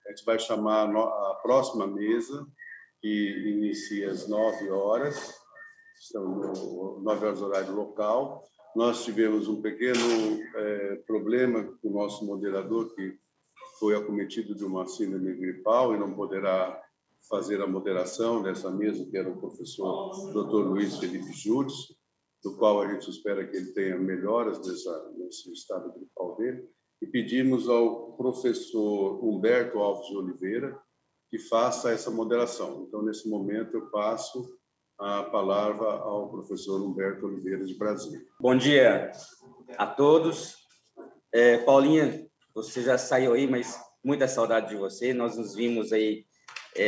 A gente vai chamar a próxima mesa, que inicia às 9 horas, estamos 9 horas horário local. Nós tivemos um pequeno problema com o nosso moderador, que foi acometido de uma síndrome gripal e não poderá fazer a moderação dessa mesa, que era o professor Dr. Luiz Felipe Júdice, do qual a gente espera que ele tenha melhoras nesse estado gripal dele. E pedimos ao professor Humberto Alves de Oliveira que faça essa moderação. Então, nesse momento, eu passo a palavra ao professor Humberto Oliveira, de Brasília. Bom dia a todos. Paulinha, você já saiu aí, mas muita saudade de você. Nós nos vimos aí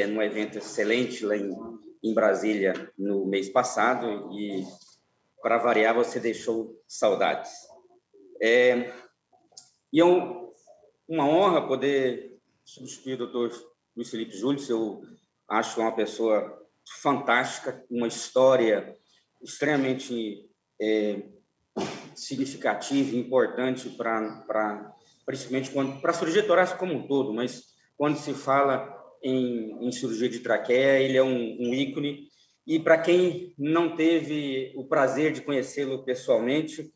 num evento excelente lá em Brasília no mês passado e, para variar, você deixou saudades. E é uma honra poder substituir o doutor Luiz Felipe Júdice. Eu acho uma pessoa fantástica, uma história extremamente significativa e importante principalmente para a cirurgia torácica como um todo, mas quando se fala em cirurgia de traqueia, ele é um ícone. E para quem não teve o prazer de conhecê-lo pessoalmente,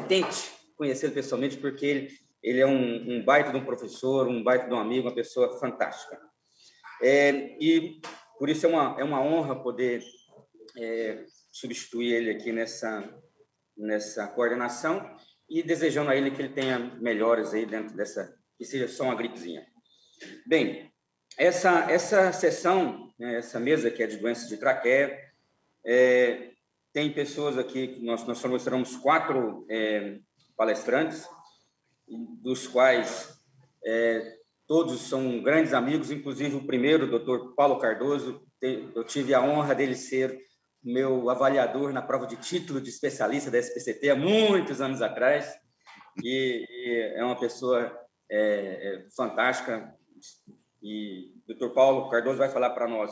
tente conhecê-lo pessoalmente, porque ele é um baita de um professor, um baita de um amigo, uma pessoa fantástica. E por isso é uma honra poder substituir ele aqui nessa coordenação e desejando a ele que ele tenha melhores aí dentro dessa, que seja só uma gripezinha. Bem, essa sessão, né, essa mesa que é de doenças de traqueia, tem pessoas aqui, nós seremos 4 palestrantes, dos quais todos são grandes amigos, inclusive o primeiro, o Dr. Paulo Cardoso. Eu tive a honra dele ser meu avaliador na prova de título de especialista da SPCT há muitos anos atrás, e é uma pessoa fantástica. E o Dr. Paulo Cardoso vai falar para nós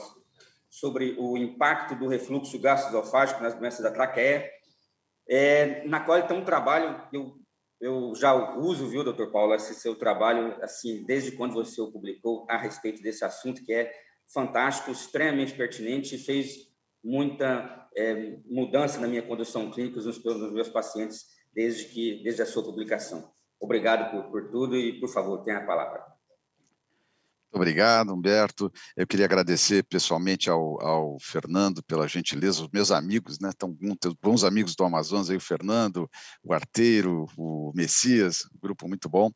sobre o impacto do refluxo gastroesofágico nas doenças da traqueia, na qual ele tem um trabalho, eu já uso, viu, doutor Paulo, esse seu trabalho, assim, desde quando você o publicou a respeito desse assunto, que é fantástico, extremamente pertinente, e fez muita mudança na minha condução clínica nos meus pacientes desde a sua publicação. Obrigado por tudo e, por favor, tenha a palavra. Obrigado, Humberto. Eu queria agradecer pessoalmente ao Fernando pela gentileza, os meus amigos, né, tão bons amigos do Amazonas, aí, o Fernando, o Arteiro, o Messias, um grupo muito bom.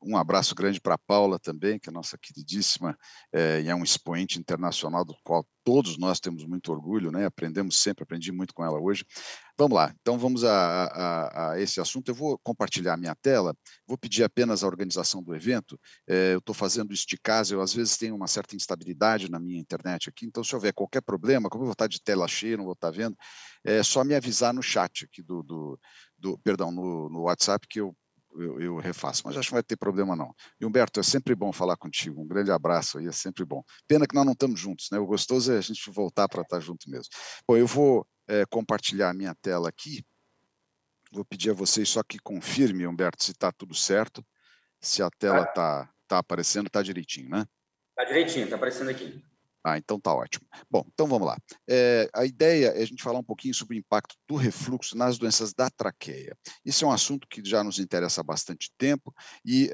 Um abraço grande para a Paula também, que é nossa queridíssima, e é um expoente internacional do qual todos nós temos muito orgulho, né? Aprendemos sempre, aprendi muito com ela hoje. Vamos lá, então vamos a esse assunto. Eu vou compartilhar a minha tela, vou pedir apenas a organização do evento. Eu estou fazendo isso de casa, eu às vezes tenho uma certa instabilidade na minha internet aqui, então se houver qualquer problema, como eu vou estar de tela cheia, não vou estar vendo, é só me avisar no chat aqui perdão, no WhatsApp que eu refaço, mas acho que não vai ter problema não. E Humberto, é sempre bom falar contigo, um grande abraço aí, é sempre bom. Pena que nós não estamos juntos, né? O gostoso é a gente voltar para estar junto mesmo. Bom, eu vou compartilhar a minha tela aqui, vou pedir a vocês só que confirme, Humberto, se está tudo certo, se a tela está aparecendo, está direitinho, né? Está direitinho, está aparecendo aqui. Então tá ótimo. Bom, então vamos lá. A ideia é a gente falar um pouquinho sobre o impacto do refluxo nas doenças da traqueia. Isso é um assunto que já nos interessa há bastante tempo e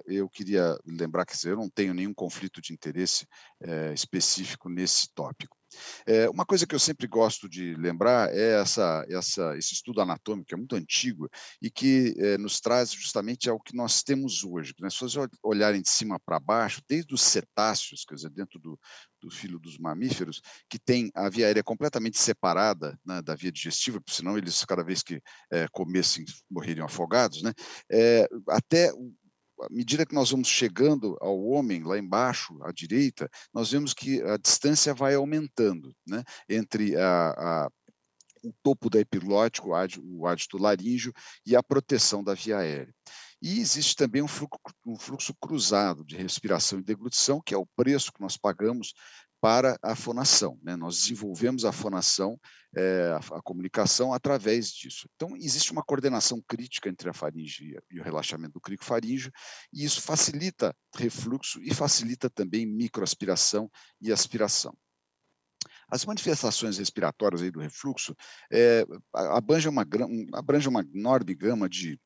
eu queria lembrar que eu não tenho nenhum conflito de interesse específico nesse tópico. Uma coisa que eu sempre gosto de lembrar é esse estudo anatômico, que é muito antigo e que nos traz justamente ao que nós temos hoje. Né? Se vocês olharem de cima para baixo, desde os cetáceos, quer dizer, dentro do filo dos mamíferos, que tem a via aérea completamente separada, né, da via digestiva, porque senão eles, cada vez que comessem, morreriam afogados, né? Até à medida que nós vamos chegando ao homem, lá embaixo, à direita, nós vemos que a distância vai aumentando, né, entre o topo da epiglote, o ádito laríngeo e a proteção da via aérea. E existe também um fluxo cruzado de respiração e deglutição, que é o preço que nós pagamos para a fonação, né? Nós desenvolvemos a fonação, a comunicação através disso. Então, existe uma coordenação crítica entre a faringe e o relaxamento do crico faríngeo, e isso facilita refluxo e facilita também microaspiração e aspiração. As manifestações respiratórias aí do refluxo abrangem uma enorme gama de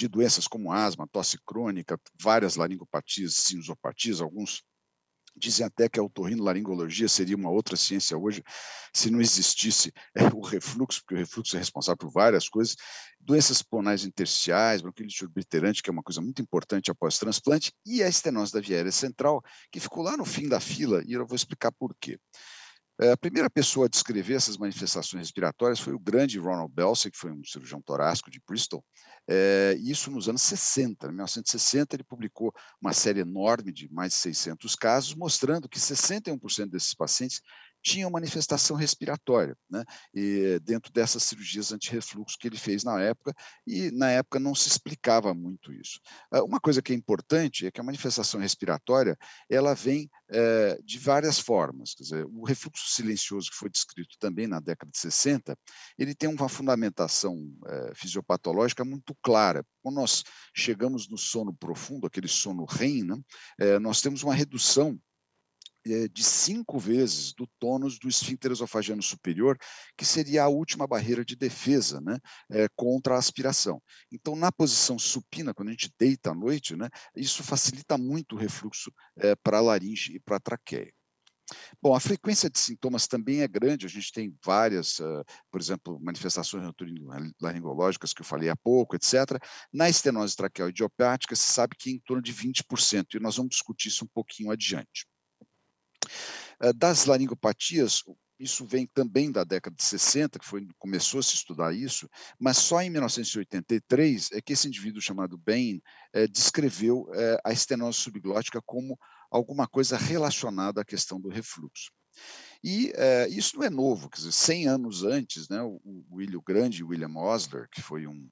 doenças como asma, tosse crônica, várias laringopatias, sinusopatias, alguns dizem até que a otorrinolaringologia seria uma outra ciência hoje, se não existisse o refluxo, porque o refluxo é responsável por várias coisas, doenças pulmonares intersticiais, bronquite obliterante, que é uma coisa muito importante após transplante, e a estenose da via aérea central, que ficou lá no fim da fila, e eu vou explicar por quê. A primeira pessoa a descrever essas manifestações respiratórias foi o grande Ronald Belsey, que foi um cirurgião torácico de Bristol, isso nos anos 60. Em 1960, ele publicou uma série enorme de mais de 600 casos, mostrando que 61% desses pacientes tinham manifestação respiratória, né? E dentro dessas cirurgias antirrefluxo que ele fez na época, e na época não se explicava muito isso. Uma coisa que é importante é que a manifestação respiratória ela vem de várias formas. Quer dizer, o refluxo silencioso, que foi descrito também na década de 60, ele tem uma fundamentação fisiopatológica muito clara. Quando nós chegamos no sono profundo, aquele sono REM, né, nós temos uma redução de 5 vezes do tônus do esfíncter esofagiano superior, que seria a última barreira de defesa, né, contra a aspiração. Então, na posição supina, quando a gente deita à noite, né, isso facilita muito o refluxo para a laringe e para a traqueia. Bom, a frequência de sintomas também é grande, a gente tem várias, por exemplo, manifestações laringológicas que eu falei há pouco, etc. Na estenose traqueal idiopática, se sabe que é em torno de 20%, e nós vamos discutir isso um pouquinho adiante. Das laringopatias, isso vem também da década de 60, que começou a se estudar isso, mas só em 1983 é que esse indivíduo chamado Bain descreveu a estenose subglótica como alguma coisa relacionada à questão do refluxo. E isso não é novo, quer dizer, 100 anos antes, né, o grande William Osler, que foi um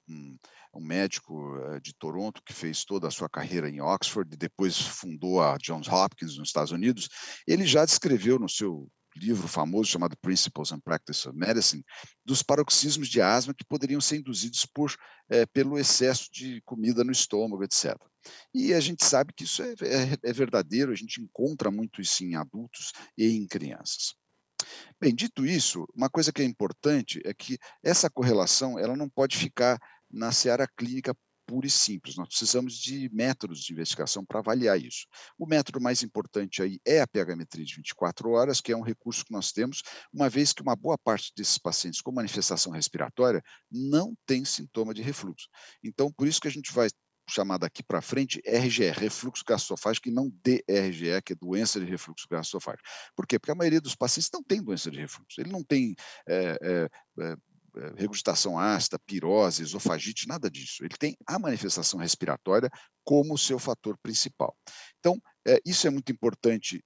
médico de Toronto, que fez toda a sua carreira em Oxford e depois fundou a Johns Hopkins nos Estados Unidos, ele já descreveu no seu livro famoso chamado Principles and Practice of Medicine, dos paroxismos de asma que poderiam ser induzidos pelo excesso de comida no estômago, etc. E a gente sabe que isso é verdadeiro, a gente encontra muito isso em adultos e em crianças. Bem, dito isso, uma coisa que é importante é que essa correlação ela não pode ficar na seara clínica pura e simples. Nós precisamos de métodos de investigação para avaliar isso. O método mais importante aí é a pH-metria de 24 horas, que é um recurso que nós temos, uma vez que uma boa parte desses pacientes com manifestação respiratória não tem sintoma de refluxo. Então, por isso que a gente vai chamar daqui para frente RGE, refluxo gastroesofágico, e não DRGE, que é doença de refluxo gastroesofágico. Por quê? Porque a maioria dos pacientes não tem doença de refluxo, ele não tem regurgitação ácida, pirose, esofagite, nada disso. Ele tem a manifestação respiratória como seu fator principal. Então, isso é muito importante,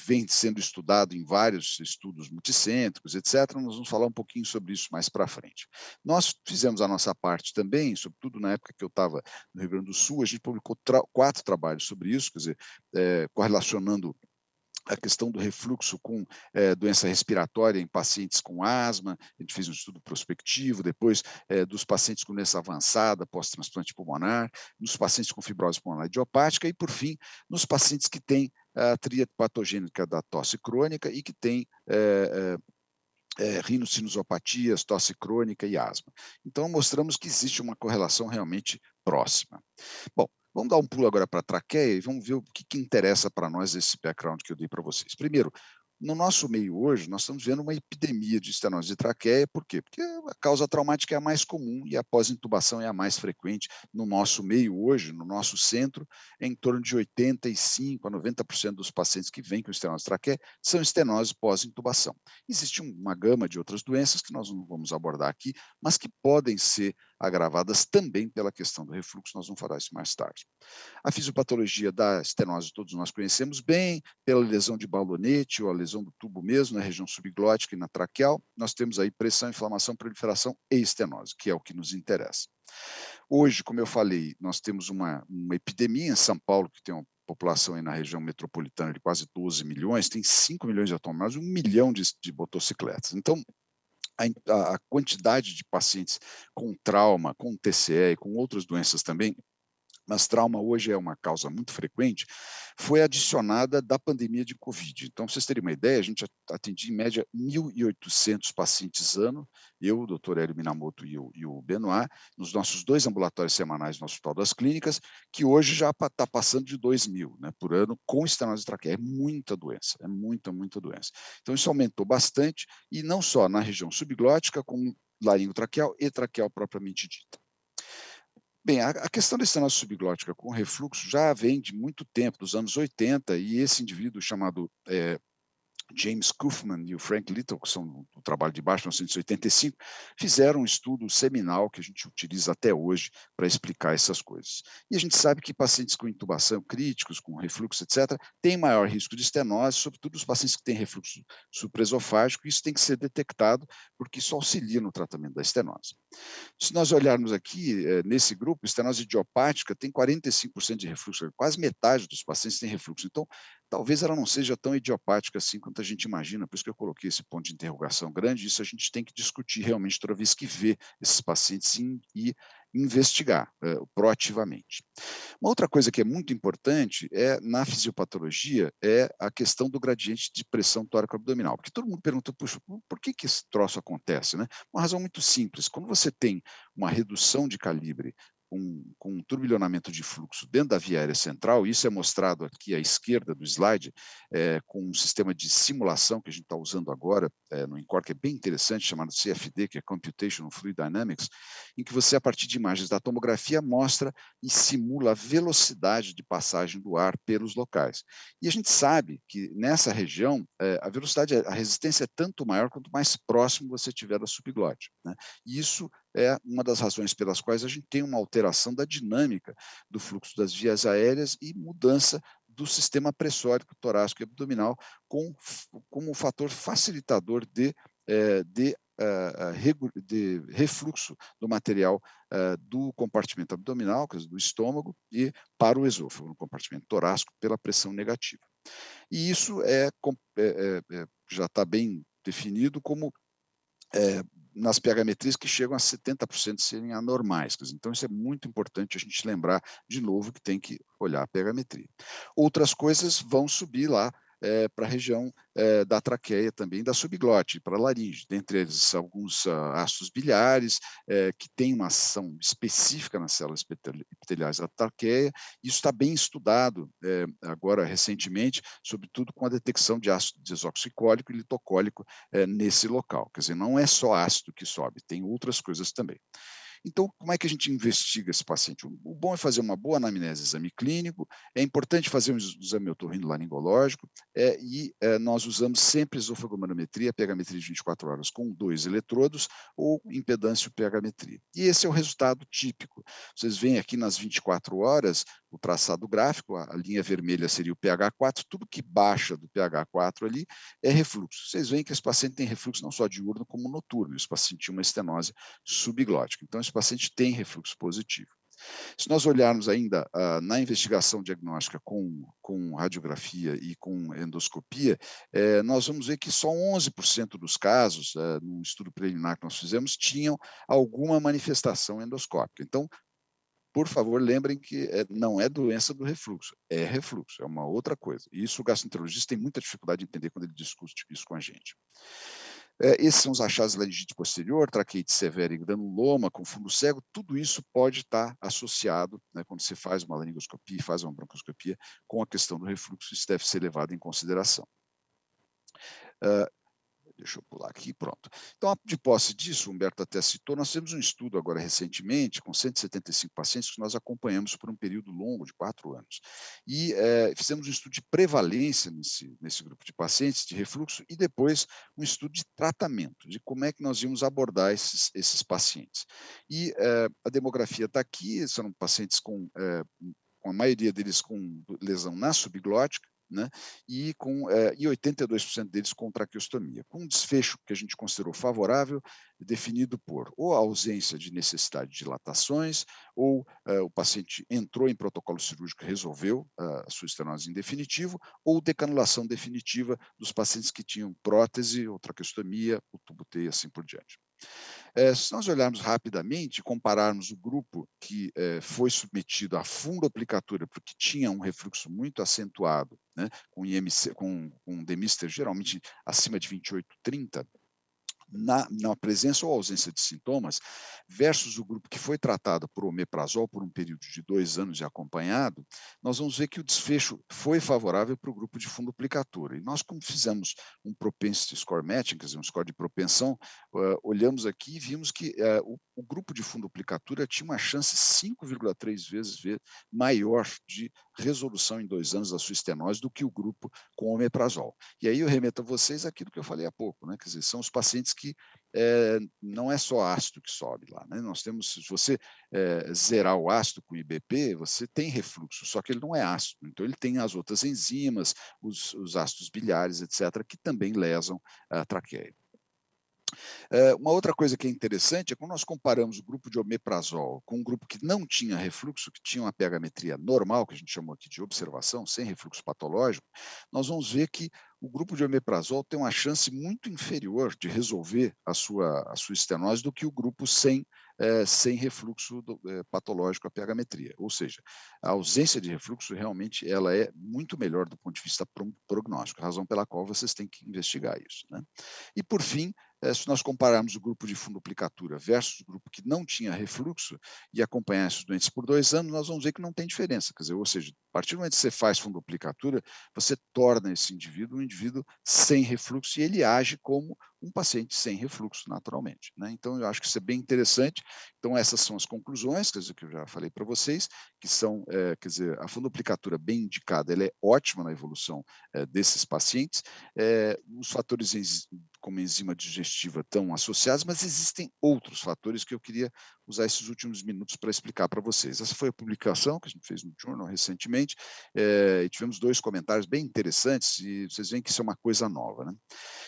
vem sendo estudado em vários estudos multicêntricos, etc. Nós vamos falar um pouquinho sobre isso mais para frente. Nós fizemos a nossa parte também, sobretudo na época que eu estava no Rio Grande do Sul, a gente publicou 4 trabalhos sobre isso, quer dizer, correlacionando a questão do refluxo com doença respiratória em pacientes com asma, a gente fez um estudo prospectivo, depois dos pacientes com doença avançada, pós-transplante pulmonar, nos pacientes com fibrose pulmonar idiopática e, por fim, nos pacientes que têm a tríade patogênica da tosse crônica e que têm rinocinusopatias, tosse crônica e asma. Então, mostramos que existe uma correlação realmente próxima. Bom, vamos dar um pulo agora para a traqueia e vamos ver o que interessa para nós esse background que eu dei para vocês. Primeiro, no nosso meio hoje, nós estamos vendo uma epidemia de estenose de traqueia. Por quê? Porque a causa traumática é a mais comum e a pós-intubação é a mais frequente no nosso meio hoje, no nosso centro, em torno de 85% a 90% dos pacientes que vêm com estenose de traqueia são estenose pós-intubação. Existe uma gama de outras doenças que nós não vamos abordar aqui, mas que podem ser agravadas também pela questão do refluxo, nós vamos falar isso mais tarde. A fisiopatologia da estenose todos nós conhecemos bem, pela lesão de balonete ou a lesão do tubo mesmo, na região subglótica e na traqueal, nós temos aí pressão, inflamação, proliferação e estenose, que é o que nos interessa. Hoje, como eu falei, nós temos uma epidemia em São Paulo, que tem população aí na região metropolitana de quase 12 milhões, tem 5 milhões de automóveis, 1 milhão de motocicletas. Então, a quantidade de pacientes com trauma, com TCE e com outras doenças também, mas trauma hoje é uma causa muito frequente, foi adicionada da pandemia de Covid. Então, para vocês terem uma ideia, a gente atendia em média 1.800 pacientes ano, eu, o doutor Hélio Minamoto e o Benoit, nos nossos 2 ambulatórios semanais no Hospital das Clínicas, que hoje já está passando de 2.000, né, por ano, com estenose traqueia. É muita doença, é muita doença. Então, isso aumentou bastante, e não só na região subglótica, como laringotraqueal e traqueal propriamente dita. Bem, a questão da estenose subglótica com refluxo já vem de muito tempo, dos anos 80, e esse indivíduo chamado James Kaufman e o Frank Little, que são do trabalho de baixo, 1985, fizeram um estudo seminal que a gente utiliza até hoje para explicar essas coisas. E a gente sabe que pacientes com intubação críticos, com refluxo, etc., têm maior risco de estenose, sobretudo os pacientes que têm refluxo supraesofágico, e isso tem que ser detectado, porque isso auxilia no tratamento da estenose. Se nós olharmos aqui, nesse grupo, estenose idiopática tem 45% de refluxo, quase metade dos pacientes têm refluxo. Então, talvez ela não seja tão idiopática assim quanto a gente imagina, por isso que eu coloquei esse ponto de interrogação grande. Isso a gente tem que discutir realmente toda vez que vê esses pacientes e investigar proativamente. Uma outra coisa que é muito importante na fisiopatologia é a questão do gradiente de pressão tóraco-abdominal, porque todo mundo pergunta, puxa, por que esse troço acontece, né? Uma razão muito simples: quando você tem uma redução de calibre com um turbilhonamento de fluxo dentro da via aérea central, isso é mostrado aqui à esquerda do slide, com um sistema de simulação que a gente está usando agora no INCOR, que é bem interessante, chamado CFD, que é Computational Fluid Dynamics, em que você, a partir de imagens da tomografia, mostra e simula a velocidade de passagem do ar pelos locais. E a gente sabe que nessa região, a velocidade, a resistência é tanto maior quanto mais próximo você estiver da subglote, né? E isso é uma das razões pelas quais a gente tem uma alteração da dinâmica do fluxo das vias aéreas e mudança do sistema pressórico torácico e abdominal como um fator facilitador de refluxo do material do compartimento abdominal, quer dizer, do estômago, e para o esôfago, no compartimento torácico, pela pressão negativa. E isso já está bem definido como nas pH-metrias que chegam a 70% de serem anormais. Então, isso é muito importante a gente lembrar, de novo, que tem que olhar a pH-metria. Outras coisas vão subir lá para a região da traqueia também, da subglote, para a laringe, dentre eles alguns ácidos biliares, que têm uma ação específica nas células epiteliais da traqueia. Isso está bem estudado agora, recentemente, sobretudo com a detecção de ácido desoxicólico e litocólico nesse local. Quer dizer, não é só ácido que sobe, tem outras coisas também. Então, como é que a gente investiga esse paciente? O bom é fazer uma boa anamnese, exame clínico, é importante fazer um exame otorrinolaringológico, nós usamos sempre esofagomanometria, pH-metria de 24 horas com 2 eletrodos, ou impedância pH-metria. E esse é o resultado típico. Vocês veem aqui nas 24 horas, o traçado gráfico, a linha vermelha seria o pH4, tudo que baixa do pH4 ali é refluxo. Vocês veem que esse paciente tem refluxo não só diurno como noturno, esse paciente tinha uma estenose subglótica. Então, esse paciente tem refluxo positivo. Se nós olharmos ainda na investigação diagnóstica com radiografia e com endoscopia, nós vamos ver que só 11% dos casos, num estudo preliminar que nós fizemos, tinham alguma manifestação endoscópica. Então, por favor, lembrem que não é doença do refluxo, é uma outra coisa. E isso o gastroenterologista tem muita dificuldade de entender quando ele discute isso com a gente. Esses são os achados de laringite posterior, traqueite severa e granuloma com fundo cego. Tudo isso pode estar associado, né, quando você faz uma laringoscopia, faz uma broncoscopia, com a questão do refluxo. Isso deve ser levado em consideração. Deixa eu pular aqui, pronto. Então, de posse disso, o Humberto até citou, nós temos um estudo agora recentemente, com 175 pacientes, que nós acompanhamos por um período longo, de 4 anos. E fizemos um estudo de prevalência nesse grupo de pacientes de refluxo e depois um estudo de tratamento, de como é que nós íamos abordar esses pacientes. E a demografia está aqui, são pacientes com a maioria deles com lesão na subglótica, né, e 82% deles com traqueostomia, com um desfecho que a gente considerou favorável, definido por ou a ausência de necessidade de dilatações, ou o paciente entrou em protocolo cirúrgico e resolveu a sua estenose em definitivo, ou decanulação definitiva dos pacientes que tinham prótese ou traqueostomia, o tubo T e assim por diante. Se nós olharmos rapidamente, compararmos o grupo que foi submetido à fundoaplicatura, porque tinha um refluxo muito acentuado, né, com IMC, com Demister geralmente acima de 28/30, na presença ou ausência de sintomas, versus o grupo que foi tratado por omeprazol por um período de 2 anos e acompanhado, nós vamos ver que o desfecho foi favorável para o grupo de fundoaplicatura. E nós, como fizemos um propensity score matching, quer dizer, um score de propensão, olhamos aqui e vimos que o grupo de fundoaplicatura tinha uma chance 5,3 vezes maior de resolução em 2 anos da sua estenose do que o grupo com omeprazol. E aí eu remeto a vocês aquilo que eu falei há pouco, né? Quer dizer, são os pacientes que não é só ácido que sobe lá, né? Nós temos, se você zerar o ácido com IBP, você tem refluxo, só que ele não é ácido, então ele tem as outras enzimas, os ácidos biliares, etc., que também lesam a traqueia. Uma outra coisa que é interessante é quando nós comparamos o grupo de omeprazol com um grupo que não tinha refluxo, que tinha uma pH-metria normal, que a gente chamou aqui de observação, sem refluxo patológico, nós vamos ver que o grupo de omeprazol tem uma chance muito inferior de resolver a sua estenose do que o grupo sem refluxo patológico a pH-metria. Ou seja, a ausência de refluxo realmente ela é muito melhor do ponto de vista prognóstico, razão pela qual vocês têm que investigar isso, né? E, por fim, se nós compararmos o grupo de fundoaplicatura versus o grupo que não tinha refluxo e acompanhar esses doentes por 2 anos, nós vamos ver que não tem diferença. Quer dizer, ou seja, a partir do momento que você faz fundoaplicatura, você torna esse indivíduo um indivíduo sem refluxo e ele age como um paciente sem refluxo, naturalmente, né? Então, eu acho que isso é bem interessante. Então, essas são as conclusões, quer dizer, que eu já falei para vocês, que são, quer dizer, a fundoaplicatura bem indicada, ela é ótima na evolução desses pacientes. Os fatores como enzima digestiva estão associados, mas existem outros fatores que eu queria usar esses últimos minutos para explicar para vocês. Essa foi a publicação que a gente fez no Journal recentemente, e tivemos 2 comentários bem interessantes, e vocês veem que isso é uma coisa nova, né?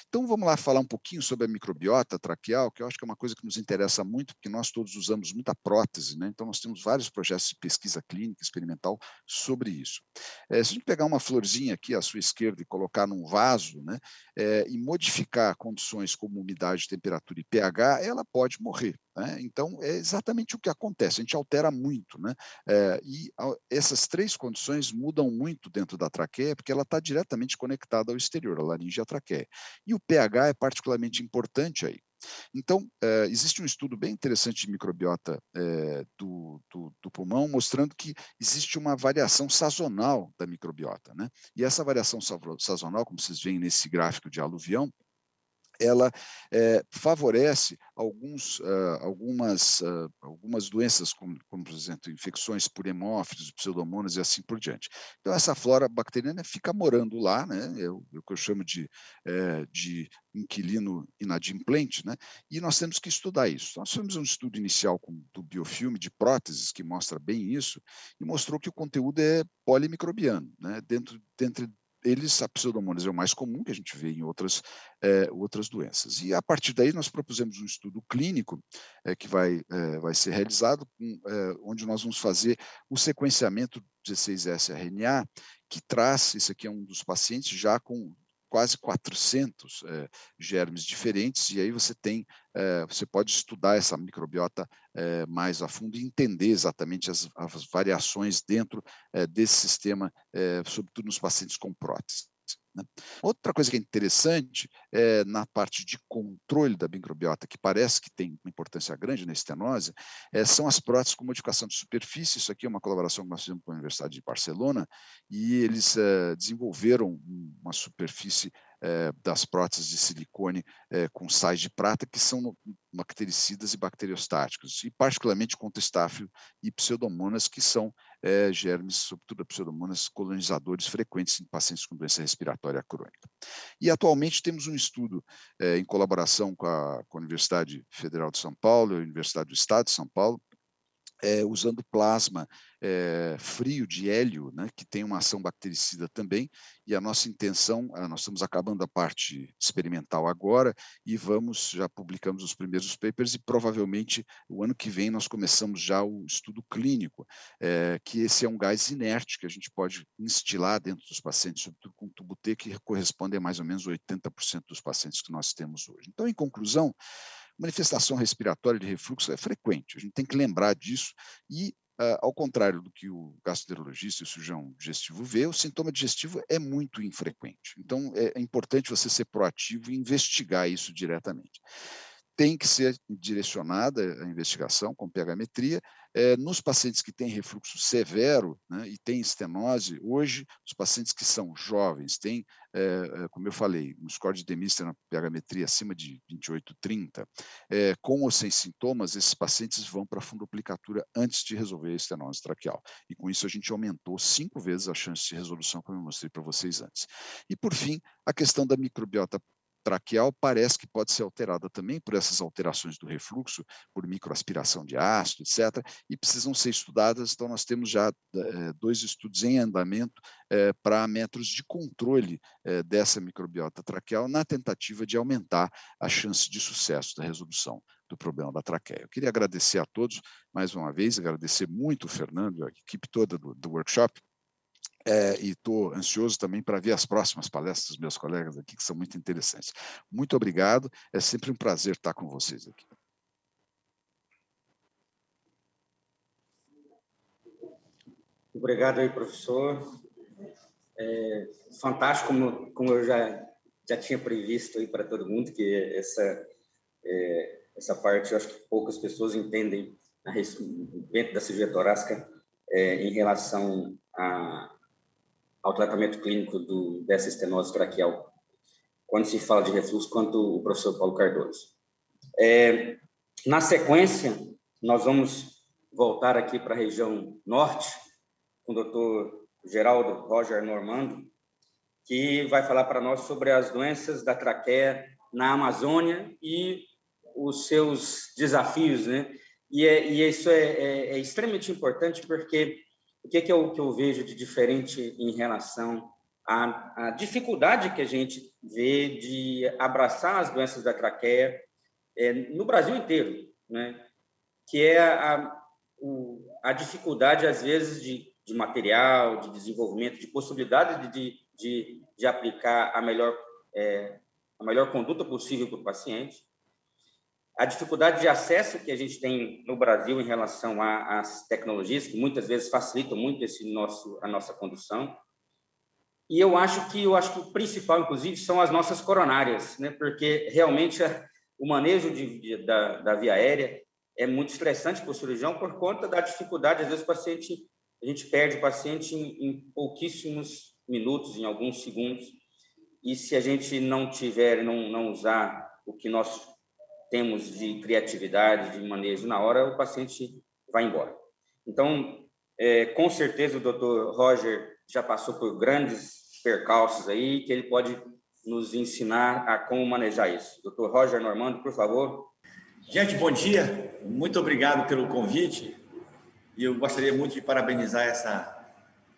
Então, vamos lá falar um pouquinho sobre a microbiota traqueal, que eu acho que é uma coisa que nos interessa muito, porque nós todos usamos muita prótese, né? Então, nós temos vários projetos de pesquisa clínica, experimental, sobre isso. Se a gente pegar uma florzinha aqui à sua esquerda e colocar num vaso, né, e modificar condições como umidade, temperatura e pH, ela pode morrer, né? Então, é exatamente o que acontece, a gente altera muito, né? Essas 3 condições mudam muito dentro da traqueia, porque ela está diretamente conectada ao exterior, a laringe e a traqueia. E o pH é particularmente importante aí. Então, existe um estudo bem interessante de microbiota do pulmão, mostrando que existe uma variação sazonal da microbiota, né? E essa variação sazonal, como vocês veem nesse gráfico de aluvião, ela favorece algumas doenças, como, por exemplo, infecções por hemófilos, pseudomonas e assim por diante. Então, essa flora bacteriana fica morando lá, né? É o que eu chamo de inquilino inadimplente, né? E nós temos que estudar isso. Nós fizemos um estudo inicial do biofilme de próteses, que mostra bem isso, e mostrou que o conteúdo é polimicrobiano, né? Dentre eles, a pseudomonas é o mais comum, que a gente vê em outras doenças. E, a partir daí, nós propusemos um estudo clínico que vai ser realizado, onde nós vamos fazer o sequenciamento 16S-RNA, que traz, esse aqui é um dos pacientes, já com quase 400 germes diferentes, e aí você pode estudar essa microbiota mais a fundo e entender exatamente as variações dentro desse sistema, sobretudo nos pacientes com prótese, né? Outra coisa que é interessante na parte de controle da microbiota, que parece que tem uma importância grande na estenose, são as próteses com modificação de superfície. Isso aqui é uma colaboração que nós fizemos com a Universidade de Barcelona, e eles desenvolveram uma superfície das próteses de silicone com sais de prata, que são bactericidas e bacteriostáticos, e particularmente contra estáfilo e pseudomonas, que são germes, sobretudo pseudomonas, colonizadores frequentes em pacientes com doença respiratória crônica. E, atualmente, temos um estudo em colaboração com a Universidade Federal de São Paulo, a Universidade do Estado de São Paulo, usando plasma frio de hélio, né, que tem uma ação bactericida também, e a nossa intenção, nós estamos acabando a parte experimental agora, e já publicamos os primeiros papers, e provavelmente o ano que vem nós começamos já o estudo clínico, que esse é um gás inerte que a gente pode instilar dentro dos pacientes, sobretudo com tubo T, que corresponde a mais ou menos 80% dos pacientes que nós temos hoje. Então, em conclusão, manifestação respiratória de refluxo é frequente, a gente tem que lembrar disso, e ao contrário do que o gastroenterologista e o cirurgião digestivo vê, o sintoma digestivo é muito infrequente. Então, é importante você ser proativo e investigar isso diretamente. Tem que ser direcionada a investigação com pH-metria. Nos pacientes que têm refluxo severo, né, e têm estenose, hoje, os pacientes que são jovens, têm, como eu falei, um score de Demister na pH-metria acima de 28, 30, com ou sem sintomas, esses pacientes vão para a fundoplicatura antes de resolver a estenose traqueal. E com isso a gente aumentou 5 vezes a chance de resolução, como eu mostrei para vocês antes. E, por fim, a questão da microbiota traqueal parece que pode ser alterada também por essas alterações do refluxo, por microaspiração de ácido, etc., e precisam ser estudadas. Então, nós temos já 2 estudos em andamento para métodos de controle dessa microbiota traqueal, na tentativa de aumentar a chance de sucesso da resolução do problema da traqueia. Eu queria agradecer a todos, mais uma vez, agradecer muito o Fernando e a equipe toda do workshop, e estou ansioso também para ver as próximas palestras dos meus colegas aqui, que são muito interessantes. Muito obrigado, é sempre um prazer estar com vocês aqui. Obrigado aí, professor. Fantástico, como eu já tinha previsto aí para todo mundo, que essa parte eu acho que poucas pessoas entendem dentro da cirurgia torácica em relação ao tratamento clínico dessa estenose traqueal, quando se fala de refluxo, quanto o professor Paulo Cardoso. Na sequência, nós vamos voltar aqui para a região norte, com o doutor Geraldo Roger Normando, que vai falar para nós sobre as doenças da traqueia na Amazônia e os seus desafios, né? E isso é extremamente importante, porque o que eu vejo de diferente em relação à dificuldade que a gente vê de abraçar as doenças da traqueia no Brasil inteiro, né? Que é a dificuldade, às vezes, de material, de desenvolvimento, de possibilidade de aplicar a melhor conduta possível para o paciente, a dificuldade de acesso que a gente tem no Brasil em relação às tecnologias, que muitas vezes facilitam muito a nossa condução. E eu acho que o principal, inclusive, são as nossas coronárias, né? Porque realmente o manejo da via aérea é muito estressante para o cirurgião por conta da dificuldade. Às vezes a gente perde o paciente em pouquíssimos minutos, em alguns segundos. E se a gente não usar o que nós temos de criatividade, de manejo na hora, o paciente vai embora. Então, com certeza o Dr. Roger já passou por grandes percalços aí, que ele pode nos ensinar a como manejar isso. Dr. Roger Normando, por favor. Gente, bom dia. Muito obrigado pelo convite. E eu gostaria muito de parabenizar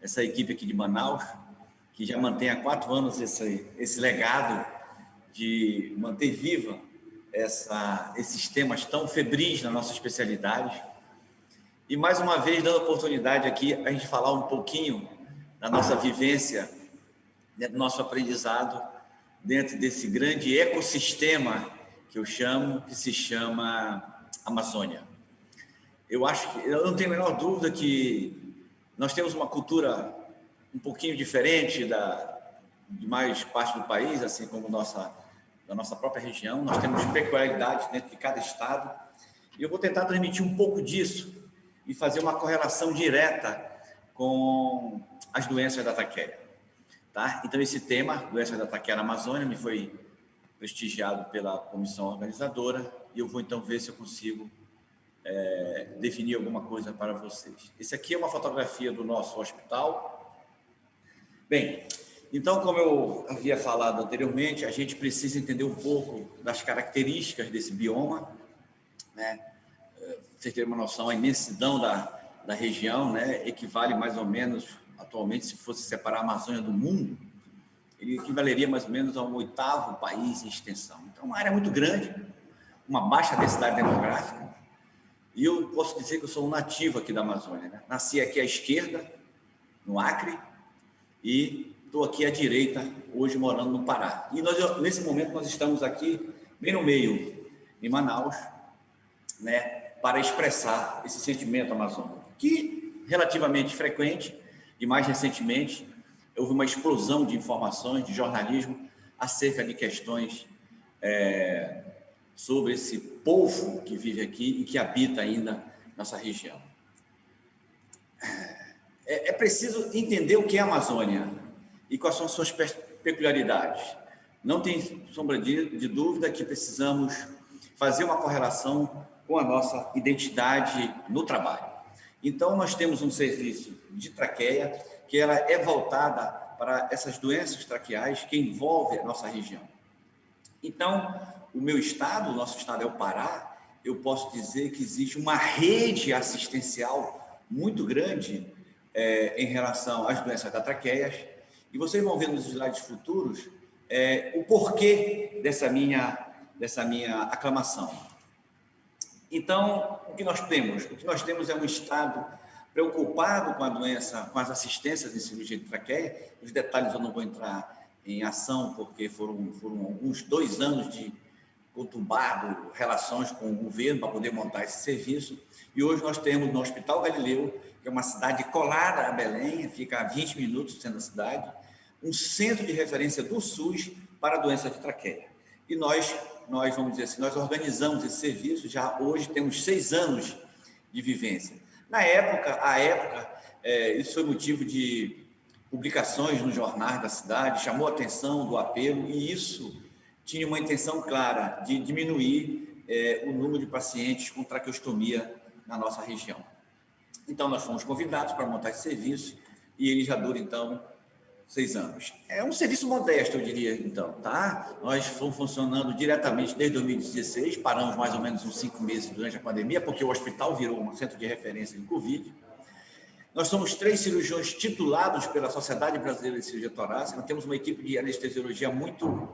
essa equipe aqui de Manaus, que já mantém há 4 anos esse legado de manter viva esses temas tão febris na nossa especialidade. E, mais uma vez, dando oportunidade aqui a gente falar um pouquinho da nossa vivência, do nosso aprendizado dentro desse grande ecossistema que eu chamo, que se chama Amazônia. Eu não tenho a menor dúvida que nós temos uma cultura um pouquinho diferente de mais parte do país, assim como da nossa própria região. Nós temos peculiaridades dentro de cada estado. E eu vou tentar transmitir um pouco disso e fazer uma correlação direta com as doenças da traqueia. Tá? Então, esse tema, doenças da traqueia na Amazônia, me foi prestigiado pela comissão organizadora e eu vou, então, ver se eu consigo definir alguma coisa para vocês. Esse aqui é uma fotografia do nosso hospital. Bem, então, como eu havia falado anteriormente, a gente precisa entender um pouco das características desse bioma, né? vocês terem uma noção, a imensidão da região, né, equivale mais ou menos, atualmente, se fosse separar a Amazônia do mundo, ele equivaleria mais ou menos a um 8º país em extensão. Então, uma área muito grande, uma baixa densidade demográfica, e eu posso dizer que eu sou um nativo aqui da Amazônia, né? Nasci aqui à esquerda, no Acre, e estou aqui à direita, hoje morando no Pará. E nesse momento nós estamos aqui, bem no meio, em Manaus, né, para expressar esse sentimento amazônico, que relativamente frequente, e mais recentemente houve uma explosão de informações, de jornalismo, acerca de questões sobre esse povo que vive aqui e que habita ainda nossa região. É preciso entender o que é a Amazônia e quais são suas peculiaridades. Não tem sombra de dúvida que precisamos fazer uma correlação com a nossa identidade no trabalho. Então, nós temos um serviço de traqueia que ela é voltada para essas doenças traqueais que envolvem a nossa região. Então, o meu estado, o nosso estado é o Pará, eu posso dizer que existe uma rede assistencial muito grande em relação às doenças da traqueias, e vocês vão ver nos slides futuros o porquê dessa minha aclamação. Então, o que nós temos? O que nós temos é um estado preocupado com a doença, com as assistências em cirurgia de traqueia. Os detalhes eu não vou entrar em ação, porque foram alguns 2 anos de conturbado relações com o governo para poder montar esse serviço. E hoje nós temos no Hospital Galileu, que é uma cidade colada a Belém, fica a 20 minutos do centro da cidade, um centro de referência do SUS para a doença de traqueia. E nós vamos dizer assim, nós organizamos esse serviço, já hoje temos 6 anos de vivência. À época, isso foi motivo de publicações nos jornais da cidade, chamou a atenção do apelo, e isso tinha uma intenção clara de diminuir o número de pacientes com traqueostomia na nossa região. Então, nós fomos convidados para montar esse serviço, e ele já dura, então, 6 anos. É um serviço modesto, eu diria, então, tá? Nós fomos funcionando diretamente desde 2016, paramos mais ou menos uns 5 meses durante a pandemia, porque o hospital virou um centro de referência de Covid. Nós somos 3 cirurgiões titulados pela Sociedade Brasileira de Cirurgia Torácica, nós temos uma equipe de anestesiologia muito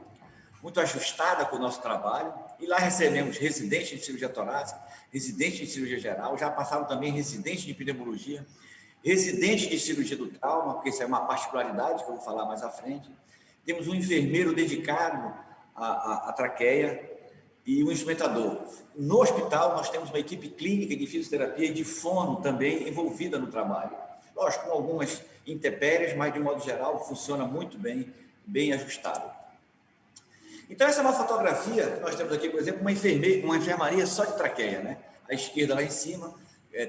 ajustada com o nosso trabalho, e lá recebemos residentes de cirurgia torácica, residentes de cirurgia geral, já passaram também residentes de pneumologia, residente de cirurgia do trauma, porque isso é uma particularidade que eu vou falar mais à frente. Temos um enfermeiro dedicado à traqueia e um instrumentador. No hospital, nós temos uma equipe clínica de fisioterapia e de fono também envolvida no trabalho. Lógico, com algumas intempéries, mas de modo geral funciona muito bem, bem ajustado. Então, essa é uma fotografia que nós temos aqui, por exemplo, uma enfermaria só de traqueia, né? À esquerda, lá em cima,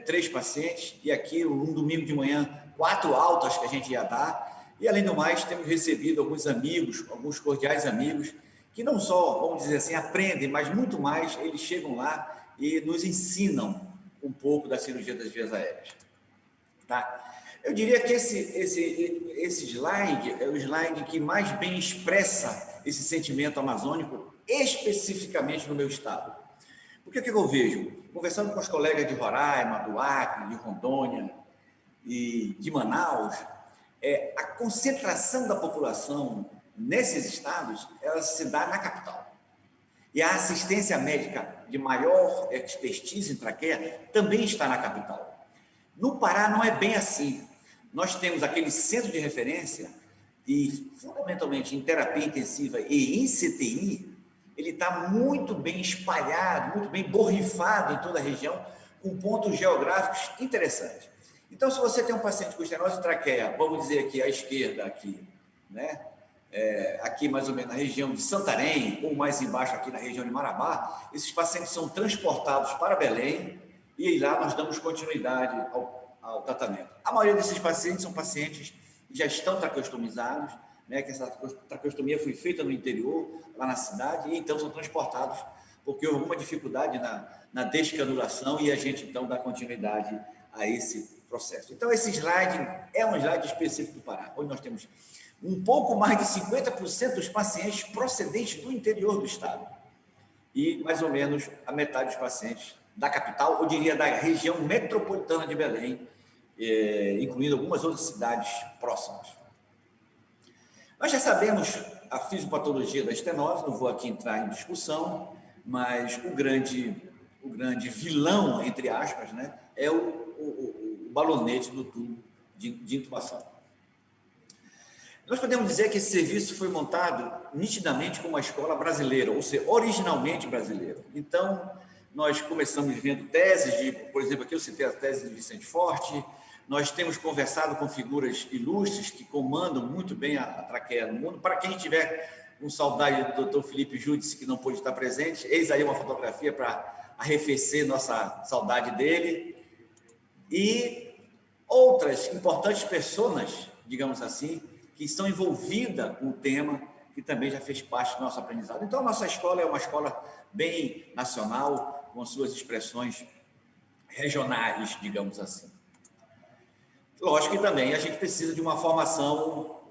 3 pacientes, e aqui, um domingo de manhã, 4 altas que a gente ia dar, e além do mais, temos recebido alguns amigos, alguns cordiais amigos, que não só, vamos dizer assim, aprendem, mas muito mais, eles chegam lá e nos ensinam um pouco da cirurgia das vias aéreas. Tá? Eu diria que esse slide é o slide que mais bem expressa esse sentimento amazônico, especificamente no meu estado. Porque o que eu vejo? Conversando com os colegas de Roraima, do Acre, de Rondônia e de Manaus, a concentração da população nesses estados, ela se dá na capital. E a assistência médica de maior expertise em traqueia também está na capital. No Pará não é bem assim. Nós temos aquele centro de referência e, fundamentalmente, em terapia intensiva e em CTI, ele está muito bem espalhado, muito bem borrifado em toda a região, com pontos geográficos interessantes. Então, se você tem um paciente com estenose de traqueia, vamos dizer aqui à esquerda, aqui, né? Aqui mais ou menos na região de Santarém, ou mais embaixo aqui na região de Marabá, esses pacientes são transportados para Belém e lá nós damos continuidade ao tratamento. A maioria desses pacientes são pacientes que já estão traqueostomizados, né, que essa traqueostomia foi feita no interior, lá na cidade, e então são transportados porque houve alguma dificuldade na descanulação e a gente então dá continuidade a esse processo. Então esse slide é um slide específico do Pará, onde nós temos um pouco mais de 50% dos pacientes procedentes do interior do estado e mais ou menos a metade dos pacientes da capital, eu diria da região metropolitana de Belém, incluindo algumas outras cidades próximas. Nós já sabemos a fisiopatologia da estenose, não vou aqui entrar em discussão, mas o grande vilão, entre aspas, né, é o balonete do tubo de intubação. Nós podemos dizer que esse serviço foi montado nitidamente como uma escola brasileira, ou seja, originalmente brasileira. Então, nós começamos vendo teses por exemplo, aqui eu citei a tese de Vicente Forte, nós temos conversado com figuras ilustres que comandam muito bem a traqueia no mundo. Para quem tiver com saudade do Dr. Felipe Júdice, que não pôde estar presente, eis aí uma fotografia para arrefecer nossa saudade dele. E outras importantes pessoas, digamos assim, que estão envolvidas com o tema, que também já fez parte do nosso aprendizado. Então, a nossa escola é uma escola bem nacional, com suas expressões regionais, digamos assim. Lógico que também a gente precisa de uma formação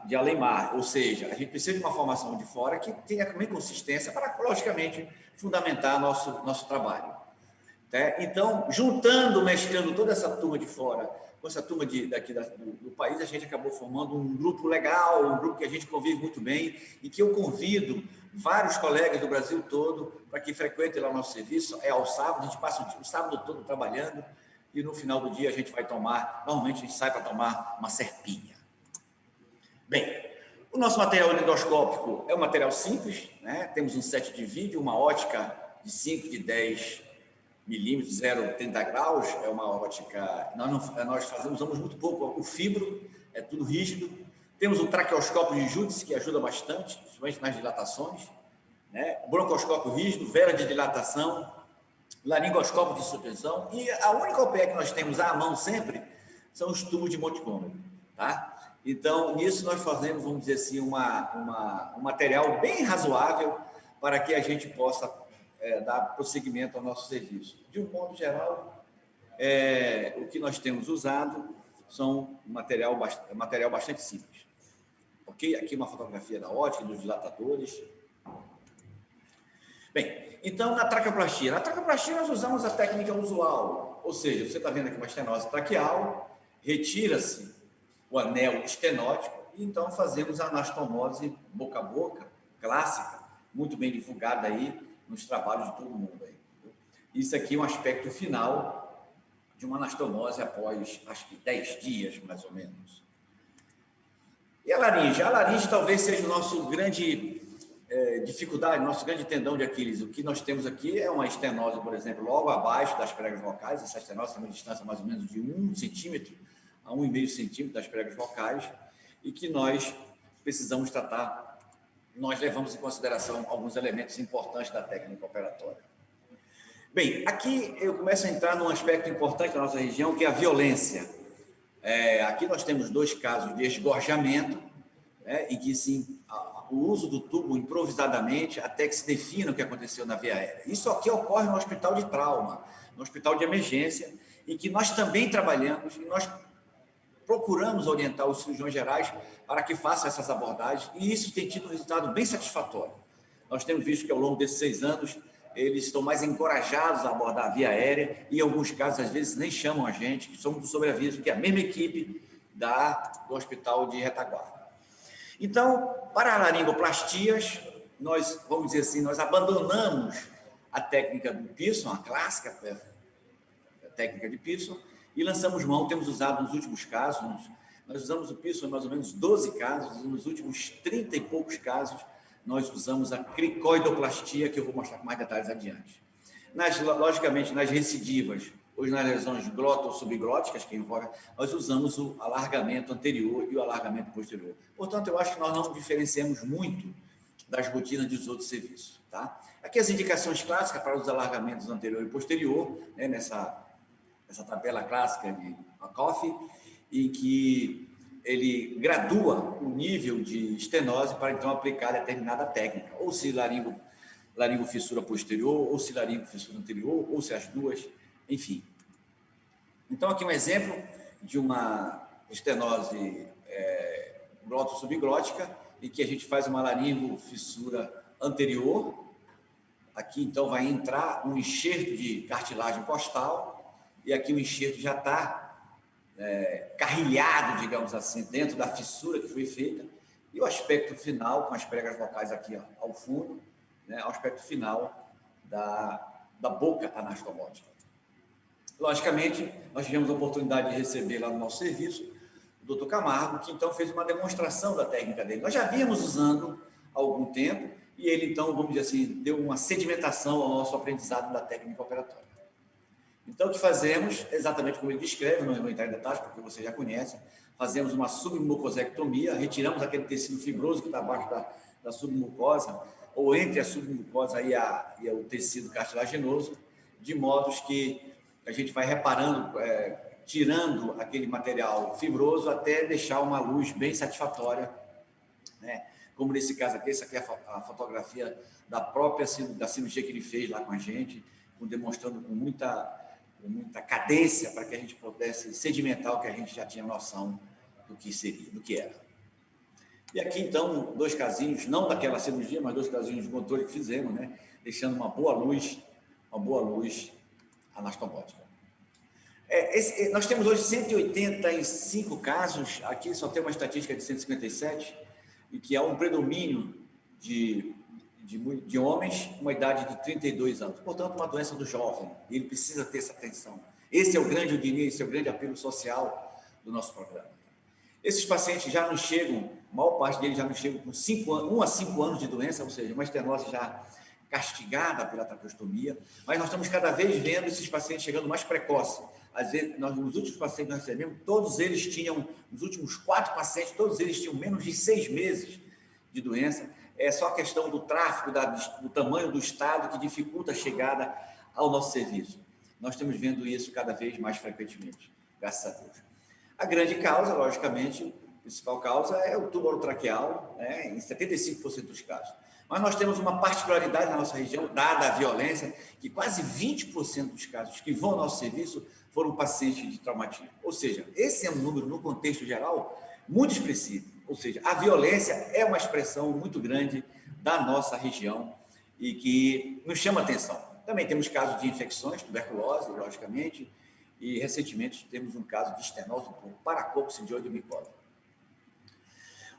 de além-mar, ou seja, a gente precisa de uma formação de fora que tenha também consistência para, logicamente, fundamentar nosso trabalho. Tá? Então, juntando, mesclando toda essa turma de fora com essa turma daqui do país, a gente acabou formando um grupo legal, um grupo que a gente convive muito bem e que eu convido vários colegas do Brasil todo para que frequentem lá o nosso serviço. É ao sábado, a gente passa o sábado todo trabalhando e no final do dia a gente vai tomar, normalmente a gente sai para tomar uma serpinha. Bem, o nosso material endoscópico é um material simples, né? Temos um set de vídeo, uma ótica de 5, de 10 milímetros, 0,30 graus, é uma ótica, nós usamos muito pouco o fibro, é tudo rígido. Temos um traqueoscópio de Júdice, que ajuda bastante, principalmente nas dilatações, né? Broncoscópio rígido, vera de dilatação, laringoscópio de suspensão, e a única OPE que nós temos à mão sempre são os tubos de Montgomery, tá? Então, nisso nós fazemos, vamos dizer assim, um material bem razoável para que a gente possa dar prosseguimento ao nosso serviço. De um modo geral, o que nós temos usado são material bastante simples. Ok? Aqui uma fotografia da ótica, dos dilatadores. Bem, então, na traqueoplastia. Na traqueoplastia, nós usamos a técnica usual, ou seja, você está vendo aqui uma estenose traqueal, retira-se o anel estenótico e então fazemos a anastomose boca a boca, clássica, muito bem divulgada aí nos trabalhos de todo mundo aí. Isso aqui é um aspecto final de uma anastomose após, acho que 10 dias, mais ou menos. E a laringe? A laringe talvez seja o nosso grande dificuldade, nosso grande tendão de Aquiles. O que nós temos aqui é uma estenose, por exemplo, logo abaixo das pregas vocais. Essa estenose tem uma distância mais ou menos de 1 centímetro a 1,5 centímetro das pregas vocais e que nós precisamos tratar. Nós levamos em consideração alguns elementos importantes da técnica operatória. Bem, aqui eu começo a entrar num aspecto importante da nossa região, que é a violência. Aqui nós temos 2 casos de esgorjamento, em que sim, o uso do tubo improvisadamente até que se defina o que aconteceu na via aérea. Isso aqui ocorre no hospital de trauma, no hospital de emergência, em que nós também trabalhamos e nós procuramos orientar os cirurgiões gerais para que façam essas abordagens, e isso tem tido um resultado bem satisfatório. Nós temos visto que, ao longo desses 6 anos, eles estão mais encorajados a abordar a via aérea, e, em alguns casos, às vezes, nem chamam a gente, que somos do sobreaviso, que é a mesma equipe do hospital de retaguarda. Então, para a laringoplastias, nós, vamos dizer assim, nós abandonamos a técnica do Pearson, a clássica a técnica de Pearson, e lançamos mão, temos usado nos últimos casos, nós usamos o Pearson em mais ou menos 12 casos, e nos últimos 30 e poucos casos, nós usamos a cricoidoplastia, que eu vou mostrar com mais detalhes adiante. Logicamente, nas recidivas, ou nas lesões gloto-subglóticas, que envolvem, nós usamos o alargamento anterior e o alargamento posterior. Portanto, eu acho que nós não diferenciamos muito das rotinas dos outros serviços. Tá? Aqui as indicações clássicas para os alargamentos anterior e posterior, né, nessa tabela clássica de Akoff, em que ele gradua o nível de estenose para, então, aplicar determinada técnica, ou se laringofissura posterior, ou se laringofissura anterior, ou se as duas, enfim. Então, aqui um exemplo de uma estenose gloto-subglótica, em que a gente faz uma laringofissura anterior, Aqui, então, vai entrar um enxerto de cartilagem costal e aqui o enxerto já está carrilhado, digamos assim, dentro da fissura que foi feita, e o aspecto final, com as pregas vocais aqui ó, ao fundo, né, o aspecto final da boca anastomótica. Logicamente, nós tivemos a oportunidade de receber lá no nosso serviço o Dr. Camargo, que então fez uma demonstração da técnica dele. Nós já víamos usando há algum tempo, e ele então, vamos dizer assim, deu uma sedimentação ao nosso aprendizado da técnica operatória. Então, o que fazemos, exatamente como ele descreve, não vou entrar em detalhes, porque vocês já conhecem, fazemos uma submucosectomia, retiramos aquele tecido fibroso que está abaixo da submucosa, ou entre a submucosa e o tecido cartilaginoso, de modo que a gente vai reparando, tirando aquele material fibroso até deixar uma luz bem satisfatória, né? Como nesse caso aqui, essa aqui é a fotografia da própria da cirurgia que ele fez lá com a gente, demonstrando com muita cadência para que a gente pudesse sedimentar o que a gente já tinha noção do que seria, do que era. E aqui, então, 2 casinhos, não daquela cirurgia, mas 2 casinhos de controle que fizemos, né? Deixando uma boa luz anastomótica. Nós temos hoje 185 casos, aqui só tem uma estatística de 157, e que há um predomínio de homens com uma idade de 32 anos. Portanto, uma doença do jovem, e ele precisa ter essa atenção. Esse é o grande, eu diria, esse é o grande apelo social do nosso programa. Esses pacientes já nos chegam, a maior parte deles já nos chegam com 1 a 5 anos de doença, ou seja, uma estenose já castigada pela traqueostomia, mas nós estamos cada vez vendo esses pacientes chegando mais precoce. Às vezes, nos últimos pacientes que nós recebemos, todos eles tinham, nos últimos 4 pacientes, todos eles tinham menos de 6 meses de doença. É só a questão do tráfego, do tamanho do estado que dificulta a chegada ao nosso serviço. Nós estamos vendo isso cada vez mais frequentemente, graças a Deus. A grande causa, logicamente, a principal causa é o túmoro traqueal, né, em 75% dos casos. Mas nós temos uma particularidade na nossa região, dada a violência, que quase 20% dos casos que vão ao nosso serviço foram pacientes de traumatismo. Ou seja, esse é um número, no contexto geral, muito expressivo. Ou seja, a violência é uma expressão muito grande da nossa região e que nos chama atenção. Também temos casos de infecções, tuberculose, logicamente, e recentemente temos um caso de estenose por paracoccidioide micose.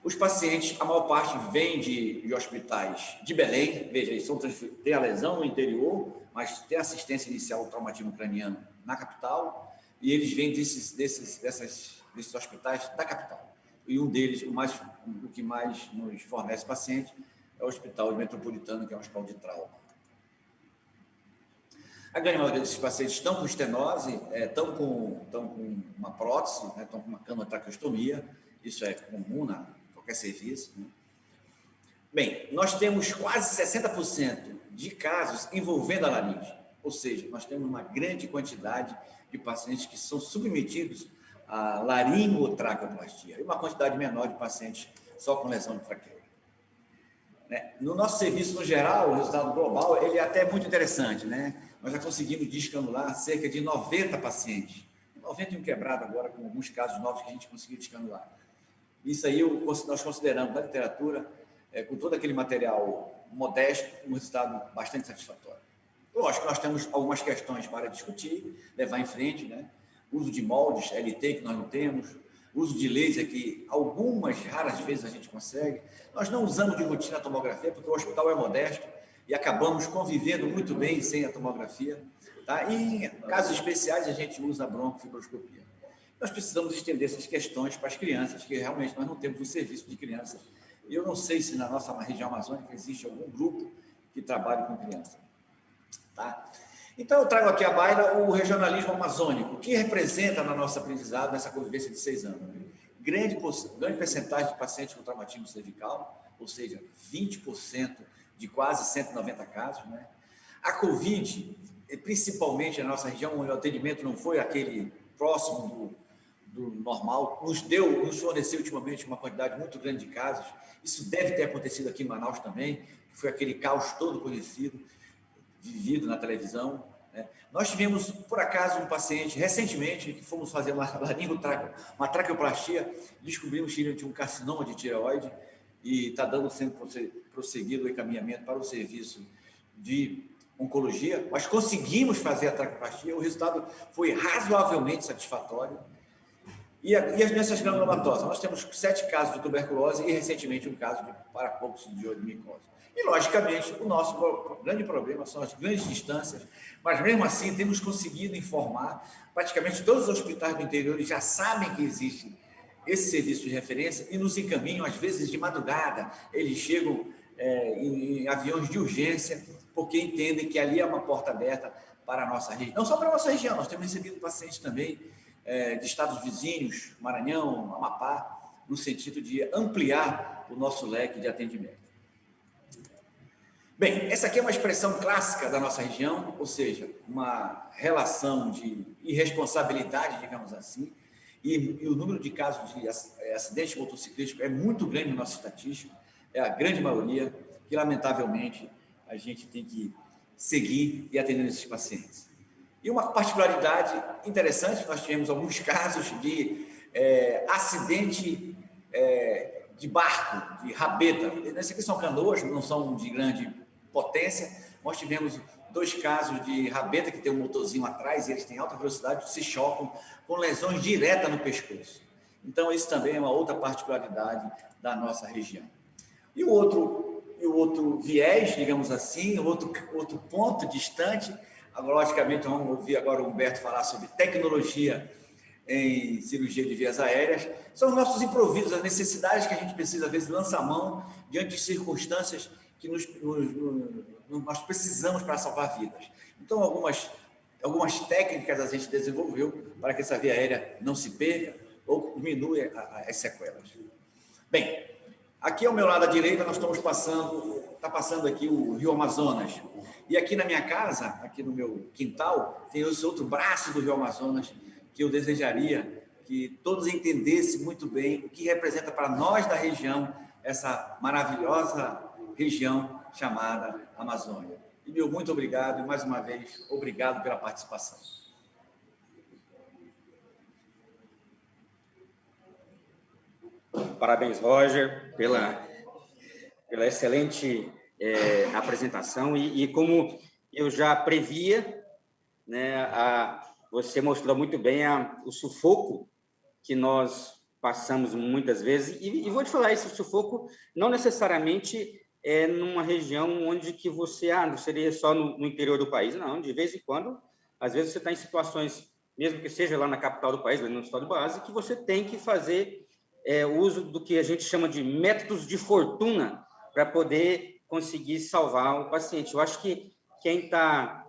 Os pacientes, a maior parte vem de hospitais de Belém, veja, eles têm a lesão no interior, mas tem assistência inicial ao traumatismo craniano na capital, e eles vêm desses hospitais da capital. E um deles, o que mais nos fornece paciente, é o Hospital Metropolitano, que é um hospital de trauma. A grande maioria desses pacientes estão com estenose, estão com uma prótese, né, estão com uma canotraqueostomia, isso é comum na qualquer serviço. Né? Bem, nós temos quase 60% de casos envolvendo a laringe, ou seja, nós temos uma grande quantidade de pacientes que são submetidos a laringotraqueoplastia e uma quantidade menor de pacientes só com lesão de traqueia. No nosso serviço, no geral, o resultado global ele é até muito interessante, né? Nós já conseguimos descanular cerca de 90 pacientes, 91 quebrado agora, com alguns casos novos que a gente conseguiu descanular. Isso aí nós consideramos, na literatura, com todo aquele material modesto, um resultado bastante satisfatório. Lógico que nós temos algumas questões para discutir, levar em frente, né? Uso de moldes LT, que nós não temos, uso de laser, que algumas raras vezes a gente consegue. Nós não usamos de rotina a tomografia, porque o hospital é modesto e acabamos convivendo muito bem sem a tomografia. Tá? E em casos especiais, a gente usa a broncofibroscopia. Nós precisamos estender essas questões para as crianças, que realmente nós não temos um serviço de crianças. E eu não sei se na nossa região amazônica existe algum grupo que trabalhe com criança. Tá? Então, eu trago aqui à baila o regionalismo amazônico, que representa na nossa aprendizado, nessa convivência de 6 anos. Grande percentagem de pacientes com traumatismo cervical, ou seja, 20% de quase 190 casos. Né? A Covid, principalmente na nossa região, onde o atendimento não foi aquele próximo do normal, nos forneceu ultimamente uma quantidade muito grande de casos. Isso deve ter acontecido aqui em Manaus também, que foi aquele caos todo conhecido, vivido na televisão. Né? Nós tivemos, por acaso, um paciente, recentemente, que fomos fazer uma traqueoplastia, descobrimos que ele tinha um carcinoma de tireoide e está sendo prosseguido o encaminhamento para o serviço de oncologia, mas conseguimos fazer a traqueoplastia, o resultado foi razoavelmente satisfatório. E as doenças granulomatosas? Nós temos 7 casos de tuberculose e, recentemente, um caso de parapóxio de micose. E, logicamente, o nosso grande problema são as grandes distâncias, mas, mesmo assim, temos conseguido informar. Praticamente todos os hospitais do interior já sabem que existe esse serviço de referência e nos encaminham, às vezes, de madrugada. Eles chegam em aviões de urgência, porque entendem que ali é uma porta aberta para a nossa região. Não só para a nossa região, nós temos recebido pacientes também de estados vizinhos, Maranhão, Amapá, no sentido de ampliar o nosso leque de atendimento. Bem, essa aqui é uma expressão clássica da nossa região, ou seja, uma relação de irresponsabilidade, digamos assim, e o número de casos de acidentes motociclísticos é muito grande no nosso estatístico, é a grande maioria, que, lamentavelmente, a gente tem que seguir e atender esses pacientes. E uma particularidade interessante, nós tivemos alguns casos de acidente de barco, de rabeta. Esses aqui são canoas, não são de grande potência. Nós tivemos 2 casos de rabeta, que tem um motorzinho atrás, e eles têm alta velocidade, se chocam com lesões diretas no pescoço. Então, isso também é uma outra particularidade da nossa região. E o outro viés, digamos assim, outro ponto distante. Logicamente, vamos ouvir agora o Humberto falar sobre tecnologia em cirurgia de vias aéreas. São os nossos improvisos, as necessidades que a gente precisa, às vezes, lançar a mão diante de circunstâncias que nós precisamos para salvar vidas. Então, algumas técnicas a gente desenvolveu para que essa via aérea não se perca ou diminua as sequelas. Bem, aqui ao meu lado à direita, nós estamos passando aqui o Rio Amazonas. E aqui na minha casa, aqui no meu quintal, tem esse outro braço do Rio Amazonas, que eu desejaria que todos entendessem muito bem o que representa para nós da região, essa maravilhosa região chamada Amazônia. E meu muito obrigado, e mais uma vez, obrigado pela participação. Parabéns, Roger, pela excelente apresentação. E como eu já previa, né, você mostrou muito bem o sufoco que nós passamos muitas vezes. E vou te falar, esse sufoco não necessariamente é numa região onde que você seria só no interior do país. Não, de vez em quando, às vezes você está em situações, mesmo que seja lá na capital do país, no estado base, que você tem que fazer uso do que a gente chama de métodos de fortuna para poder conseguir salvar o paciente. Eu acho que quem está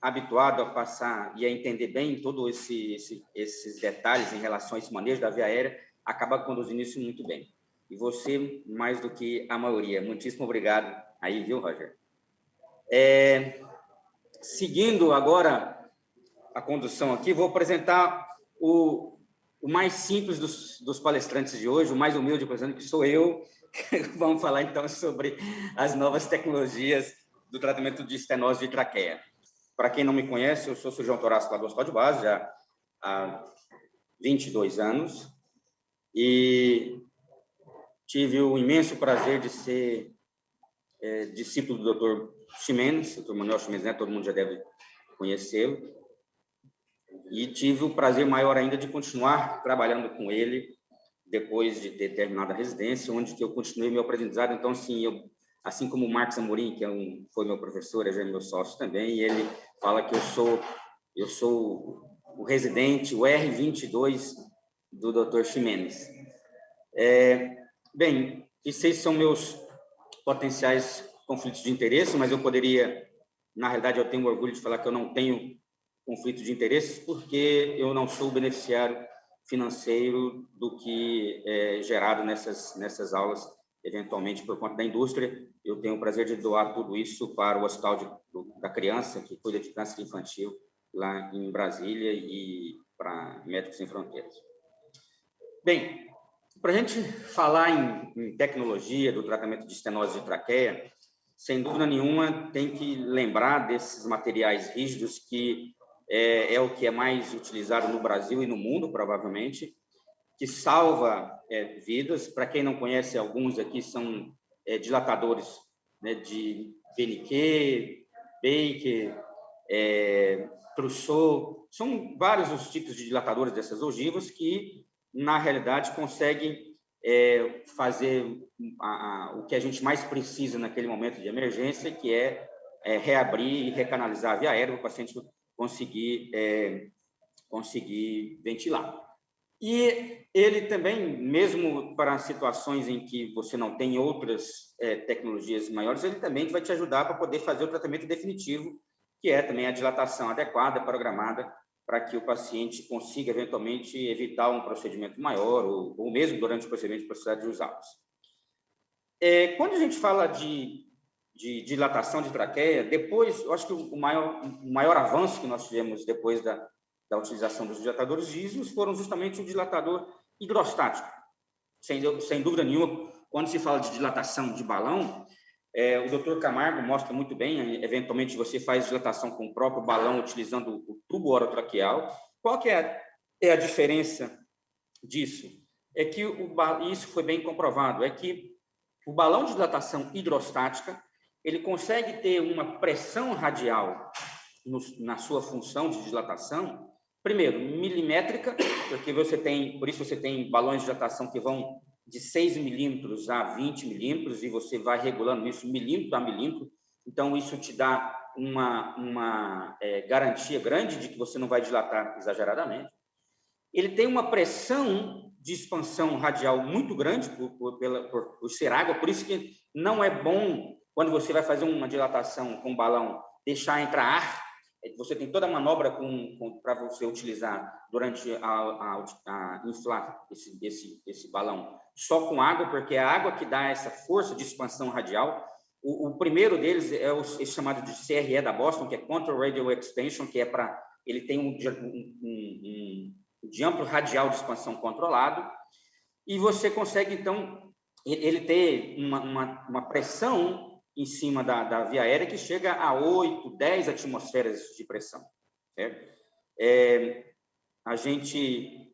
habituado a passar e a entender bem todos esses detalhes em relação a esse manejo da via aérea acaba conduzindo isso muito bem. E você, mais do que a maioria. Muitíssimo obrigado aí, viu, Roger? Seguindo agora a condução aqui, vou apresentar o mais simples dos palestrantes de hoje, o mais humilde, por exemplo, que sou eu. Vamos falar, então, sobre as novas tecnologias do tratamento de estenose de traqueia. Para quem não me conhece, eu sou cirurgião torácico lá do Hospital de Base, já há 22 anos, e tive o imenso prazer de ser discípulo do Dr. Ximenes, Dr. Manuel Ximenes, né? Todo mundo já deve conhecê-lo, e tive o prazer maior ainda de continuar trabalhando com ele depois de ter terminado a residência, onde que eu continuei meu aprendizado. Então, assim como o Marcos Amorim, que foi meu professor, é meu sócio também, e ele fala que eu sou o residente, o R22 do Dr. Ximenes. Bem, esses são meus potenciais conflitos de interesse, mas eu poderia, na realidade, eu tenho orgulho de falar que eu não tenho conflito de interesses, porque eu não sou beneficiário financeiro do que é gerado nessas aulas, eventualmente por conta da indústria. Eu tenho o prazer de doar tudo isso para o Hospital da Criança, que cuida de câncer infantil, lá em Brasília, e para Médicos Sem Fronteiras. Bem, para a gente falar em tecnologia do tratamento de estenose de traqueia, sem dúvida nenhuma, tem que lembrar desses materiais rígidos que é o que é mais utilizado no Brasil e no mundo, provavelmente, que salva vidas. Para quem não conhece, alguns aqui são dilatadores, né, de Wernicke, Baker, Trousseau, são vários os tipos de dilatadores dessas ogivas que, na realidade, conseguem fazer o que a gente mais precisa naquele momento de emergência, que é reabrir e recanalizar a via aérea para o paciente conseguir ventilar. E ele também, mesmo para situações em que você não tem outras tecnologias maiores, ele também vai te ajudar para poder fazer o tratamento definitivo, que é também a dilatação adequada, programada, para que o paciente consiga, eventualmente, evitar um procedimento maior, ou mesmo durante o procedimento, precisar de usá-los. Quando a gente fala de dilatação de traqueia, depois, eu acho que o maior avanço que nós tivemos depois da utilização dos dilatadores dízios foram justamente o dilatador hidrostático. Sem dúvida nenhuma, quando se fala de dilatação de balão, o Dr. Camargo mostra muito bem, eventualmente você faz dilatação com o próprio balão utilizando o tubo orotraqueal. Qual que é a diferença disso? É que isso foi bem comprovado, é que o balão de dilatação hidrostática, ele consegue ter uma pressão radial na sua função de dilatação, primeiro, milimétrica, por isso você tem balões de dilatação que vão de 6 milímetros a 20 milímetros, e você vai regulando isso milímetro a milímetro, então isso te dá uma garantia grande de que você não vai dilatar exageradamente. Ele tem uma pressão de expansão radial muito grande por ser água, por isso que não é bom, quando você vai fazer uma dilatação com balão, deixar entrar ar. Você tem toda a manobra para você utilizar durante a inflar esse balão só com água, porque é a água que dá essa força de expansão radial. O primeiro deles é o chamado de CRE da Boston, que é Control Radial Expansion, que ele tem um diâmetro radial de expansão controlado, e você consegue, então, ele ter uma pressão em cima da via aérea que chega a 8, 10 atmosferas de pressão. Certo? A gente,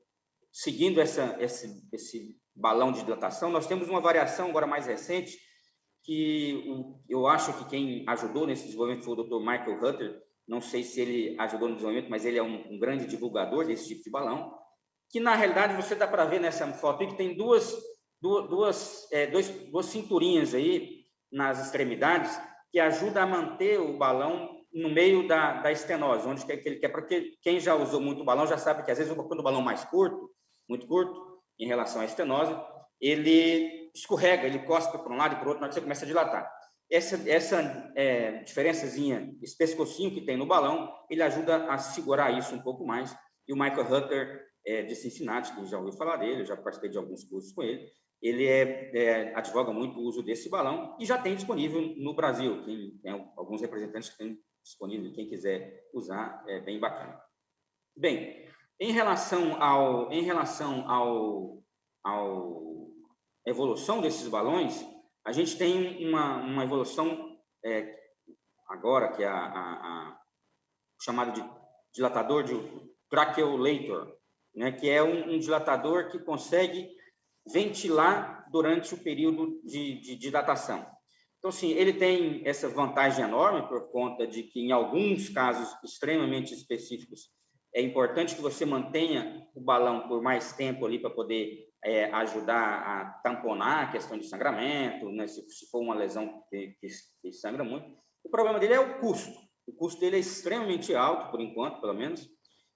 seguindo esse balão de dilatação, nós temos uma variação agora mais recente, que eu acho que quem ajudou nesse desenvolvimento foi o Dr. Michael Hutter. Não sei se ele ajudou no desenvolvimento, mas ele é um grande divulgador desse tipo de balão, que, na realidade, você dá para ver nessa foto aí que tem duas cinturinhas aí nas extremidades, que ajuda a manter o balão no meio da estenose, onde que ele quer, porque quem já usou muito balão já sabe que, às vezes, quando o balão mais curto, muito curto, em relação à estenose, ele escorrega, ele cospe para um lado e para o outro na hora que você começa a dilatar. Essa diferençazinha, esse pescocinho que tem no balão, ele ajuda a segurar isso um pouco mais. E o Michael Hutter, de Cincinnati, que já ouviu falar dele, eu já participei de alguns cursos com ele, ele advoga muito o uso desse balão, e já tem disponível no Brasil. Tem alguns representantes que têm disponível, quem quiser usar, é bem bacana. Bem, em relação à evolução desses balões, a gente tem uma evolução agora, que é chamado de dilatador de tracheolator, né, que é um dilatador que consegue ventilar durante o período de dilatação. Então, sim, ele tem essa vantagem enorme por conta de que, em alguns casos extremamente específicos, é importante que você mantenha o balão por mais tempo ali para poder ajudar a tamponar a questão de sangramento, né, se for uma lesão que sangra muito. O problema dele é o custo. O custo dele é extremamente alto, por enquanto, pelo menos,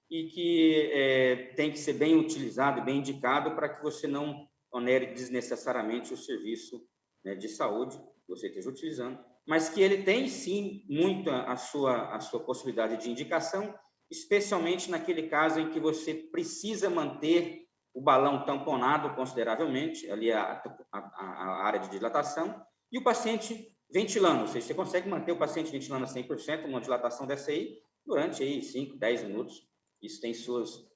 e que tem que ser bem utilizado e bem indicado para que você não onere desnecessariamente o serviço, né, de saúde que você esteja utilizando, mas que ele tem, sim, muito a sua possibilidade de indicação, especialmente naquele caso em que você precisa manter o balão tamponado consideravelmente, ali a área de dilatação, e o paciente ventilando, ou seja, você consegue manter o paciente ventilando a 100%, uma dilatação dessa aí, durante aí 5, 10 minutos. Isso tem suas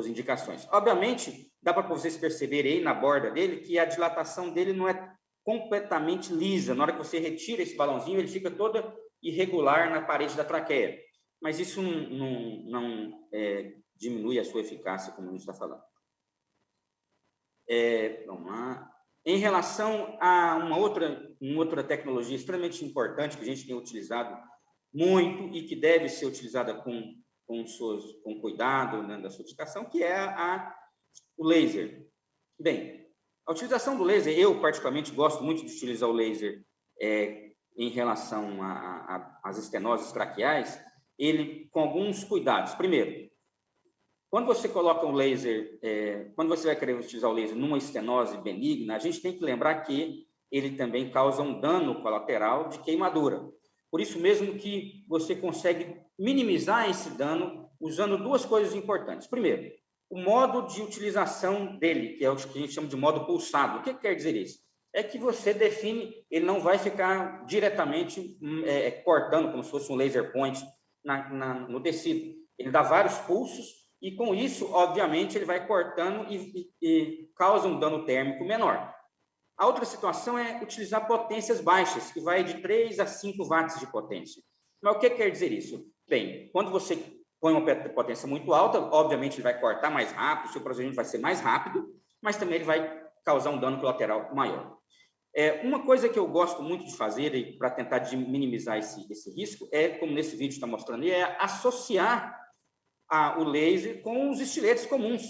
indicações. Obviamente, dá para vocês perceberem aí na borda dele que a dilatação dele não é completamente lisa. Na hora que você retira esse balãozinho, ele fica toda irregular na parede da traqueia. Mas isso não diminui a sua eficácia, como a gente está falando. Vamos lá. em relação a uma outra tecnologia extremamente importante que a gente tem utilizado muito e que deve ser utilizada com cuidado, né, da sofisticação, que é o laser. Bem, a utilização do laser, eu particularmente gosto muito de utilizar o laser em relação às estenoses traqueais, ele com alguns cuidados. Primeiro, quando você coloca um laser, quando você vai querer utilizar o laser numa estenose benigna, a gente tem que lembrar que ele também causa um dano colateral de queimadura. Por isso mesmo que você consegue minimizar esse dano usando duas coisas importantes. Primeiro, o modo de utilização dele, que é o que a gente chama de modo pulsado. O que quer dizer isso? É que você define, ele não vai ficar diretamente cortando, como se fosse um laser point no tecido. Ele dá vários pulsos e, com isso, obviamente, ele vai cortando e causa um dano térmico menor. A outra situação é utilizar potências baixas, que vai de 3 a 5 watts de potência. Mas o que quer dizer isso? Bem, quando você põe uma potência muito alta, obviamente ele vai cortar mais rápido, o seu procedimento vai ser mais rápido, mas também ele vai causar um dano colateral maior. Uma coisa que eu gosto muito de fazer para tentar minimizar esse risco como nesse vídeo está mostrando, é associar o laser com os estiletes comuns.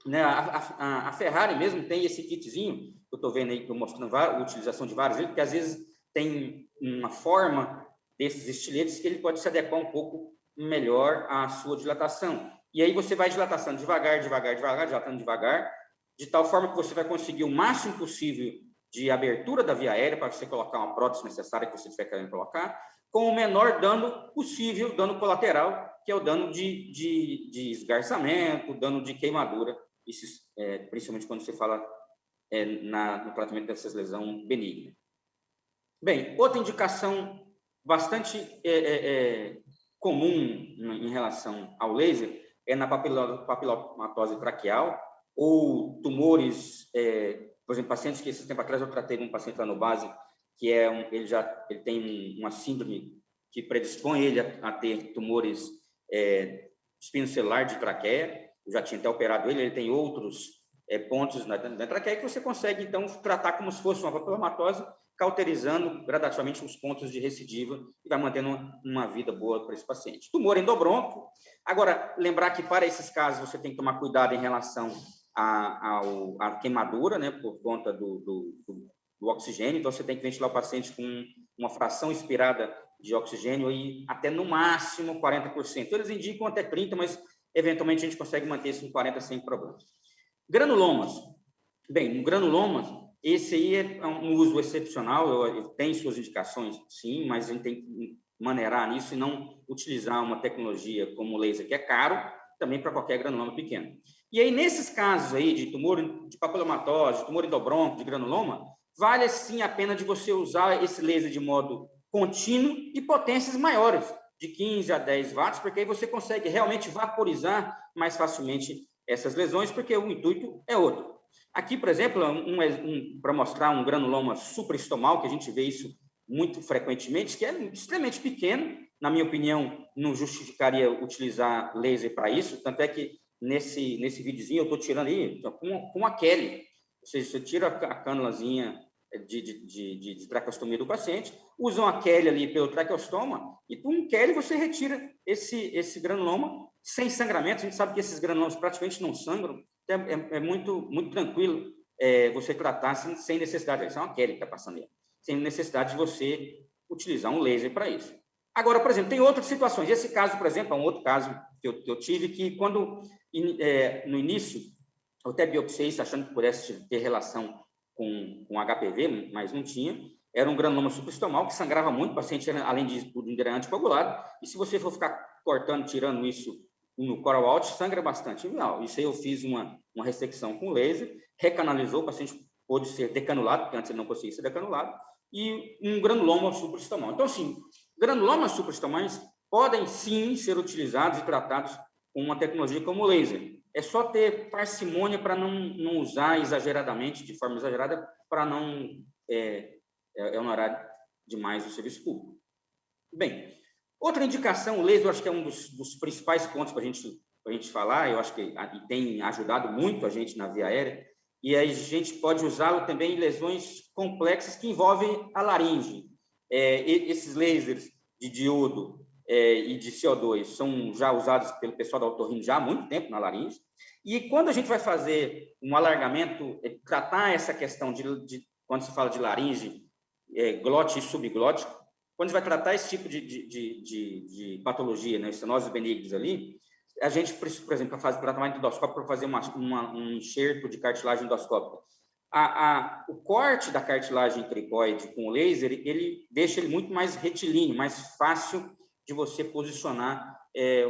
Né? A Ferrari mesmo tem esse kitzinho, eu estou vendo aí, mostrando a utilização de vários, porque às vezes tem uma forma desses estiletes que ele pode se adequar um pouco melhor à sua dilatação. E aí você vai dilatando devagar, dilatando devagar, de tal forma que você vai conseguir o máximo possível de abertura da via aérea para você colocar uma prótese necessária que você estiver querendo colocar, com o menor dano possível, dano colateral, que é o dano de esgarçamento, dano de queimadura, principalmente quando você fala no tratamento dessas lesões benignas. Bem, outra indicação bastante comum em relação ao laser é na papilomatose traqueal ou tumores, por exemplo, pacientes que esse tempo atrás eu tratei de um paciente lá no base que ele tem uma síndrome que predispõe ele a ter tumores espinocelular de traqueia. Eu já tinha até operado ele tem outros pontos na traqueia que você consegue, então, tratar como se fosse uma papilomatose, cauterizando gradativamente os pontos de recidiva e vai mantendo uma vida boa para esse paciente. Tumor endobronco. Agora, lembrar que para esses casos você tem que tomar cuidado em relação à queimadura, né, por conta do oxigênio, então você tem que ventilar o paciente com uma fração expirada de oxigênio aí até no máximo 40%. Eles indicam até 30%, mas eventualmente a gente consegue manter isso em 40% sem problemas. Granulomas. Bem, no granulomas, esse aí é um uso excepcional, ele tem suas indicações, sim, mas a gente tem que maneirar nisso e não utilizar uma tecnologia como o laser, que é caro, também para qualquer granuloma pequeno. E aí, nesses casos aí de tumor de papilomatose, tumor endobronco, de granuloma, vale sim a pena de você usar esse laser de modo contínuo e potências maiores, de 15 a 10 watts, porque aí você consegue realmente vaporizar mais facilmente essas lesões, porque o intuito é outro. Aqui, por exemplo, para mostrar um granuloma supraestomal, que a gente vê isso muito frequentemente, que é extremamente pequeno, na minha opinião, não justificaria utilizar laser para isso, tanto é que nesse videozinho eu estou tirando aí com a Kelly, ou seja, você tira a cânulazinha de traqueostomia do paciente, usa uma Kelly ali pelo traqueostoma e com um Kelly você retira esse granuloma sem sangramento. A gente sabe que esses granulomas praticamente não sangram, é muito, muito tranquilo você tratar sem necessidade, isso é uma Kelly que está passando aí, sem necessidade de você utilizar um laser para isso. Agora, por exemplo, tem outras situações. Esse caso, por exemplo, é um outro caso que eu tive, que quando, no início, eu até biopsiei isso achando que pudesse ter relação com HPV, mas não tinha. Era um granuloma supraestomal que sangrava muito, o paciente era, além de tudo, anticoagulado, e se você for ficar cortando, tirando isso no coral out, sangra bastante. Isso aí eu fiz uma ressecção com laser, recanalizou, o paciente pôde ser decanulado, porque antes ele não conseguia ser decanulado, e um granuloma supraestomal. Então, assim, granulomas supraestomais podem, sim, ser utilizados e tratados com uma tecnologia como o laser. É só ter parcimônia para não usar exageradamente, de forma exagerada, para não onerar demais o serviço público. Bem, outra indicação, o laser, eu acho que é um dos principais pontos para a gente falar, eu acho que tem ajudado muito a gente na via aérea, e aí a gente pode usá-lo também em lesões complexas que envolvem a laringe. Esses lasers de diodo e de CO2 são já usados pelo pessoal da otorrino já há muito tempo na laringe. E quando a gente vai fazer um alargamento, tratar essa questão quando se fala de laringe, glote e subglote, quando a gente vai tratar esse tipo de patologia, né, estenoses benignas ali, a gente, por exemplo, para tratamento endoscópico, para fazer um enxerto de cartilagem endoscópica, o corte da cartilagem cricoide com o laser, ele deixa ele muito mais retilíneo, mais fácil de você posicionar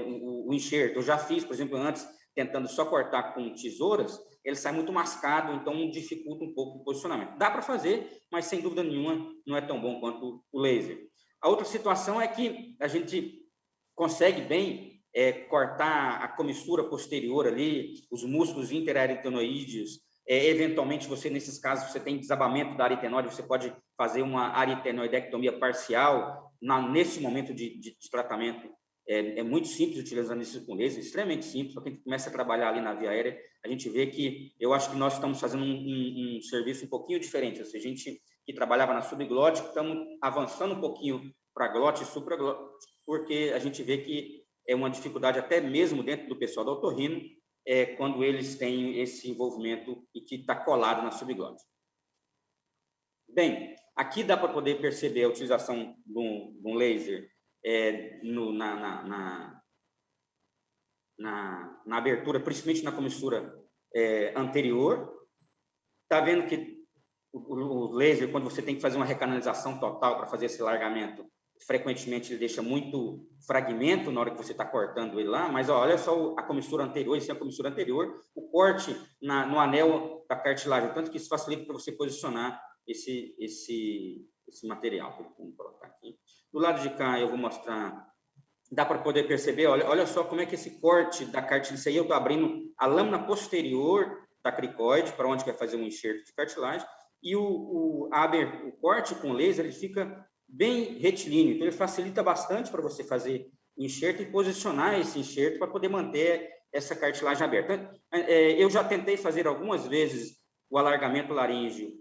o enxerto. Eu já fiz, por exemplo, antes, tentando só cortar com tesouras, ele sai muito mascado, então dificulta um pouco o posicionamento. Dá para fazer, mas sem dúvida nenhuma não é tão bom quanto o laser. A outra situação é que a gente consegue bem cortar a comissura posterior ali, os músculos interaritenoídeos. Eventualmente, nesses casos, você tem desabamento da aritenoide, você pode fazer uma aritenoidectomia parcial nesse momento de tratamento. É muito simples utilizando isso com laser, extremamente simples. Para quem começa a trabalhar ali na via aérea, a gente vê que eu acho que nós estamos fazendo um serviço um pouquinho diferente. Ou seja, a gente que trabalhava na subglote, estamos avançando um pouquinho para glote e supraglote, porque a gente vê que é uma dificuldade até mesmo dentro do pessoal da otorrino, quando eles têm esse envolvimento e que está colado na subglote. Bem, aqui dá para poder perceber a utilização de um laser na abertura, principalmente na comissura anterior. Está vendo que o laser, quando você tem que fazer uma recanalização total para fazer esse largamento, frequentemente ele deixa muito fragmento na hora que você está cortando ele lá, mas olha só a comissura anterior, esse é a comissura anterior, o corte no anel da cartilagem, tanto que isso facilita para você posicionar esse material. Vamos colocar aqui. Do lado de cá eu vou mostrar, dá para poder perceber, olha só como é que esse corte da cartilagem, isso aí eu estou abrindo a lâmina posterior da cricoide, para onde quer fazer um enxerto de cartilagem, e o corte com laser, ele fica bem retilíneo, então ele facilita bastante para você fazer enxerto e posicionar esse enxerto para poder manter essa cartilagem aberta. Eu já tentei fazer algumas vezes o alargamento laríngeo,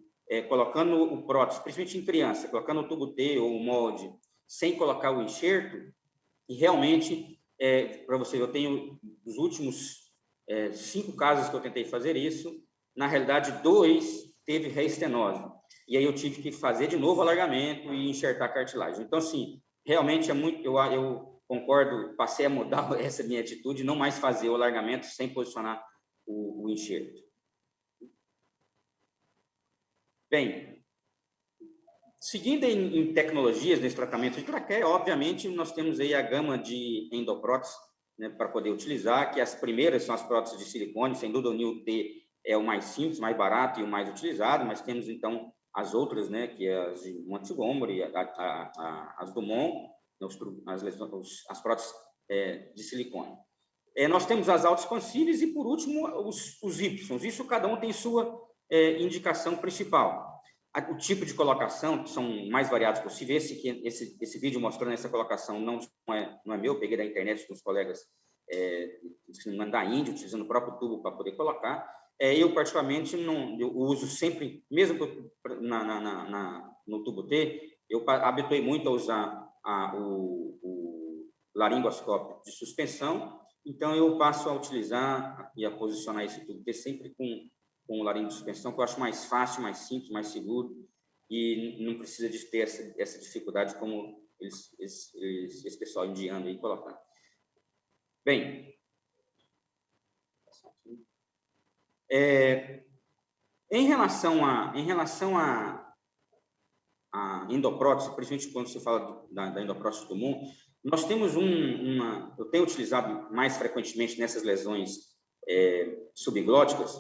colocando o prótese, principalmente em criança, colocando o tubo T ou o molde, sem colocar o enxerto, e realmente, para você, eu tenho os últimos 5 casos que eu tentei fazer isso, na realidade 2 teve reestenose. E aí eu tive que fazer de novo o alargamento e enxertar a cartilagem. Então, assim, realmente é muito... Eu concordo, passei a mudar essa minha atitude, não mais fazer o alargamento sem posicionar o enxerto. Bem, seguindo em tecnologias nesse tratamento de traqueia, obviamente, nós temos aí a gama de endopróteses, né, para poder utilizar, que as primeiras são as próteses de silicone, sem dúvida o NIU-T é o mais simples, mais barato e o mais utilizado, mas temos, então, as outras, né, que é as de Montgomery, as Dumont, as próteses de silicone. Nós temos as autoexpansíveis e, por último, os Y. Isso cada um tem sua indicação principal. O tipo de colocação, que são mais variados possível. Esse vídeo mostrando essa colocação não é meu, peguei da internet com os colegas da Índia, utilizando o próprio tubo para poder colocar. Eu, particularmente, eu uso sempre, mesmo no tubo T, eu habituei muito a usar o laringoscópio de suspensão, então eu passo a utilizar e a posicionar esse tubo T sempre com o laringo de suspensão, que eu acho mais fácil, mais simples, mais seguro, e não precisa de ter essa dificuldade como esse pessoal indiano aí colocar. Bem, em relação a endoprótese, principalmente quando se fala da endoprótese comum, nós temos eu tenho utilizado mais frequentemente nessas lesões subglóticas,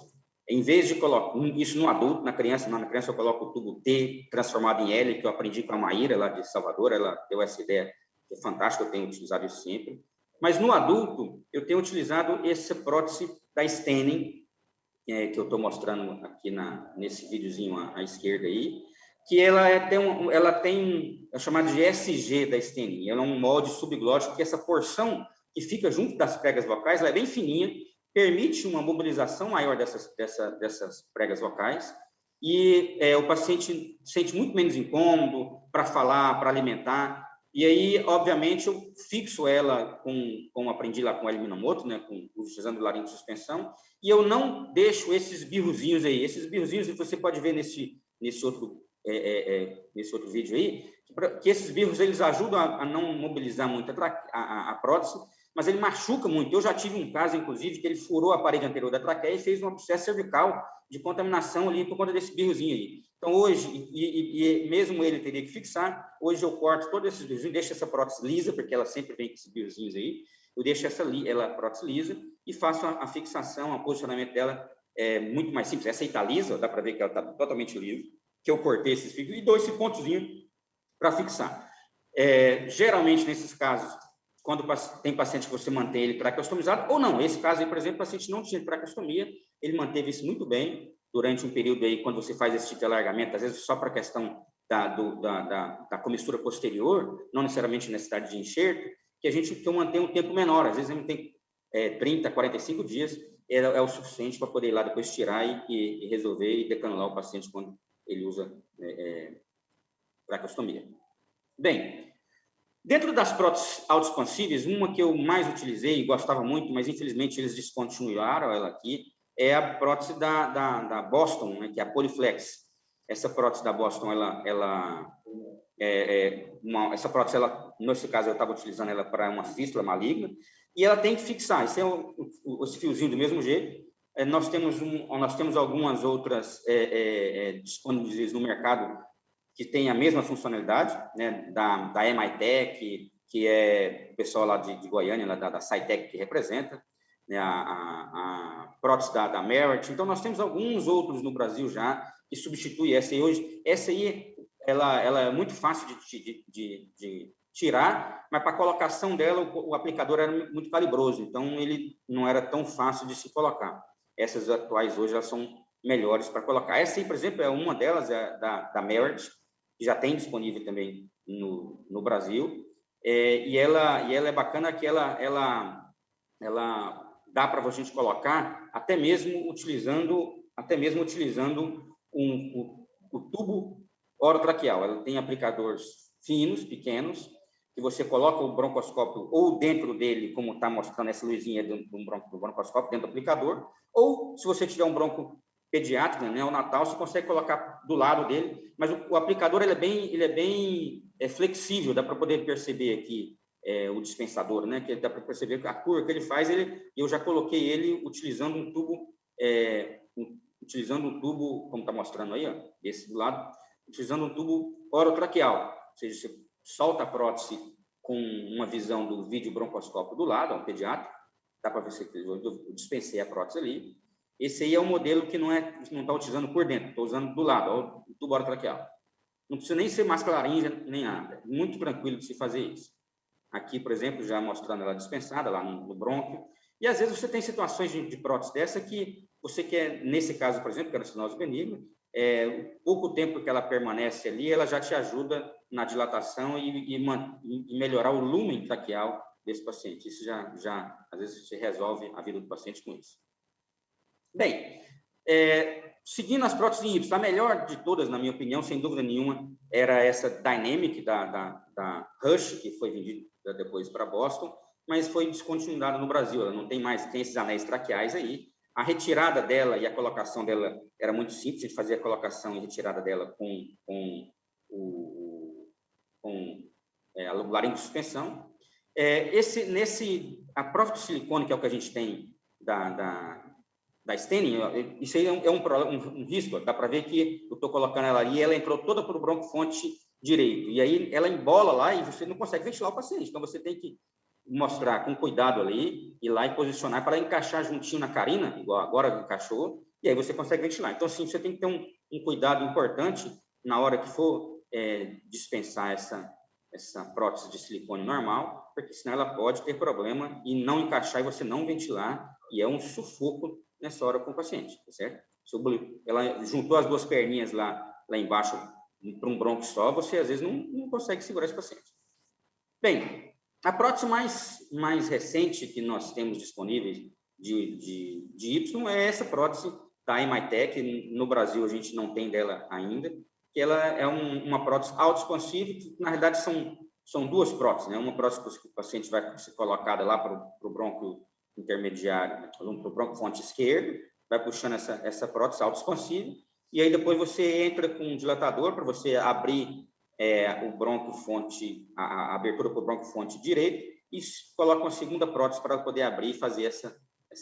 em vez de colocar isso no adulto, na criança eu coloco o tubo T transformado em L, que eu aprendi com a Maíra, lá de Salvador, ela deu essa ideia, que é fantástica, eu tenho utilizado isso sempre. Mas no adulto, eu tenho utilizado essa prótese da Stenning, que eu estou mostrando aqui nesse videozinho à esquerda aí, que ela tem é chamada de SG da Stenning, ela é um molde subglótico, que essa porção que fica junto das pregas vocais, ela é bem fininha, permite uma mobilização maior dessas pregas vocais, e o paciente sente muito menos incômodo para falar, para alimentar. E aí, obviamente, eu fixo ela como aprendi lá com o Minamoto, né, utilizando laringe de suspensão, e eu não deixo esses birrozinhos aí. Esses birrozinhos você pode ver nesse outro vídeo aí, que esses birros eles ajudam a não mobilizar muito a prótese, mas ele machuca muito. Eu já tive um caso, inclusive, que ele furou a parede anterior da traqueia e fez um abscesso cervical de contaminação ali por conta desse birrozinho aí. Então, hoje, e mesmo ele teria que fixar, hoje eu corto todos esses birrozinhos, deixo essa prótese lisa, porque ela sempre vem com esses birrozinhos aí, eu deixo ela prótese lisa e faço a fixação, o posicionamento dela é muito mais simples. Essa aí está lisa, dá para ver que ela está totalmente lisa, que eu cortei esses fixos e dou esse pontozinho para fixar. Geralmente, nesses casos, quando tem paciente que você mantém ele traqueostomizado, ou não, esse caso aí, por exemplo, o paciente não tinha traqueostomia, ele manteve isso muito bem durante um período aí, quando você faz esse tipo de alargamento, às vezes só para a questão da comissura posterior, não necessariamente necessidade de enxerto, que eu mantenho um tempo menor, às vezes eu tenho 30, 45 dias, é o suficiente para poder ir lá depois tirar e resolver e decanular o paciente quando ele usa traqueostomia. Bem, dentro das próteses autoexpansíveis, uma que eu mais utilizei e gostava muito, mas infelizmente eles descontinuaram ela aqui, é a prótese da Boston, né, que é a Polyflex. Essa prótese da Boston, essa prótese, nesse caso, eu estava utilizando ela para uma fístula maligna, e ela tem que fixar. Esse esse fiozinho do mesmo jeito. Nós temos algumas outras disponíveis no mercado que tem a mesma funcionalidade, né, da MITech, que é o pessoal lá de Goiânia, lá da SciTech, que representa, né, a prótese da Merit. Então, nós temos alguns outros no Brasil já que substituem essa. E hoje, essa aí, ela é muito fácil de tirar, mas para a colocação dela, o aplicador era muito calibroso, então ele não era tão fácil de se colocar. Essas atuais hoje, elas são melhores para colocar. Essa aí, por exemplo, é uma delas, da Merit, que já tem disponível também no Brasil, e ela é bacana que ela dá para a gente colocar até mesmo utilizando o tubo orotraqueal. Ela tem aplicadores finos, pequenos, que você coloca o broncoscópio ou dentro dele, como está mostrando essa luzinha do broncoscópio, dentro do aplicador, ou se você tiver um bronco pediátrico, né, neonatal, você consegue colocar do lado dele, mas o aplicador ele é bem flexível, dá para poder perceber aqui o dispensador, né, que dá para perceber a curva que ele faz, eu já coloquei ele utilizando um tubo, como está mostrando aí, ó, esse do lado, utilizando um tubo orotraqueal, ou seja, você solta a prótese com uma visão do vídeo broncoscópio do lado, um pediátrico, dá para ver se eu dispensei a prótese ali. Esse aí é um modelo que não está utilizando por dentro, estou usando do lado, o tubo orotraqueal. Não precisa nem ser máscara laríngea, nem nada. Muito tranquilo de se fazer isso. Aqui, por exemplo, já mostrando ela dispensada lá no brônquio. E, às vezes, você tem situações de prótese dessa que você quer, nesse caso, por exemplo, que é a cinose benigna, o pouco tempo que ela permanece ali, ela já te ajuda na dilatação e melhorar o lumen traqueal desse paciente. Isso já às vezes, você resolve a vida do paciente com isso. Bem, seguindo as próteses em Y, a melhor de todas, na minha opinião, sem dúvida nenhuma, era essa Dynamic da Rush, que foi vendida depois para Boston, mas foi descontinuada no Brasil. Ela não tem mais, tem esses anéis traqueais aí. A retirada dela e a colocação dela era muito simples, a gente fazia a colocação e retirada dela com a laringe de suspensão. A própria silicone, que é o que a gente tem da Stenning, isso aí é um risco, dá para ver que eu estou colocando ela ali, ela entrou toda para o broncofonte direito, e aí ela embola lá e você não consegue ventilar o paciente, então você tem que mostrar com cuidado ali, ir lá e posicionar para encaixar juntinho na carina, igual agora encaixou, e aí você consegue ventilar. Então, assim, você tem que ter um cuidado importante na hora que for dispensar essa prótese de silicone normal, porque senão ela pode ter problema e não encaixar e você não ventilar, e é um sufoco nessa hora com o paciente, tá certo? Ela juntou as duas perninhas lá embaixo para um bronco só, você às vezes não consegue segurar esse paciente. Bem, a prótese mais recente que nós temos disponíveis de Y é essa prótese da MITech. No Brasil, a gente não tem dela ainda, que ela é uma prótese autoexpansiva, que, na realidade, são duas próteses, né? Uma prótese que o paciente vai ser colocada lá para o brônquio intermediário, para o brônquio-fonte esquerdo, vai puxando essa prótese autoexpansiva, e aí depois você entra com um dilatador para você abrir o brônquio-fonte, a abertura para o brônquio-fonte direito, e coloca uma segunda prótese para poder abrir e fazer essa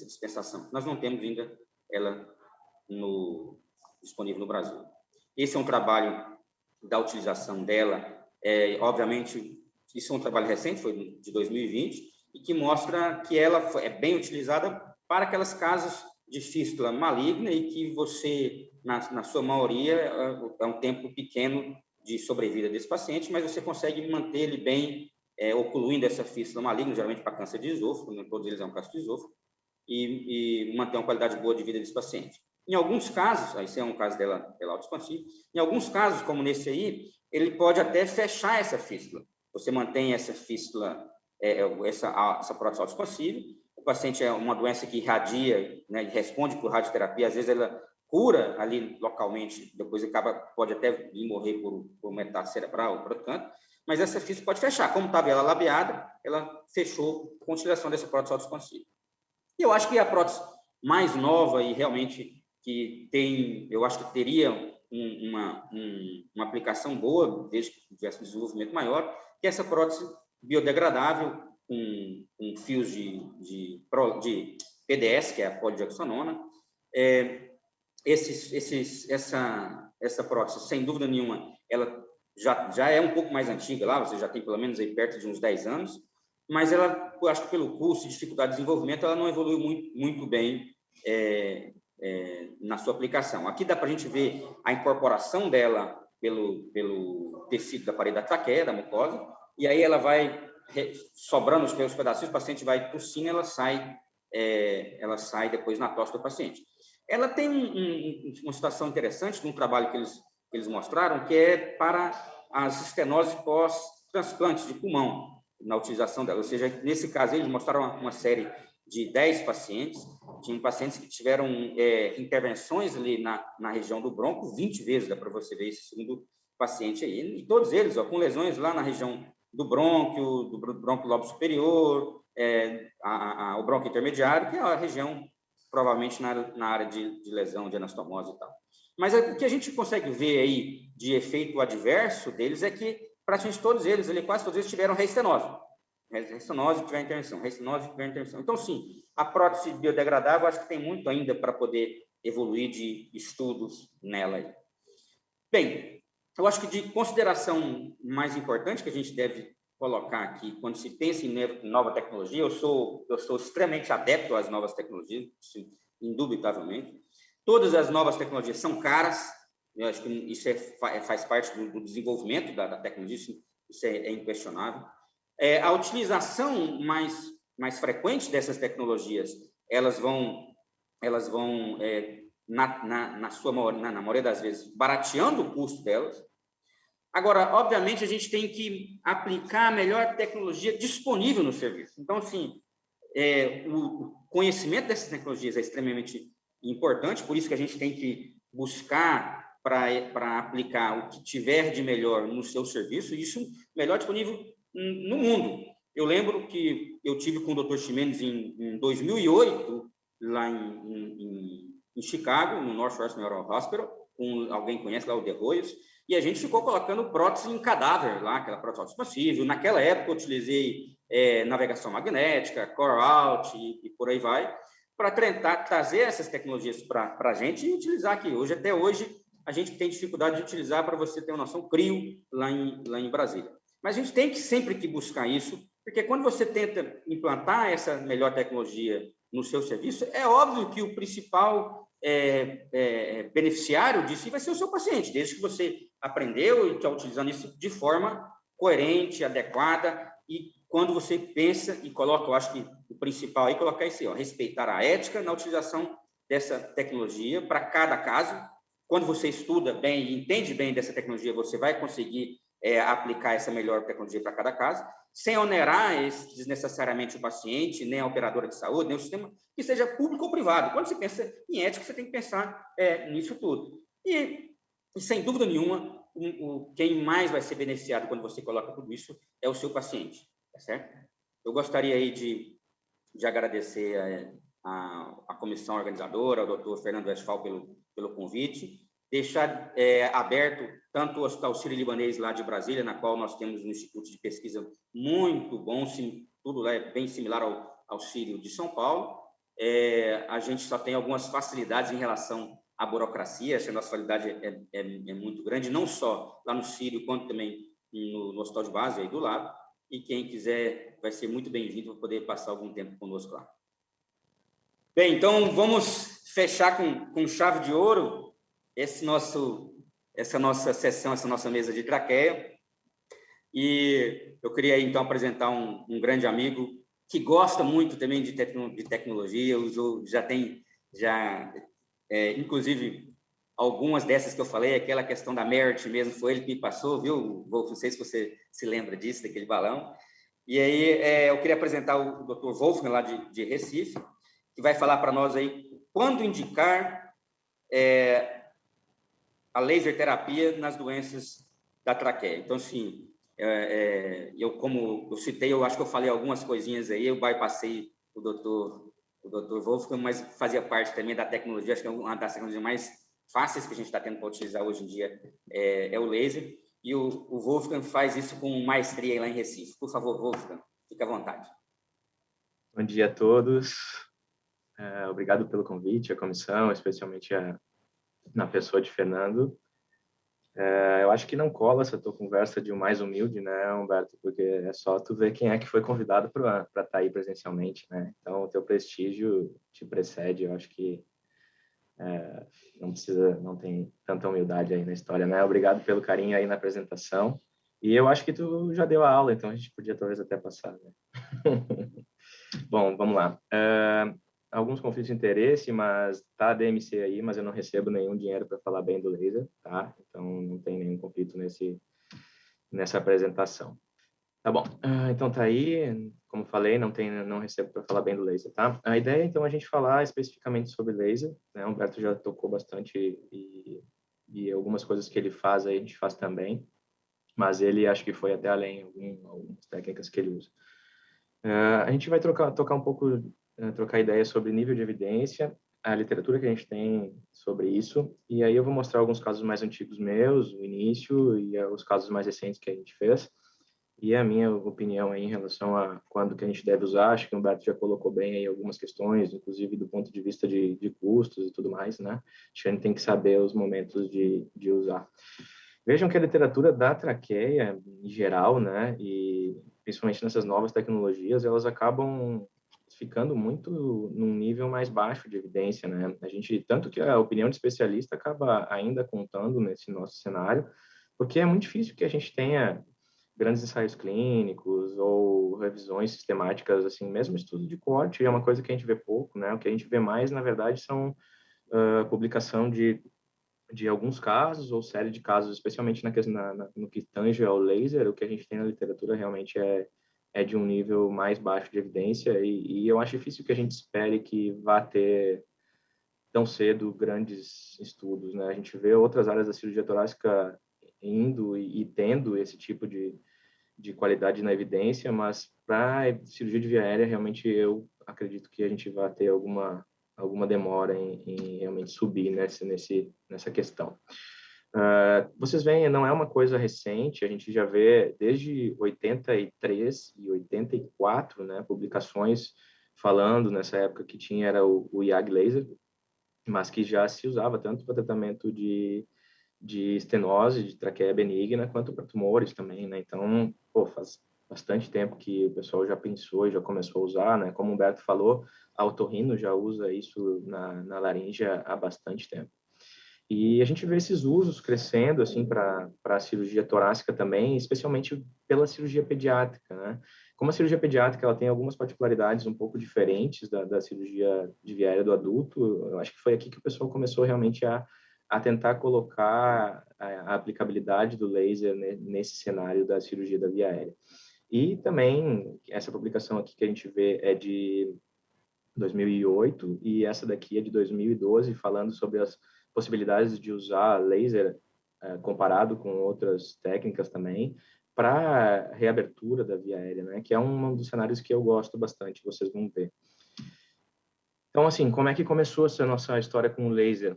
dispensação. Nós não temos ainda ela disponível no Brasil. Esse é um trabalho da utilização dela. Obviamente, isso é um trabalho recente, foi de 2020, e que mostra que ela é bem utilizada para aquelas casos de fístula maligna e que você, na sua maioria, é um tempo pequeno de sobrevida desse paciente, mas você consegue manter ele bem, ocluindo essa fístula maligna, geralmente para câncer de esôfago, não todos eles é um câncer de esôfago, e manter uma qualidade boa de vida desse paciente. Em alguns casos, esse é um caso dela autoexpansiva, em alguns casos, como nesse aí, ele pode até fechar essa fístula. Você mantém essa fístula, essa prótese autoexpansiva, o paciente é uma doença que irradia, né, responde por radioterapia, às vezes ela cura ali localmente, depois pode até morrer por metástase cerebral ou por outro canto, mas essa fístula pode fechar. Como estava ela labiada, ela fechou com a utilização dessa prótese autoexpansiva. E eu acho que a prótese mais nova e realmente que eu acho que teria uma aplicação boa, desde que tivesse um desenvolvimento maior, que é essa prótese biodegradável com fios de PDS, que é a polidioxanona. Essa prótese, sem dúvida nenhuma, ela já é um pouco mais antiga lá, você já tem pelo menos aí perto de uns 10 anos, mas ela, eu acho que pelo custo e dificuldade de desenvolvimento, ela não evoluiu muito bem na sua aplicação. Aqui dá para a gente ver a incorporação dela pelo tecido da parede da traqueia, da mucosa, e aí ela vai sobrando os pedacinhos, o paciente vai tossindo, ela sai depois na tosse do paciente. Ela tem uma situação interessante de um trabalho que eles mostraram, que é para as estenoses pós-transplantes de pulmão, na utilização dela. Ou seja, nesse caso, eles mostraram uma série de 10 pacientes, tinham pacientes que tiveram intervenções ali na região do bronco, 20 vezes, dá para você ver esse segundo paciente aí, e todos eles com lesões lá na região do brônquio, do brônquio lobo superior, o brônquio intermediário, que é a região, provavelmente, na área de lesão, de anastomose e tal. Mas o que a gente consegue ver aí de efeito adverso deles é que praticamente todos eles, quase todos eles tiveram reestenose. Reestenose tiver intervenção, reestenose tiver intervenção. Então, sim, a prótese biodegradável, acho que tem muito ainda para poder evoluir de estudos nela aí. Bem, eu acho que de consideração mais importante que a gente deve colocar aqui, quando se pensa em nova tecnologia, eu sou extremamente adepto às novas tecnologias, indubitavelmente. Todas as novas tecnologias são caras, eu acho que isso faz parte do desenvolvimento da tecnologia, isso é inquestionável. A utilização mais frequente dessas tecnologias, elas vão na maioria das vezes, barateando o custo delas. Agora, obviamente, a gente tem que aplicar a melhor tecnologia disponível no serviço. Então, assim, o conhecimento dessas tecnologias é extremamente importante, por isso que a gente tem que buscar para aplicar o que tiver de melhor no seu serviço, e isso melhor disponível no mundo. Eu lembro que eu tive com o Dr. Ximenes em 2008, lá em Chicago, no Northwestern Neural Hospital, alguém conhece lá o De Hoyos, e a gente ficou colocando prótese em cadáver lá, aquela prótese autoexpansível. Naquela época eu utilizei navegação magnética, core out e por aí vai, para tentar trazer essas tecnologias para a gente e utilizar aqui. Até hoje, a gente tem dificuldade de utilizar, para você ter uma noção, CRIO lá em Brasília. Mas a gente tem que sempre buscar isso, porque quando você tenta implantar essa melhor tecnologia no seu serviço, é óbvio que o principal beneficiário disso vai ser o seu paciente, desde que você aprendeu e está utilizando isso de forma coerente, adequada, e quando você pensa e coloca, eu acho que o principal aí é colocar isso, respeitar a ética na utilização dessa tecnologia para cada caso. Quando você estuda bem e entende bem dessa tecnologia, você vai conseguir aplicar essa melhor tecnologia para cada caso, sem onerar desnecessariamente o paciente, nem a operadora de saúde, nem o sistema, que seja público ou privado. Quando você pensa em ética, você tem que pensar nisso tudo. E sem dúvida nenhuma, quem mais vai ser beneficiado quando você coloca tudo isso é o seu paciente, tá certo? Eu gostaria aí de agradecer a comissão organizadora, ao doutor Fernando Westphal pelo convite, deixar aberto tanto o Hospital Sírio-Libanês lá de Brasília, na qual nós temos um instituto de pesquisa muito bom, tudo lá é bem similar ao Sírio de São Paulo. A gente só tem algumas facilidades em relação à burocracia, essa nossa facilidade é muito grande, não só lá no Sírio, quanto também no Hospital de Base, aí do lado, e quem quiser vai ser muito bem-vindo para poder passar algum tempo conosco lá. Bem, então vamos fechar com chave de ouro essa nossa sessão, essa nossa mesa de traqueia. E eu queria, então, apresentar um grande amigo que gosta muito também de tecnologia, inclusive, algumas dessas que eu falei, aquela questão da Merit mesmo, foi ele que me passou, viu, Wolf? Não sei se você se lembra disso, daquele balão. E aí eu queria apresentar o Dr. Wolfgang, lá de Recife, que vai falar para nós aí quando indicar a laser terapia nas doenças da traqueia. Então, assim, como eu citei, eu acho que eu falei algumas coisinhas aí, eu bypassei o Dr. Wolfgang, mas fazia parte também da tecnologia, acho que é uma das tecnologias mais fáceis que a gente está tendo para utilizar hoje em dia é o laser, e o Wolfgang faz isso com maestria lá em Recife. Por favor, Wolfgang, fique à vontade. Bom dia a todos. Obrigado pelo convite, a comissão, especialmente na pessoa de Fernando. Eu acho que não cola essa tua conversa de um mais humilde, né, Humberto? Porque é só tu ver quem é que foi convidado para estar aí presencialmente, né? Então, o teu prestígio te precede. Eu acho que não tem tanta humildade aí na história, né? Obrigado pelo carinho aí na apresentação. E eu acho que tu já deu a aula, então a gente podia talvez até passar, né? Bom, vamos lá. Alguns conflitos de interesse, mas tá a DMC aí, mas eu não recebo nenhum dinheiro para falar bem do laser, tá? Então não tem nenhum conflito nessa apresentação. Tá bom. Então tá aí, como falei, não recebo para falar bem do laser, tá? A ideia então é a gente falar especificamente sobre laser, né? O Humberto já tocou bastante e algumas coisas que ele faz aí a gente faz também, mas ele acho que foi até além algumas técnicas que ele usa. A gente vai tocar um pouco, trocar ideias sobre nível de evidência, a literatura que a gente tem sobre isso, e aí eu vou mostrar alguns casos mais antigos meus, o início, e os casos mais recentes que a gente fez, e a minha opinião aí em relação a quando que a gente deve usar. Acho que o Humberto já colocou bem aí algumas questões, inclusive do ponto de vista de custos e tudo mais, né? Acho que a gente tem que saber os momentos de usar. Vejam que a literatura da traqueia, em geral, né, e principalmente nessas novas tecnologias, elas acabam ficando muito num nível mais baixo de evidência, né? Tanto que a opinião de especialista acaba ainda contando nesse nosso cenário, porque é muito difícil que a gente tenha grandes ensaios clínicos ou revisões sistemáticas, assim, mesmo estudo de corte é uma coisa que a gente vê pouco, né? O que a gente vê mais, na verdade, são publicação de alguns casos ou série de casos, especialmente no que tange ao laser. O que a gente tem na literatura realmente é de um nível mais baixo de evidência, e eu acho difícil que a gente espere que vá ter tão cedo grandes estudos, né? A gente vê outras áreas da cirurgia torácica indo e tendo esse tipo de qualidade na evidência, mas para cirurgia de via aérea, realmente eu acredito que a gente vai ter alguma demora em realmente subir nessa questão. Vocês veem, não é uma coisa recente, a gente já vê desde 83 e 84, né, publicações falando nessa época que era o YAG laser, mas que já se usava tanto para tratamento de estenose, de traqueia benigna, quanto para tumores também, né? Então, faz bastante tempo que o pessoal já pensou e já começou a usar, né? Como o Humberto falou, a otorrino já usa isso na laringe há bastante tempo. E a gente vê esses usos crescendo, assim, para a cirurgia torácica também, especialmente pela cirurgia pediátrica, né? Como a cirurgia pediátrica ela tem algumas particularidades um pouco diferentes da cirurgia de via aérea do adulto, eu acho que foi aqui que o pessoal começou realmente a a tentar colocar a aplicabilidade do laser nesse cenário da cirurgia da via aérea. E também, essa publicação aqui que a gente vê é de 2008 e essa daqui é de 2012, falando sobre as possibilidades de usar laser comparado com outras técnicas também para reabertura da via aérea, né? Que é um dos cenários que eu gosto bastante, vocês vão ver. Então, assim, como é que começou essa nossa história com o laser?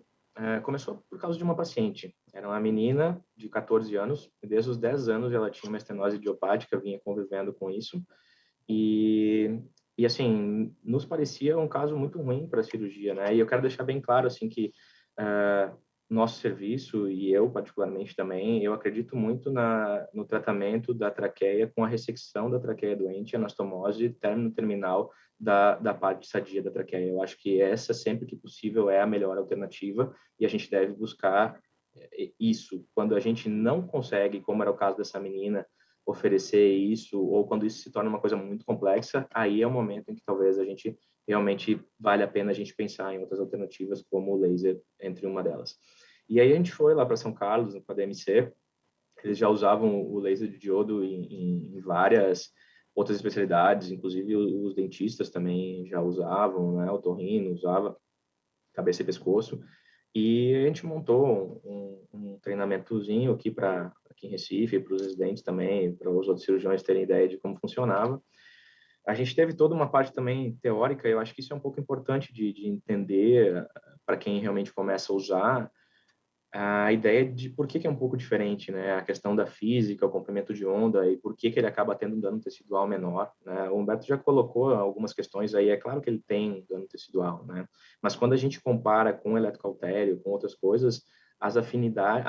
Começou por causa de uma paciente. Era uma menina de 14 anos, e desde os 10 anos ela tinha uma estenose idiopática, vinha convivendo com isso, e assim, nos parecia um caso muito ruim para a cirurgia, né? E eu quero deixar bem claro, assim, que nosso serviço, e eu particularmente também, eu acredito muito no tratamento da traqueia com a ressecção da traqueia doente, anastomose, término terminal da parte sadia da traqueia. Eu acho que essa, sempre que possível, é a melhor alternativa e a gente deve buscar isso. Quando a gente não consegue, como era o caso dessa menina, oferecer isso, ou quando isso se torna uma coisa muito complexa, aí é o momento em que talvez a gente realmente vale a pena a gente pensar em outras alternativas, como o laser, entre uma delas. E aí a gente foi lá para São Carlos, com a DMC, eles já usavam o laser de diodo em várias outras especialidades, inclusive os dentistas também já usavam, né? O otorrino usava, cabeça e pescoço, e a gente montou um treinamentozinho aqui em Recife, para os residentes também, para os outros cirurgiões terem ideia de como funcionava. A gente teve toda uma parte também teórica, eu acho que isso é um pouco importante de entender para quem realmente começa a usar a ideia de por que é um pouco diferente, né? A questão da física, o comprimento de onda e por que ele acaba tendo um dano tecidual menor, né? O Humberto já colocou algumas questões aí, é claro que ele tem um dano tecidual, né? Mas quando a gente compara com o eletrocautério, com outras coisas, a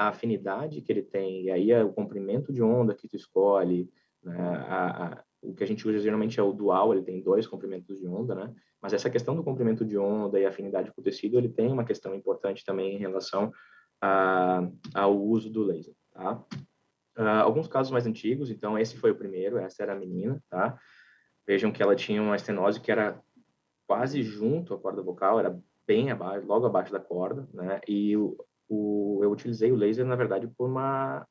afinidade que ele tem, e aí é o comprimento de onda que tu escolhe, né? O que a gente usa geralmente é o dual, ele tem 2 comprimentos de onda, né? Mas essa questão do comprimento de onda e afinidade com o tecido, ele tem uma questão importante também em relação ao uso do laser, tá? Alguns casos mais antigos, então esse foi o primeiro, essa era a menina, tá? Vejam que ela tinha uma estenose que era quase junto à corda vocal, era bem abaixo, logo abaixo da corda, né? E eu utilizei o laser, na verdade, por uma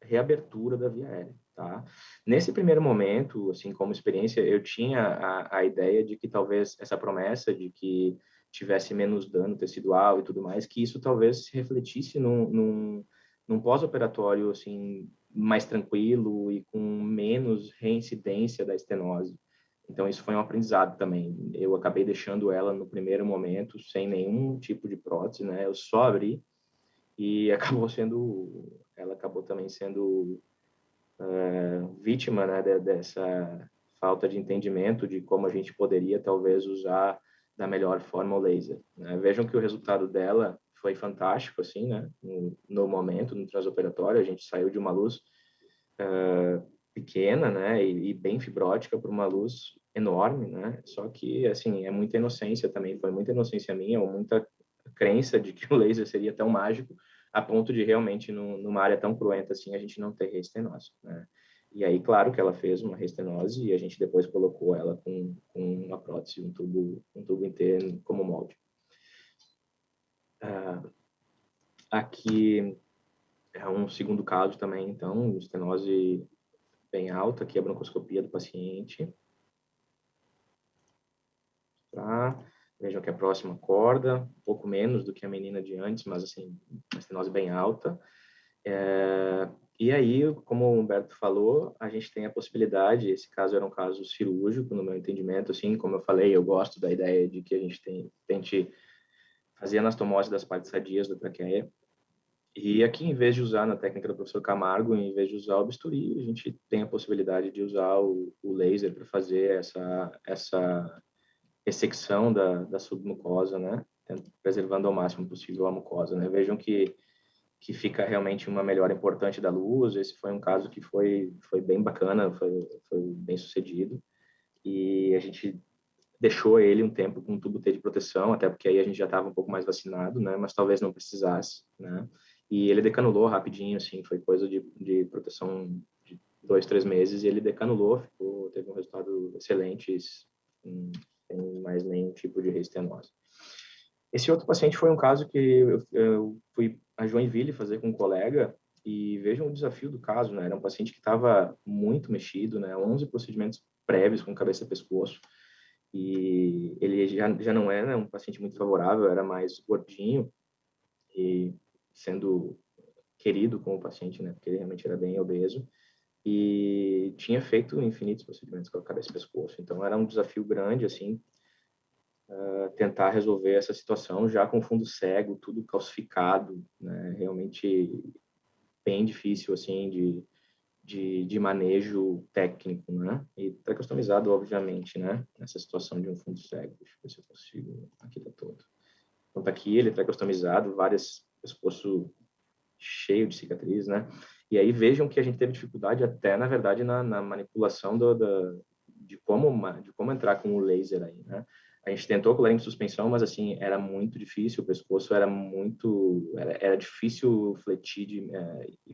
reabertura da via aérea, tá? Nesse primeiro momento, assim, como experiência, eu tinha a ideia de que talvez essa promessa de que tivesse menos dano tecidual e tudo mais, que isso talvez se refletisse num pós-operatório, assim, mais tranquilo e com menos reincidência da estenose. Então, isso foi um aprendizado também. Eu acabei deixando ela no primeiro momento sem nenhum tipo de prótese, né? Eu só abri e ela acabou também sendo vítima, né, dessa falta de entendimento de como a gente poderia talvez usar da melhor forma o laser, né? Vejam que o resultado dela foi fantástico, assim, né? No momento, no transoperatório, a gente saiu de uma luz pequena, né, e bem fibrótica para uma luz enorme, né? Só que, assim, é muita inocência também, foi muita inocência minha, ou muita crença de que o laser seria tão mágico a ponto de realmente, numa área tão cruenta assim, a gente não ter reestenose, né? E aí, claro que ela fez uma reestenose e a gente depois colocou ela com uma prótese, um tubo inteiro como molde. Aqui é um segundo caso também, então, estenose bem alta, aqui é a broncoscopia do paciente. Tá? Vejam que é a próxima corda, um pouco menos do que a menina de antes, mas assim, uma estenose bem alta. E aí, como o Humberto falou, a gente tem a possibilidade, esse caso era um caso cirúrgico, no meu entendimento, assim, como eu falei, eu gosto da ideia de que a gente tente fazer a anastomose das partes sadias da traqueia. E aqui, em vez de usar na técnica do professor Camargo, em vez de usar o bisturi, a gente tem a possibilidade de usar o laser para fazer essa ressecção da submucosa, né? Preservando ao máximo possível a mucosa, né? Vejam que fica realmente uma melhora importante da luz. Esse foi um caso que foi bem bacana, foi bem sucedido. E a gente deixou ele um tempo com um tubo T de proteção, até porque aí a gente já estava um pouco mais vacinado, né? Mas talvez não precisasse, né? E ele decanulou rapidinho, assim, foi coisa de proteção de 2, 3 meses, e ele decanulou, teve um resultado excelente, sem mais nenhum tipo de reestenose. Esse outro paciente foi um caso que eu fui a Joinville fazer com um colega e vejam o desafio do caso, né? Era um paciente que estava muito mexido, né? 11 procedimentos prévios com cabeça e pescoço, e ele já não era um paciente muito favorável, era mais gordinho e sendo querido com o paciente, né? Porque ele realmente era bem obeso e tinha feito infinitos procedimentos com a cabeça e pescoço. Então era um desafio grande, assim, tentar resolver essa situação já com fundo cego, tudo calcificado, né? Realmente bem difícil, assim, de manejo técnico, né? E tracostomizado, obviamente, né? Nessa situação de um fundo cego. Deixa eu ver se eu consigo... Aqui tá todo. Então, tá aqui ele tracostomizado, várias pescoço cheio de cicatriz, né? E aí vejam que a gente teve dificuldade até, na verdade, na manipulação de como entrar com o laser aí, né? A gente tentou colarinho de suspensão, mas assim, era muito difícil, o pescoço era difícil fletir,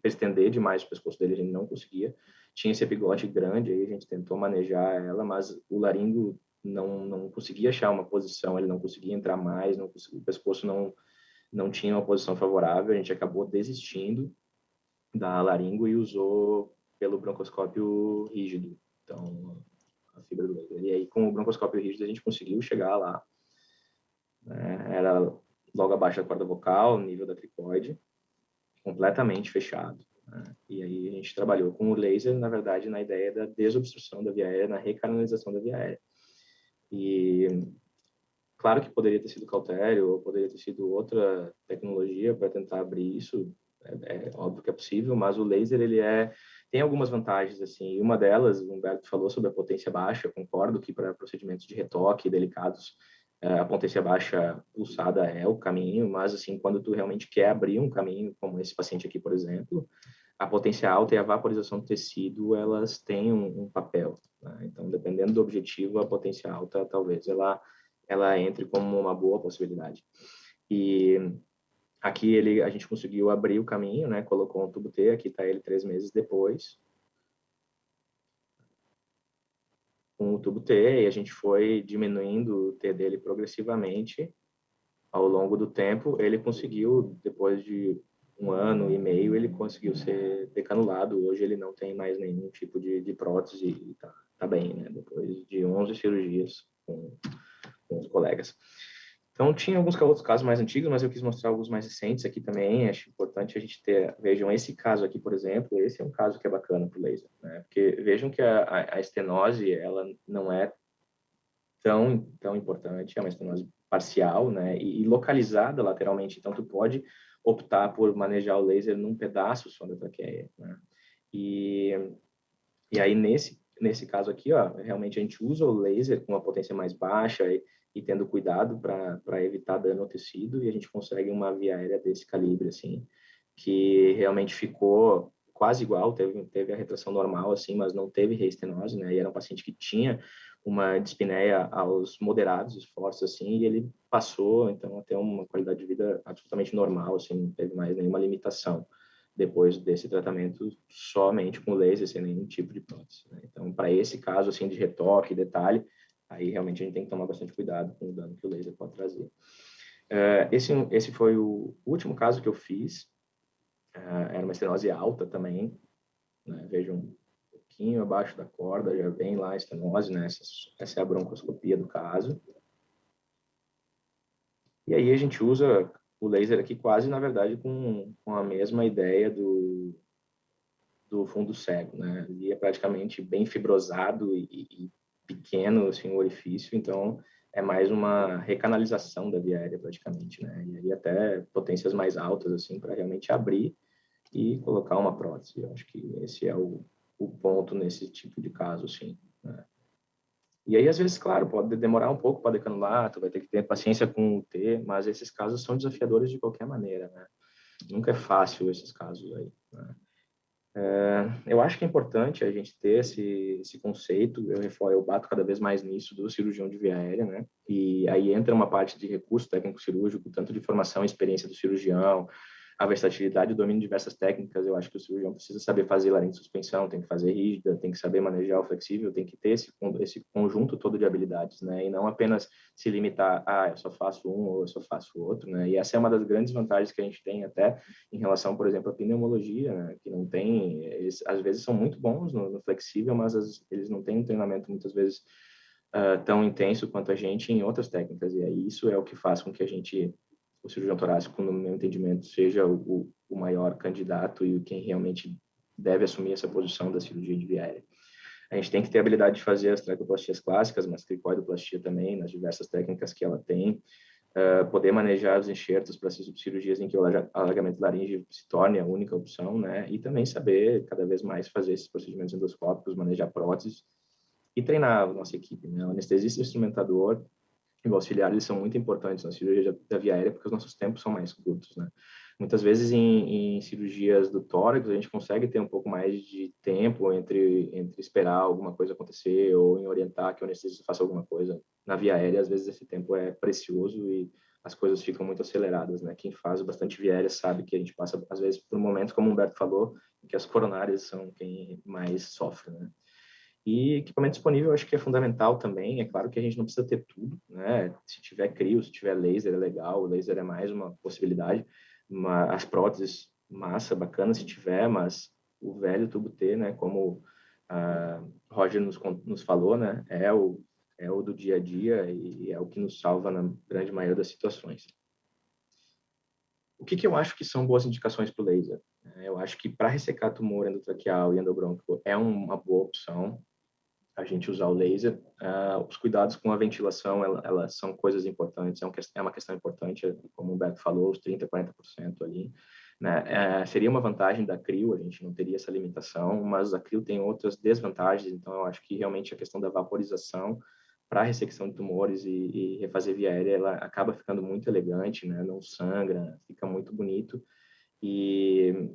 estender demais o pescoço dele, a gente não conseguia. Tinha esse epiglotite grande, aí a gente tentou manejar ela, mas o laringo não conseguia achar uma posição, ele não conseguia entrar mais, o pescoço não tinha uma posição favorável, a gente acabou desistindo da laringo e usou pelo broncoscópio rígido. Então, a fibra do laser. E aí, com o broncoscópio rígido, a gente conseguiu chegar lá. Né? Era logo abaixo da corda vocal, nível da cricoide, completamente fechado. Né? E aí, a gente trabalhou com o laser, na verdade, na ideia da desobstrução da via aérea, na recanalização da via aérea. E claro que poderia ter sido cautério, ou poderia ter sido outra tecnologia para tentar abrir isso, é óbvio que é possível, mas o laser, tem algumas vantagens, assim, e uma delas, o Humberto falou sobre a potência baixa, eu concordo que para procedimentos de retoque delicados, a potência baixa pulsada é o caminho, mas, assim, quando tu realmente quer abrir um caminho, como esse paciente aqui, por exemplo, a potência alta e a vaporização do tecido, elas têm um papel, né? Então, dependendo do objetivo, a potência alta, talvez, ela entre como uma boa possibilidade. E aqui a gente conseguiu abrir o caminho, né? Colocou um tubo T, aqui está ele 3 meses depois, com o tubo T, e a gente foi diminuindo o T dele progressivamente ao longo do tempo. Ele conseguiu, depois de 1 ano e meio, ele conseguiu ser decanulado. Hoje ele não tem mais nenhum tipo de prótese e tá bem, né? Depois de 11 cirurgias com os colegas. Então, tinha alguns outros casos mais antigos, mas eu quis mostrar alguns mais recentes aqui também. Acho importante a gente vejam esse caso aqui, por exemplo, esse é um caso que é bacana para o laser, né? Porque vejam que a estenose, ela não é tão importante, é uma estenose parcial, né? E localizada lateralmente, então tu pode optar por manejar o laser num pedaço só da traqueia, né? E aí, nesse caso aqui, ó, realmente a gente usa o laser com uma potência mais baixa e tendo cuidado para evitar dano ao tecido, e a gente consegue uma via aérea desse calibre, assim, que realmente ficou quase igual, teve a retração normal, assim, mas não teve reestenose, né? E era um paciente que tinha uma dispneia aos moderados esforços, assim, e ele passou, então, a ter uma qualidade de vida absolutamente normal, assim, não teve mais nenhuma limitação depois desse tratamento somente com laser, sem nenhum tipo de prótese, né? Então, para esse caso, assim, de retoque, detalhe, aí realmente a gente tem que tomar bastante cuidado com o dano que o laser pode trazer. Esse foi o último caso que eu fiz, era uma estenose alta também, né? Vejam, um pouquinho abaixo da corda, já vem lá a estenose, né? Essa é a broncoscopia do caso. E aí a gente usa o laser aqui quase, na verdade, com a mesma ideia do fundo cego, né? Ele é praticamente bem fibrosado e pequeno, assim, o orifício, então é mais uma recanalização da via aérea praticamente, né? E aí até potências mais altas, assim, para realmente abrir e colocar uma prótese. Eu acho que esse é o ponto nesse tipo de caso, assim, né? E aí, às vezes, claro, pode demorar um pouco para decanular, tu vai ter que ter paciência com o T, mas esses casos são desafiadores de qualquer maneira, né? Nunca é fácil esses casos aí, né? Eu acho que é importante a gente ter esse conceito, eu bato cada vez mais nisso, do cirurgião de via aérea, né? E aí entra uma parte de recurso técnico cirúrgico, tanto de formação e experiência do cirurgião, a versatilidade, o domínio de diversas técnicas. Eu acho que o cirurgião precisa saber fazer laringe de suspensão, tem que fazer rígida, tem que saber manejar o flexível, tem que ter esse conjunto todo de habilidades, né? E não apenas se limitar a eu só faço um ou eu só faço outro, né? E essa é uma das grandes vantagens que a gente tem até em relação, por exemplo, à pneumologia, né? Que não tem, eles às vezes são muito bons no flexível, mas eles não têm um treinamento muitas vezes tão intenso quanto a gente em outras técnicas. E aí isso é o que faz com que o cirurgião torácico, no meu entendimento, seja o maior candidato e quem realmente deve assumir essa posição da cirurgia de via aérea. A gente tem que ter a habilidade de fazer as traqueoplastias clássicas, mas cricoidoplastia também, nas diversas técnicas que ela tem, poder manejar os enxertos para cirurgias em que o alargamento laríngeo se torne a única opção, né? E também saber cada vez mais fazer esses procedimentos endoscópicos, manejar próteses e treinar a nossa equipe, né? O anestesista e o instrumentador e o auxiliar, eles são muito importantes na cirurgia da via aérea porque os nossos tempos são mais curtos, né? Muitas vezes em cirurgias do tórax a gente consegue ter um pouco mais de tempo entre esperar alguma coisa acontecer ou em orientar que o anestesista faça alguma coisa. Na via aérea, às vezes esse tempo é precioso e as coisas ficam muito aceleradas, né? Quem faz bastante via aérea sabe que a gente passa, às vezes, por momentos, como o Humberto falou, em que as coronárias são quem mais sofre, né? E equipamento disponível eu acho que é fundamental também. É claro que a gente não precisa ter tudo, né? Se tiver crio, se tiver laser é legal, o laser é mais uma possibilidade. As próteses, massa, bacana se tiver, mas o velho tubo T, né? Como a Roger nos falou, né? É o do dia a dia e é o que nos salva na grande maioria das situações. O que eu acho que são boas indicações para o laser? Eu acho que para ressecar tumor endotraqueal e endobronquial é uma boa opção a gente usar o laser. Os cuidados com a ventilação, elas são coisas importantes, é uma questão importante, como o Beto falou, os 30%, 40% ali. Né? Seria uma vantagem da CRIO, a gente não teria essa limitação, mas a CRIO tem outras desvantagens, então eu acho que realmente a questão da vaporização para ressecção de tumores e refazer via aérea, ela acaba ficando muito elegante, né? Não sangra, fica muito bonito. E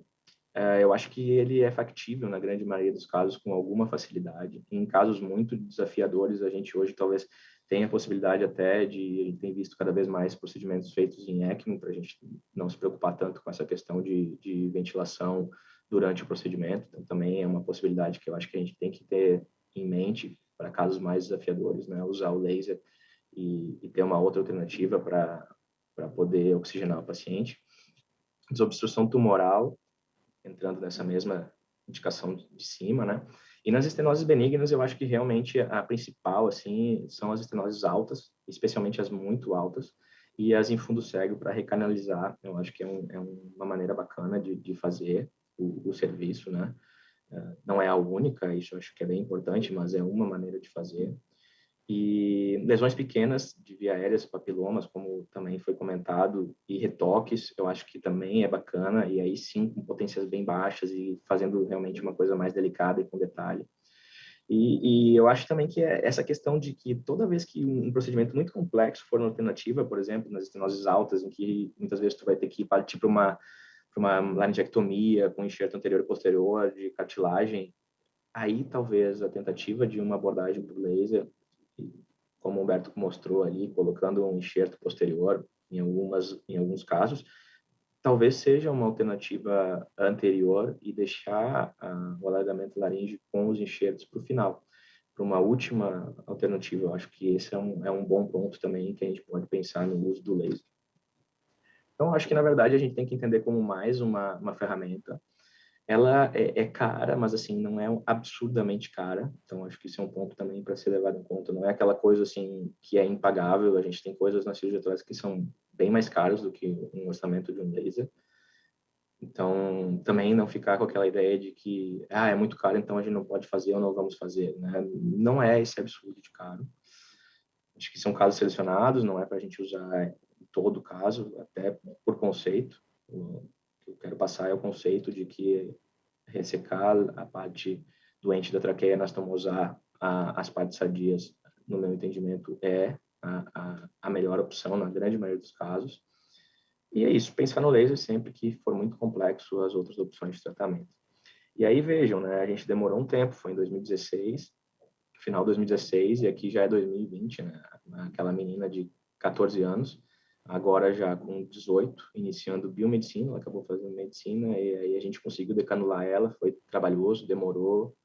eu acho que ele é factível na grande maioria dos casos com alguma facilidade. Em casos muito desafiadores, a gente hoje talvez tenha a possibilidade até de, a gente tem visto cada vez mais procedimentos feitos em ECMO para a gente não se preocupar tanto com essa questão de ventilação durante o procedimento. Então, também é uma possibilidade que eu acho que a gente tem que ter em mente para casos mais desafiadores, né? Usar o laser e ter uma outra alternativa para poder oxigenar o paciente. Desobstrução tumoral, entrando nessa mesma indicação de cima, né? E nas estenoses benignas, eu acho que realmente a principal, assim, são as estenoses altas, especialmente as muito altas, e as em fundo cego para recanalizar. Eu acho que é uma maneira bacana de fazer o serviço, né? Não é a única, isso eu acho que é bem importante, mas é uma maneira de fazer. E lesões pequenas de via aérea, papilomas, como também foi comentado, e retoques, eu acho que também é bacana, e aí sim, com potências bem baixas e fazendo realmente uma coisa mais delicada e com detalhe. E eu acho também que é essa questão de que toda vez que um procedimento muito complexo for uma alternativa, por exemplo, nas estenoses altas, em que muitas vezes tu vai ter que partir para uma laringectomia com enxerto anterior e posterior de cartilagem, aí talvez a tentativa de uma abordagem por laser, como o Humberto mostrou ali, colocando um enxerto posterior em alguns casos, talvez seja uma alternativa anterior e deixar o alargamento laríngeo com os enxertos para o final, para uma última alternativa. Eu acho que esse é um bom ponto também que a gente pode pensar no uso do laser. Então, acho que, na verdade, a gente tem que entender como mais uma ferramenta. Ela é cara, mas assim não é absurdamente cara. Então acho que isso é um ponto também para ser levado em conta. Não é aquela coisa assim que é impagável. A gente tem coisas nas cirurgias torácicas que são bem mais caras do que um orçamento de um laser. Então também não ficar com aquela ideia de que é muito caro, então a gente não pode fazer ou não vamos fazer, né? Não é esse absurdo de caro. Acho que são casos selecionados, não é para a gente usar em todo caso, até por conceito. O que eu quero passar é o conceito de que ressecar a parte doente da traqueia anastomosar as partes sadias, no meu entendimento, é a melhor opção na grande maioria dos casos. E é isso, pensar no laser sempre que for muito complexo as outras opções de tratamento. E aí vejam, né, a gente demorou um tempo, foi em 2016, final de 2016, e aqui já é 2020, né, aquela menina de 14 anos agora já com 18, iniciando biomedicina, ela acabou fazendo medicina, e aí a gente conseguiu decanular ela, foi trabalhoso, demorou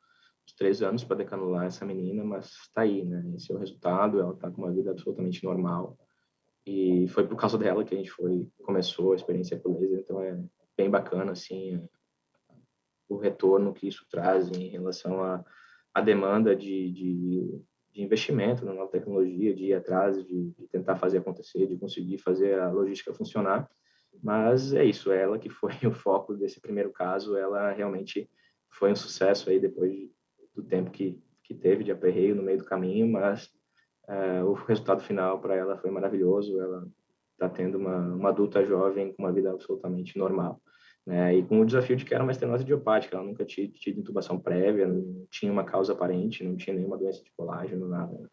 uns 3 anos para decanular essa menina, mas está aí, né? Esse é o resultado, ela está com uma vida absolutamente normal, e foi por causa dela que a gente começou a experiência com laser, então é bem bacana, assim, o retorno que isso traz em relação à demanda de investimento na nova tecnologia, de ir atrás, de tentar fazer acontecer, de conseguir fazer a logística funcionar. Mas é isso, ela que foi o foco desse primeiro caso, ela realmente foi um sucesso aí depois do tempo que teve de aperreio no meio do caminho, mas o resultado final para ela foi maravilhoso, ela está tendo uma adulta jovem com uma vida absolutamente normal, né? E com o desafio de que era uma estenose idiopática, ela nunca tinha tido intubação prévia, não tinha uma causa aparente, não tinha nenhuma doença de colágeno, nada, né?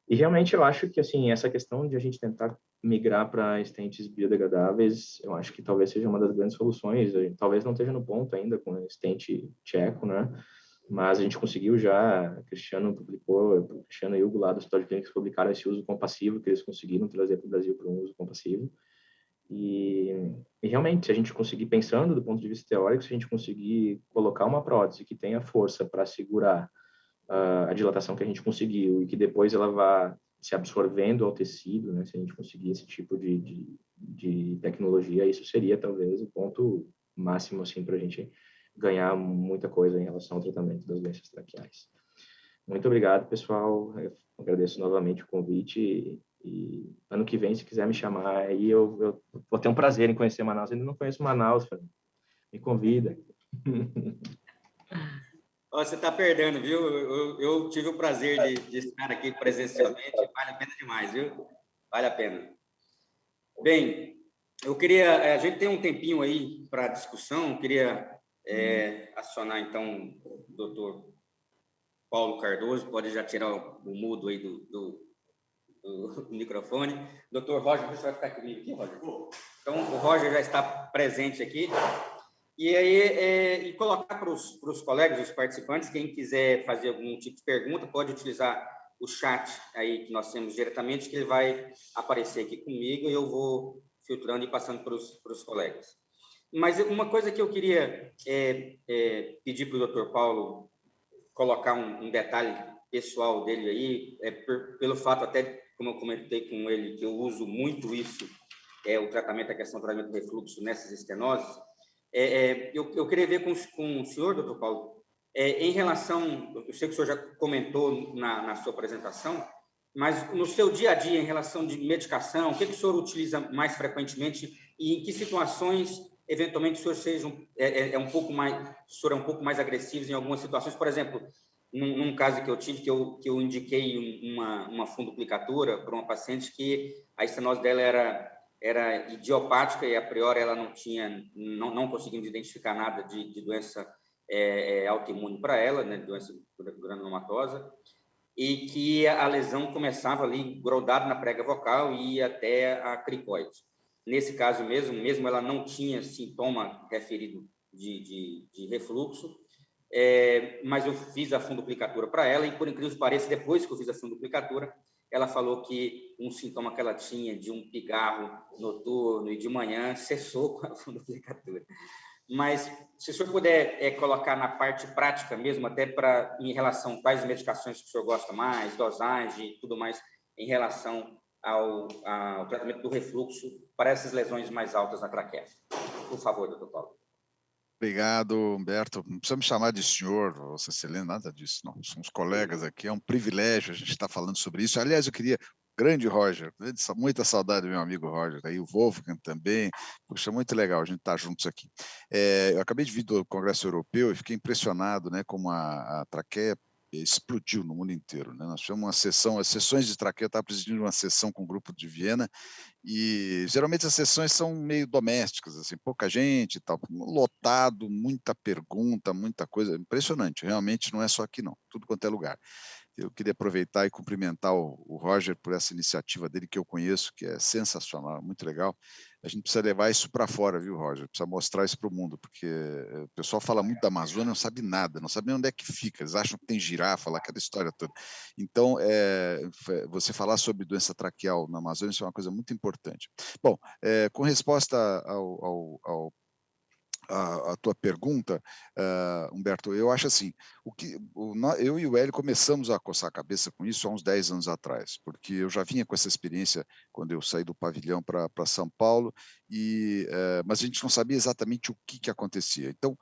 E realmente eu acho que, assim, essa questão de a gente tentar migrar para estentes biodegradáveis, eu acho que talvez seja uma das grandes soluções. Talvez não esteja no ponto ainda com o estente tcheco, né? Mas a gente conseguiu já, Cristiano e Hugo lá do Hospital de Clínicas publicaram esse uso compassivo que eles conseguiram trazer para o Brasil para um uso compassivo. E realmente, se a gente conseguir, pensando do ponto de vista teórico, se a gente conseguir colocar uma prótese que tenha força para segurar a dilatação que a gente conseguiu e que depois ela vá se absorvendo ao tecido, né? Se a gente conseguir esse tipo de tecnologia, isso seria talvez o ponto máximo assim para a gente ganhar muita coisa em relação ao tratamento das doenças traqueais. Muito obrigado, pessoal. Eu agradeço novamente o convite e ano que vem, se quiser me chamar, aí eu vou ter um prazer em conhecer Manaus. Eu ainda não conheço Manaus, me convida. Você está perdendo, viu? Eu tive o prazer de estar aqui presencialmente, vale a pena demais, viu? Vale a pena. Bem, a gente tem um tempinho aí para discussão, eu queria acionar, então, o doutor Paulo Cardoso, pode já tirar o mudo aí do microfone. Doutor Roger, você vai ficar comigo aqui, Roger? Então, o Roger já está presente aqui. E aí, colocar para os colegas, os participantes, quem quiser fazer algum tipo de pergunta, pode utilizar o chat aí que nós temos diretamente, que ele vai aparecer aqui comigo e eu vou filtrando e passando para os colegas. Mas uma coisa que eu queria pedir para o doutor Paulo colocar um detalhe pessoal dele aí, pelo fato até, como eu comentei com ele, que eu uso muito isso, o tratamento, a questão do tratamento do refluxo nessas estenoses. Eu queria ver com o senhor, doutor Paulo, em relação, eu sei que o senhor já comentou na sua apresentação, mas no seu dia a dia, em relação de medicação, o que o senhor utiliza mais frequentemente e em que situações, eventualmente, o senhor seja um pouco mais agressivo em algumas situações? Por exemplo, num caso que eu tive, que eu indiquei uma funduplicatura para uma paciente que a estenose dela era idiopática e, a priori, ela não conseguimos identificar nada de doença autoimune para ela, né, doença granulomatosa, e que a lesão começava ali grudada na prega vocal e ia até a cricoide. Nesse caso mesmo ela não tinha sintoma referido de refluxo, mas eu fiz a funduplicatura para ela e, por incrível que pareça, depois que eu fiz a funduplicatura, ela falou que um sintoma que ela tinha de um pigarro noturno e de manhã cessou com a funduplicatura. Mas, se o senhor puder colocar na parte prática mesmo, até em relação a quais medicações que o senhor gosta mais, dosagem e tudo mais, em relação ao tratamento do refluxo para essas lesões mais altas na traqueia. Por favor, doutor Paulo. Obrigado, Humberto. Não precisa me chamar de senhor, ou Cecilene, nada disso, não. Somos colegas aqui, é um privilégio a gente estar falando sobre isso. Aliás, eu queria, grande Roger, muita saudade do meu amigo Roger, aí o Wolfgang também. Puxa, muito legal a gente estar juntos aqui. Eu acabei de vir do Congresso Europeu e fiquei impressionado, né, como a traqueia explodiu no mundo inteiro, né? Nós tivemos as sessões de traqueia, eu estava presidindo uma sessão com o grupo de Viena, e geralmente as sessões são meio domésticas, assim, pouca gente e tal, lotado, muita pergunta, muita coisa, impressionante, realmente não é só aqui não, tudo quanto é lugar. eu queria aproveitar e cumprimentar o Roger por essa iniciativa dele, que eu conheço, que é sensacional, muito legal. A gente precisa levar isso para fora, viu, Roger? Precisa mostrar isso para o mundo, porque o pessoal fala muito da Amazônia, não sabe nada, não sabe nem onde é que fica, eles acham que tem girafa lá, aquela história toda. Então, você falar sobre doença traqueal na Amazônia, isso é uma coisa muito importante. Bom, com resposta a tua pergunta, Humberto, eu acho assim, eu e o Hélio começamos a coçar a cabeça com isso há uns 10 anos atrás, porque eu já vinha com essa experiência quando eu saí do pavilhão para São Paulo, mas a gente não sabia exatamente o que acontecia. Então,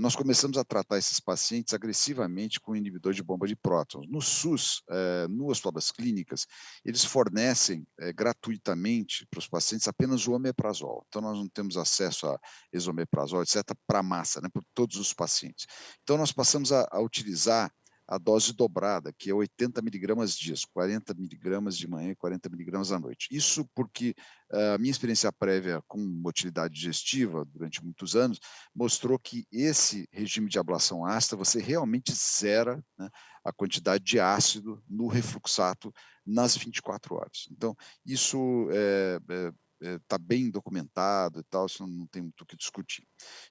nós começamos a tratar esses pacientes agressivamente com inibidor de bomba de prótons. No SUS, no Hospital das Clínicas, eles fornecem gratuitamente para os pacientes apenas o omeprazol. Então, nós não temos acesso a esomeprazol, etc., para a massa, né, para todos os pacientes. Então, nós passamos a utilizar a dose dobrada, que é 80 miligramas dias, 40 miligramas de manhã e 40 miligramas à noite. Isso porque a minha experiência prévia com motilidade digestiva durante muitos anos mostrou que esse regime de ablação ácida, você realmente zera, né, a quantidade de ácido no refluxato nas 24 horas. Então, isso está bem documentado e tal, isso não tem muito o que discutir.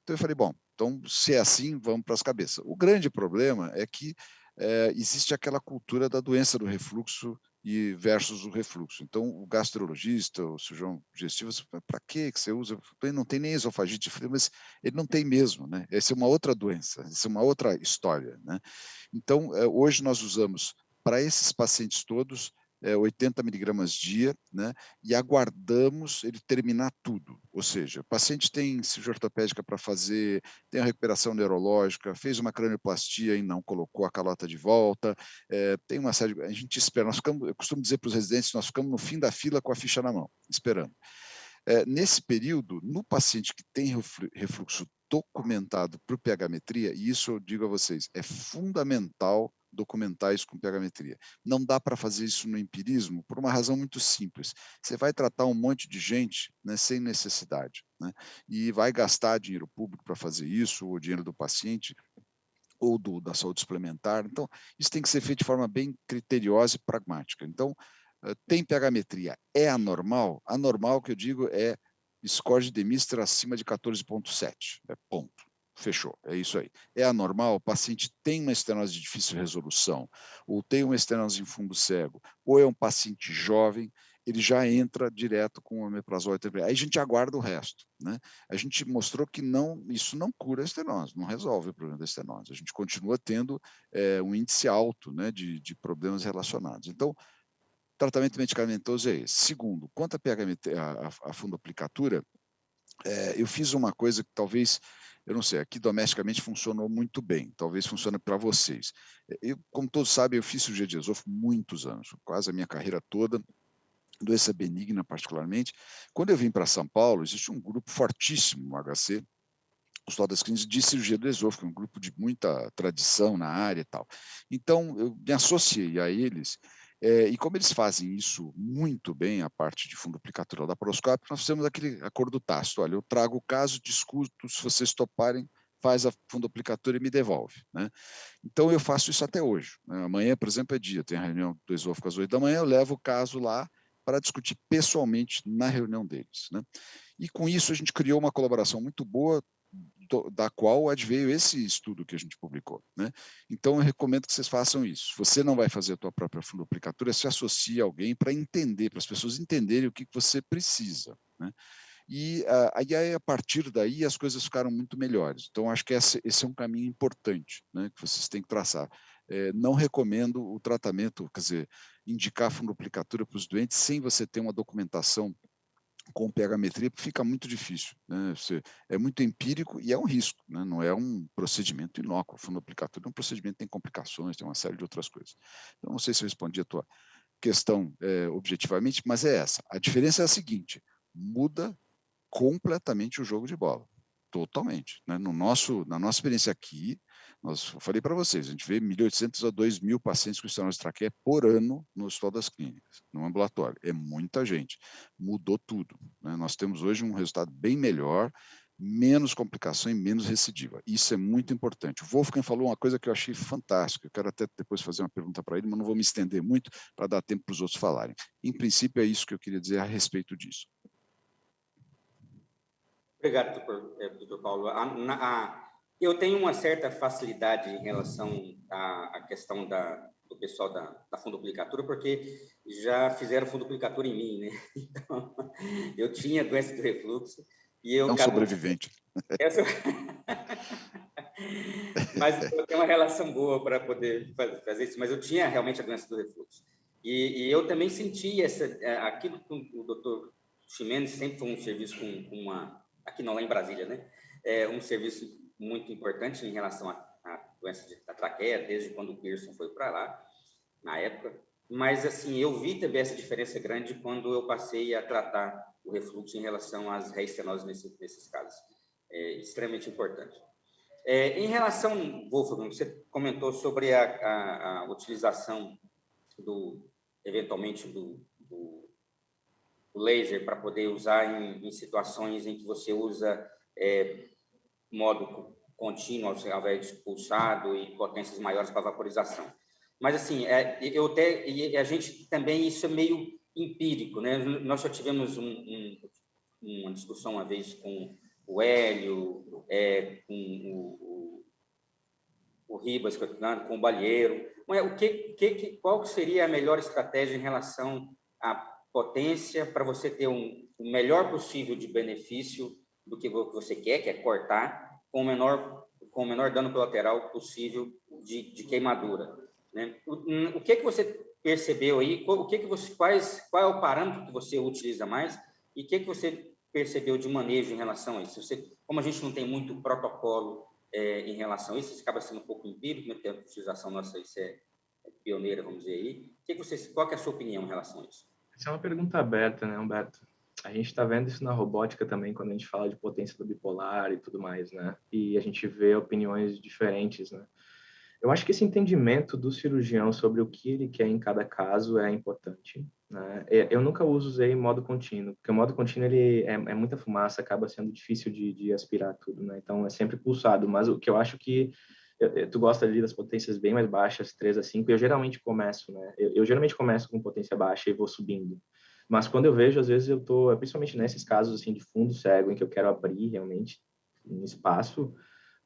Então eu falei, bom, então se é assim, vamos para as cabeças. O grande problema é que existe aquela cultura da doença do refluxo e versus o refluxo. Então o gastrologista, o cirurgião digestivo, para que você usa? Ele não tem nem esofagite, mas ele não tem mesmo, né? Essa é uma outra doença, essa é uma outra história, né? Então hoje nós usamos para esses pacientes todos 80 miligramas dia, né, e aguardamos ele terminar tudo. Ou seja, o paciente tem cirurgia ortopédica para fazer, tem a recuperação neurológica, fez uma cranioplastia e não colocou a calota de volta, tem uma série. A gente espera, eu costumo dizer para os residentes, nós ficamos no fim da fila com a ficha na mão, esperando. Nesse período, no paciente que tem refluxo documentado por pH-metria, e isso eu digo a vocês, é fundamental documentar isso com pH-metria. Não dá para fazer isso no empirismo por uma razão muito simples. Você vai tratar um monte de gente, né, sem necessidade, né, e vai gastar dinheiro público para fazer isso, ou dinheiro do paciente, ou da saúde suplementar. Então, isso tem que ser feito de forma bem criteriosa e pragmática. Então, tem pH-metria, é anormal? Anormal, que eu digo, é score de Demister acima de 14,7. Ponto. Fechou, é isso aí. É anormal, o paciente tem uma estenose de difícil resolução, ou tem uma estenose em fundo cego, ou é um paciente jovem, ele já entra direto com o omeprazol. Aí a gente aguarda o resto, né? A gente mostrou que isso não cura a estenose, não resolve o problema da estenose. A gente continua tendo um índice alto, né, de problemas relacionados. Então, tratamento medicamentoso é esse. Segundo, quanto a fundoplicatura, eu fiz uma coisa que talvez, eu não sei, aqui domesticamente funcionou muito bem, talvez funcione para vocês. Eu, como todos sabem, eu fiz cirurgia de esôfago muitos anos, quase a minha carreira toda, doença benigna particularmente. Quando eu vim para São Paulo, existe um grupo fortíssimo no HC, Hospital das Clínicas, de cirurgia do esôfago, um grupo de muita tradição na área e tal. Então, eu me associei a eles, e como eles fazem isso muito bem, a parte de fundoplicatura laparoscópica, nós fizemos aquele acordo tácito, olha, eu trago o caso, discuto, se vocês toparem, faz a fundoplicatura e me devolve, né? Então, eu faço isso até hoje, né? Amanhã, por exemplo, é dia, tem a reunião do esôfago às 8 da manhã, eu levo o caso lá para discutir pessoalmente na reunião deles, né? E com isso a gente criou uma colaboração muito boa, da qual adveio esse estudo que a gente publicou, né? Então, eu recomendo que vocês façam isso. Se você não vai fazer a tua própria fundoplicatura, se associe a alguém para entender, para as pessoas entenderem o que você precisa, né? E aí, a partir daí, as coisas ficaram muito melhores. Então, acho que esse é um caminho importante, né, que vocês têm que traçar. Não recomendo o tratamento, quer dizer, indicar fundoplicatura para os doentes sem você ter uma documentação com pH-metria, fica muito difícil, né? É muito empírico e é um risco, né? Não é um procedimento inócuo. A fundoplicatura é um procedimento que tem complicações, tem uma série de outras coisas. Então, não sei se eu respondi a tua questão objetivamente, mas é essa. A diferença é a seguinte, muda completamente o jogo de bola. Totalmente. Né? Na nossa experiência aqui, eu falei para vocês, a gente vê 1.800 a 2.000 pacientes com estenose de traqueia por ano no Hospital das Clínicas, no ambulatório. É muita gente. Mudou tudo. Né? Nós temos hoje um resultado bem melhor, menos complicação e menos recidiva. Isso é muito importante. O Wolfgang falou uma coisa que eu achei fantástica. Eu quero até depois fazer uma pergunta para ele, mas não vou me estender muito para dar tempo para os outros falarem. Em princípio, é isso que eu queria dizer a respeito disso. Obrigado, doutor Paulo. Eu tenho uma certa facilidade em relação à questão do pessoal da fundoplicatura, porque já fizeram fundoplicatura em mim, né? Então, eu tinha doença do refluxo e eu... É um sobrevivente. Mas eu tenho uma relação boa para poder fazer isso, mas eu tinha realmente a doença do refluxo. E eu também senti aquilo que o doutor Ximenes sempre foi um serviço com uma... Aqui não, lá em Brasília, né? Um serviço muito importante em relação à doença da traqueia, desde quando o Pearson foi para lá, na época. Mas, assim, eu vi também essa diferença grande quando eu passei a tratar o refluxo em relação às reestenoses nesses casos. É extremamente importante. Em relação, Wolfgang, você comentou sobre a utilização, eventualmente, do laser para poder usar em situações em que você usa modo contínuo, ao invés de pulsado, e potências maiores para vaporização. Mas, assim, a gente também, isso é meio empírico, né? Nós já tivemos uma discussão uma vez com o Hélio, com o Ribas, com o Balheiro. Qual seria a melhor estratégia em relação à potência para você ter o melhor possível de benefício do que você quer, que é cortar, com o menor dano colateral possível de queimadura, né? O que você percebeu aí? Qual é o parâmetro que você utiliza mais? E o que você percebeu de manejo em relação a isso? Como a gente não tem muito protocolo em relação a isso, acaba sendo um pouco empírico, né? A utilização nossa isso é pioneira, vamos dizer aí. Qual que é a sua opinião em relação a isso? Essa é uma pergunta aberta, né, Humberto? A gente está vendo isso na robótica também, quando a gente fala de potência do bipolar e tudo mais, né? E a gente vê opiniões diferentes, né? Eu acho que esse entendimento do cirurgião sobre o que ele quer em cada caso é importante, né? Eu nunca usei modo contínuo, porque o modo contínuo ele é muita fumaça, acaba sendo difícil de aspirar tudo, né? Então é sempre pulsado, mas o que eu acho que tu gosta ali das potências bem mais baixas, 3 a 5, eu geralmente começo, né? Eu geralmente começo com potência baixa e vou subindo. Mas quando eu vejo, às vezes eu tô, principalmente nesses casos assim de fundo cego, em que eu quero abrir realmente um espaço,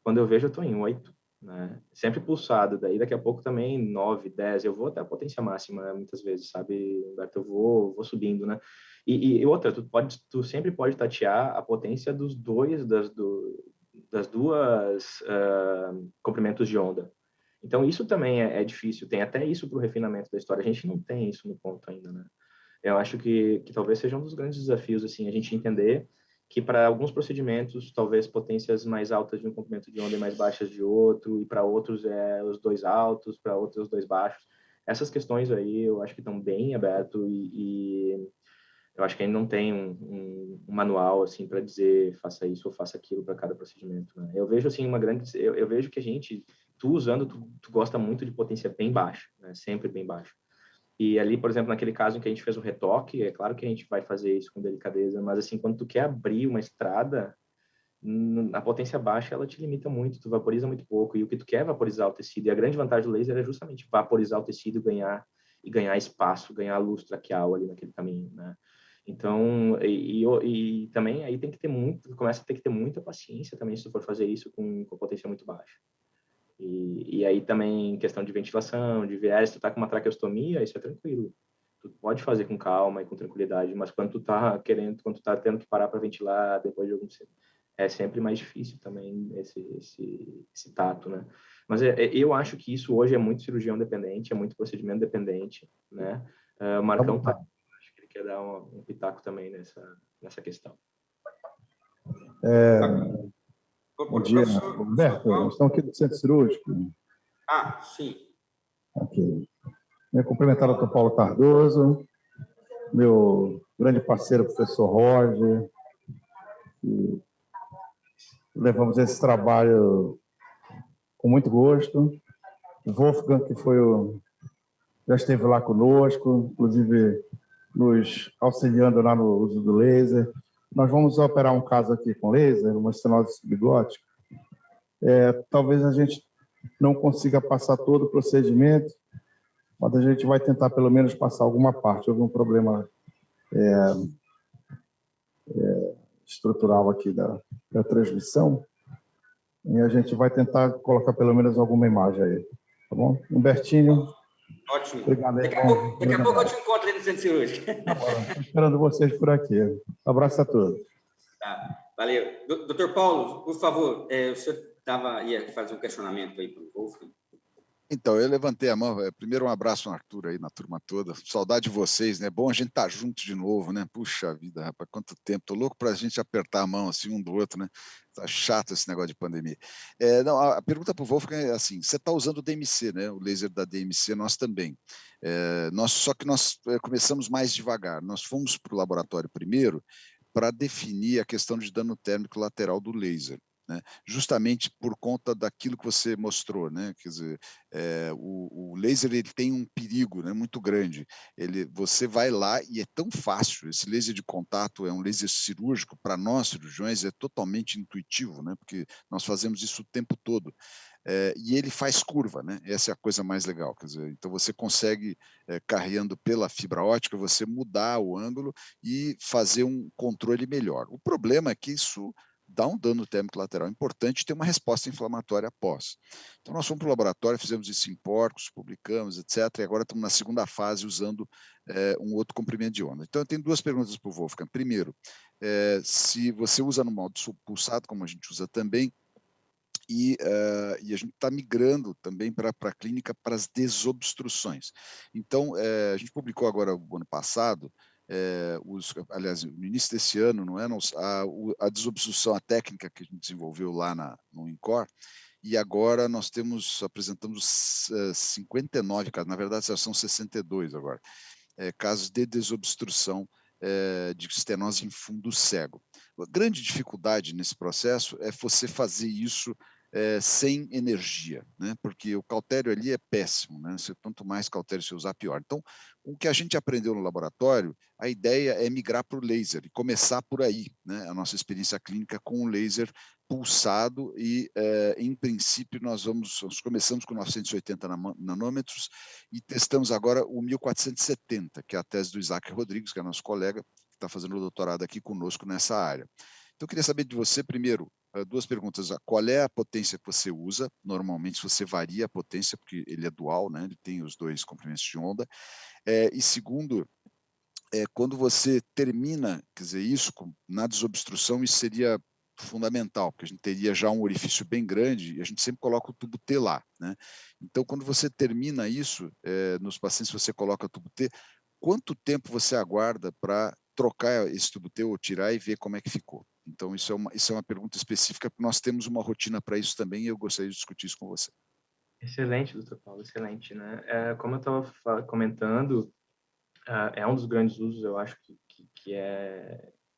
quando eu vejo eu tô em 8, né? Sempre pulsado, daí daqui a pouco também 9, 10, eu vou até a potência máxima muitas vezes, sabe, Humberto? Eu vou subindo, né? E outra, tu sempre pode tatear a potência das duas comprimentos de onda. Então isso também é difícil, tem até isso para o refinamento da história, a gente não tem isso no ponto ainda, né? Eu acho que talvez seja um dos grandes desafios, assim, a gente entender que para alguns procedimentos, talvez potências mais altas de um comprimento de onda e mais baixas de outro, e para outros os 2 altos, para outros os 2 baixos. Essas questões aí eu acho que estão bem aberto e eu acho que ainda não tem um manual assim para dizer faça isso ou faça aquilo para cada procedimento, né? Eu vejo assim eu vejo que tu usando, tu gosta muito de potência bem baixa, né? Sempre bem baixa. E ali, por exemplo, naquele caso em que a gente fez um retoque, é claro que a gente vai fazer isso com delicadeza, mas assim, quando tu quer abrir uma estrada, a potência baixa, ela te limita muito, tu vaporiza muito pouco, e o que tu quer é vaporizar o tecido, e a grande vantagem do laser é justamente vaporizar o tecido e ganhar espaço, ganhar luz traqueal ali naquele caminho, né? Então, e também aí começa a ter que ter muita paciência também se tu for fazer isso com potência muito baixa. E aí também questão de ventilação, de viés, tu tá com uma traqueostomia, isso é tranquilo. Tu pode fazer com calma e com tranquilidade, mas quando tu tá tendo que parar para ventilar depois de algum é sempre mais difícil também esse tato, né? Mas eu acho que isso hoje é muito cirurgião dependente, é muito procedimento dependente, né? O Marcão acho que ele quer dar um pitaco também nessa questão. Bom dia, Humberto. Nós estamos aqui do Centro Cirúrgico. Sim. Ok. Vou cumprimentar o Dr. Paulo Cardoso, meu grande parceiro, professor Roger. E levamos esse trabalho com muito gosto. O Wolfgang, que já esteve lá conosco, inclusive nos auxiliando lá no uso do laser. nós vamos operar um caso aqui com laser, uma estenose subglótica. Talvez a gente não consiga passar todo o procedimento, mas a gente vai tentar pelo menos passar alguma parte. Houve um problema estrutural aqui da transmissão, e a gente vai tentar colocar pelo menos alguma imagem aí, tá bom? Humbertinho. Ótimo. Obrigado. Daqui a pouco eu te encontro ali no centro cirúrgico. Estou esperando vocês por aqui. Um abraço a todos. Tá, valeu. Doutor Paulo, por favor, o senhor ia fazer um questionamento aí para o Wolfgang. Então, eu levantei a mão. Primeiro, um abraço no Arthur aí, na turma toda. Saudade de vocês, né? Bom a gente estar junto de novo, né? Puxa vida, rapaz, quanto tempo. Tô louco para a gente apertar a mão assim um do outro, né? Tá chato esse negócio de pandemia. Não, a pergunta para o Wolfgang é assim: você está usando o DMC, né? O laser da DMC, nós também. Só que nós começamos mais devagar. Nós fomos para o laboratório primeiro para definir a questão de dano térmico lateral do laser, né? Justamente por conta daquilo que você mostrou, né? Quer dizer, o laser ele tem um perigo, né, muito grande. Você vai lá e é tão fácil. Esse laser de contato é um laser cirúrgico, para nós cirurgiões é totalmente intuitivo, né? Porque nós fazemos isso o tempo todo. E ele faz curva, né? Essa é a coisa mais legal. Quer dizer, então você consegue, carreando pela fibra ótica, você mudar o ângulo e fazer um controle melhor. O problema é que isso dá um dano térmico lateral importante e tem uma resposta inflamatória após. Então, nós fomos para o laboratório, fizemos isso em porcos, publicamos, etc. E agora estamos na segunda fase usando um outro comprimento de onda. Então, eu tenho duas perguntas para o Wolfgang. Primeiro, se você usa no modo pulsado, como a gente usa também, e a gente está migrando também para a clínica para as desobstruções. Então, a gente publicou agora, o ano passado, aliás, no início desse ano, não é? A desobstrução, a técnica que a gente desenvolveu lá no INCOR, e agora nós apresentamos 59 casos, na verdade são 62 agora, casos de desobstrução de estenose em fundo cego. A grande dificuldade nesse processo é você fazer isso sem energia, né? Porque o cautério ali é péssimo, né? Quanto mais cautério você usar, pior. Então, o que a gente aprendeu no laboratório, a ideia é migrar para o laser e começar por aí, né? A nossa experiência clínica com o laser pulsado e, em princípio, nós começamos com 980 nanômetros e testamos agora o 1470, que é a tese do Isaac Rodrigues, que é nosso colega, que está fazendo o doutorado aqui conosco nessa área. Então, eu queria saber de você, primeiro, duas perguntas. Qual é a potência que você usa? Normalmente, se você varia a potência, porque ele é dual, né? Ele tem os dois comprimentos de onda. E segundo, quando você termina, quer dizer, isso na desobstrução, isso seria fundamental, porque a gente teria já um orifício bem grande e a gente sempre coloca o tubo T lá, né? Então, quando você termina isso, nos pacientes você coloca o tubo T, quanto tempo você aguarda para trocar esse tubo T ou tirar e ver como é que ficou? Então, isso é uma pergunta específica, porque nós temos uma rotina para isso também e eu gostaria de discutir isso com você. Excelente, doutor Paulo, excelente, né? Como eu estava comentando, é um dos grandes usos, eu acho,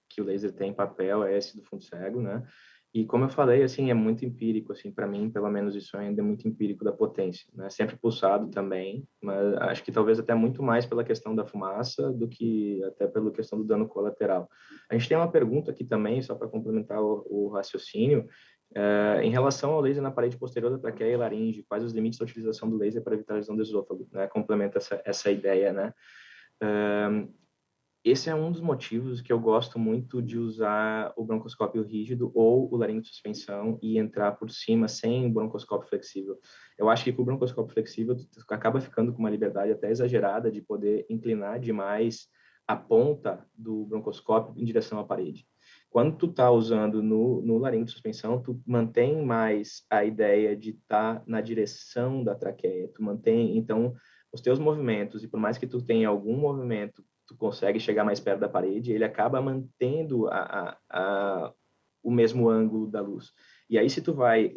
que o laser tem papel, é esse do fundo cego, né? E como eu falei, assim, é muito empírico, assim, para mim, pelo menos isso ainda é muito empírico da potência, né? Sempre pulsado também, mas acho que talvez até muito mais pela questão da fumaça do que até pela questão do dano colateral. A gente tem uma pergunta aqui também, só para complementar o raciocínio, em relação ao laser na parede posterior da traqueia e laringe, quais os limites da utilização do laser para evitar a lesão do esôfago, né? Complementa essa ideia, né? Esse é um dos motivos que eu gosto muito de usar o broncoscópio rígido ou o laringe de suspensão e entrar por cima sem broncoscópio flexível. Eu acho que com o broncoscópio flexível tu acaba ficando com uma liberdade até exagerada de poder inclinar demais a ponta do broncoscópio em direção à parede. Quando tu tá usando no laringe de suspensão, tu mantém mais a ideia de estar na direção da traqueia. Tu mantém, então, os teus movimentos, e por mais que tu tenha algum movimento, tu consegue chegar mais perto da parede, ele acaba mantendo o mesmo ângulo da luz. E aí, se tu vai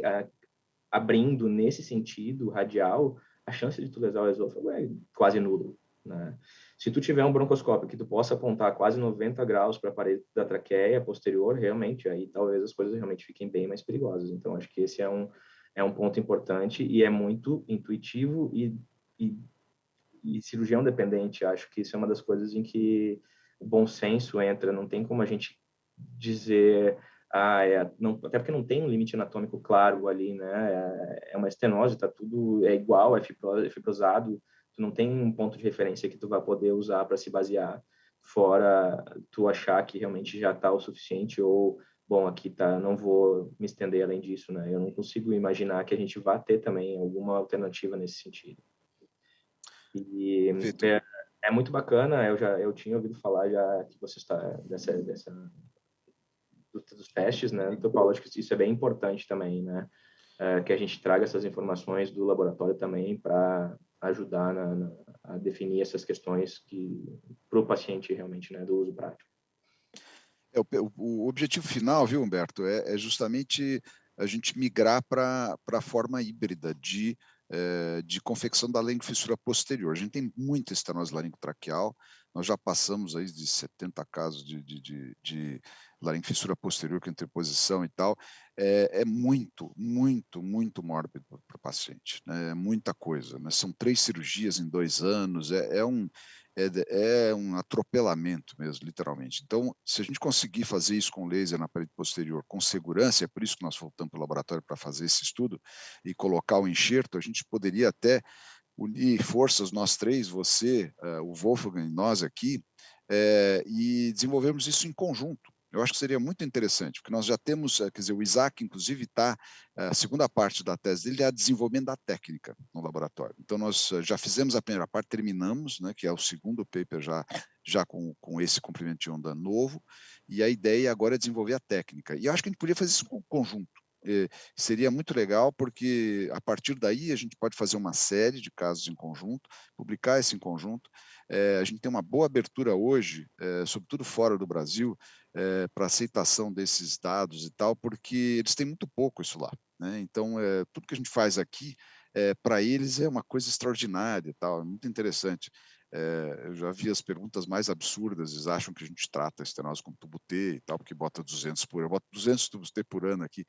abrindo nesse sentido radial, a chance de tu lesar o esôfago é quase nula, né? Se tu tiver um broncoscópio que tu possa apontar quase 90 graus para a parede da traqueia posterior, realmente, aí talvez as coisas realmente fiquem bem mais perigosas. Então, acho que esse é um ponto importante e é muito intuitivo e cirurgião dependente. Acho que isso é uma das coisas em que o bom senso entra. Não tem como a gente dizer, não, até porque não tem um limite anatômico claro ali, né? É uma estenose, tá tudo é igual, é fibrosado, tu não tem um ponto de referência que tu vai poder usar para se basear, fora tu achar que realmente já está o suficiente ou, bom, aqui tá, não vou me estender além disso, né? Eu não consigo imaginar que a gente vá ter também alguma alternativa nesse sentido. E Perfeito. é muito bacana, eu tinha ouvido falar já que você está dos testes, né? Então, Paulo, acho que isso é bem importante também, né? Que a gente traga essas informações do laboratório também para ajudar a definir essas questões que para o paciente realmente, né, do uso prático. O objetivo final, viu, Humberto, é justamente a gente migrar para a forma híbrida de confecção da laringofissura posterior. A gente tem muita estenose laringotraqueal, nós já passamos aí de 70 casos de laringofissura posterior com interposição e tal. É muito, muito, muito mórbido para o paciente, né? É muita coisa, né? São 3 cirurgias em 2 anos, é um atropelamento mesmo, literalmente. Então, se a gente conseguir fazer isso com laser na parede posterior com segurança, é por isso que nós voltamos para o laboratório para fazer esse estudo e colocar o enxerto, a gente poderia até unir forças, nós 3, você, o Wolfgang e nós aqui, e desenvolvermos isso em conjunto. Eu acho que seria muito interessante, porque nós já temos, quer dizer, o Isaac, inclusive, está, a segunda parte da tese dele é a desenvolvimento da técnica no laboratório. Então, nós já fizemos a primeira parte, terminamos, né, que é o segundo paper já com esse comprimento de onda novo, e a ideia agora é desenvolver a técnica. E eu acho que a gente podia fazer isso em conjunto. Seria muito legal, porque a partir daí a gente pode fazer uma série de casos em conjunto, publicar isso em conjunto. A gente tem uma boa abertura hoje, sobretudo fora do Brasil, para aceitação desses dados e tal, porque eles têm muito pouco isso lá, né? Então, tudo que a gente faz aqui, para eles é uma coisa extraordinária e tal, é muito interessante. Eu já vi as perguntas mais absurdas, eles acham que a gente trata a estenose com tubo T e tal, porque bota 200 por ano, eu boto 200 tubos T por ano aqui,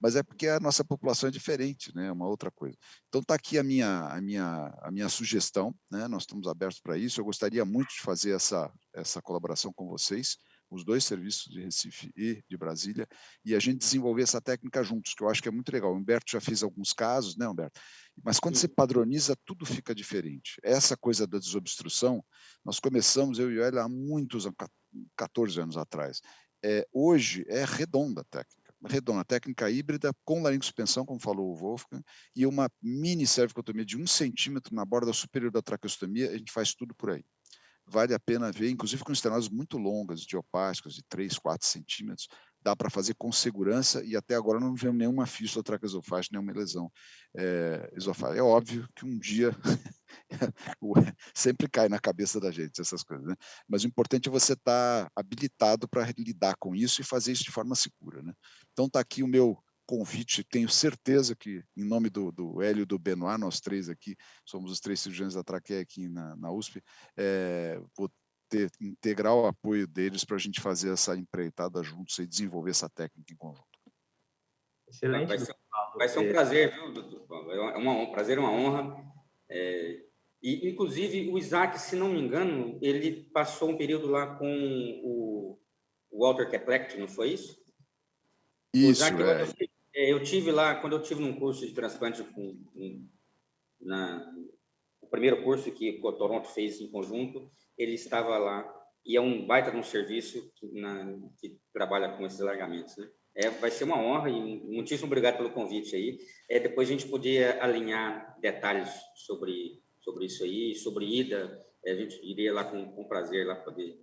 mas é porque a nossa população é diferente, né? É uma outra coisa. Então está aqui a minha sugestão, né? Nós estamos abertos para isso, eu gostaria muito de fazer essa colaboração com vocês, os 2 serviços de Recife e de Brasília, e a gente desenvolver essa técnica juntos, que eu acho que é muito legal. O Humberto já fez alguns casos, né, Humberto? Mas quando você padroniza, tudo fica diferente. Essa coisa da desobstrução, nós começamos, eu e ele, há muitos, 14 anos atrás. Hoje é redonda a técnica híbrida com laringosuspensão, como falou o Wolfgang, e uma mini cervicotomia de 1 centímetro na borda superior da traqueostomia, a gente faz tudo por aí. Vale a pena ver, inclusive com estenoses muito longas, idiopáticas, de 3, 4 centímetros, dá para fazer com segurança, e até agora não vemos nenhuma fístula traqueosofágica, nenhuma lesão esofágica. É óbvio que um dia sempre cai na cabeça da gente essas coisas, né? Mas o importante é você estar habilitado para lidar com isso e fazer isso de forma segura, né? Então está aqui o meu convite, tenho certeza que, em nome do Hélio e do Benoit, nós 3 aqui, somos os 3 cirurgiões da traqueia aqui na USP, vou ter integral apoio deles para a gente fazer essa empreitada juntos e desenvolver essa técnica em conjunto. Excelente. Vai ser um prazer, viu, doutor Paulo? É um prazer, uma honra. E, inclusive, o Isaac, se não me engano, ele passou um período lá com o Walter Keplech, não foi isso? Isso, o Isaac, eu tive lá, quando eu tive num curso de transplante o primeiro curso que o Toronto fez em conjunto, ele estava lá, e é um baita de um serviço que trabalha com esses alargamentos, né? Vai ser uma honra e muitíssimo obrigado pelo convite aí. Depois a gente podia alinhar detalhes sobre isso aí, sobre ida, a gente iria lá com prazer lá poder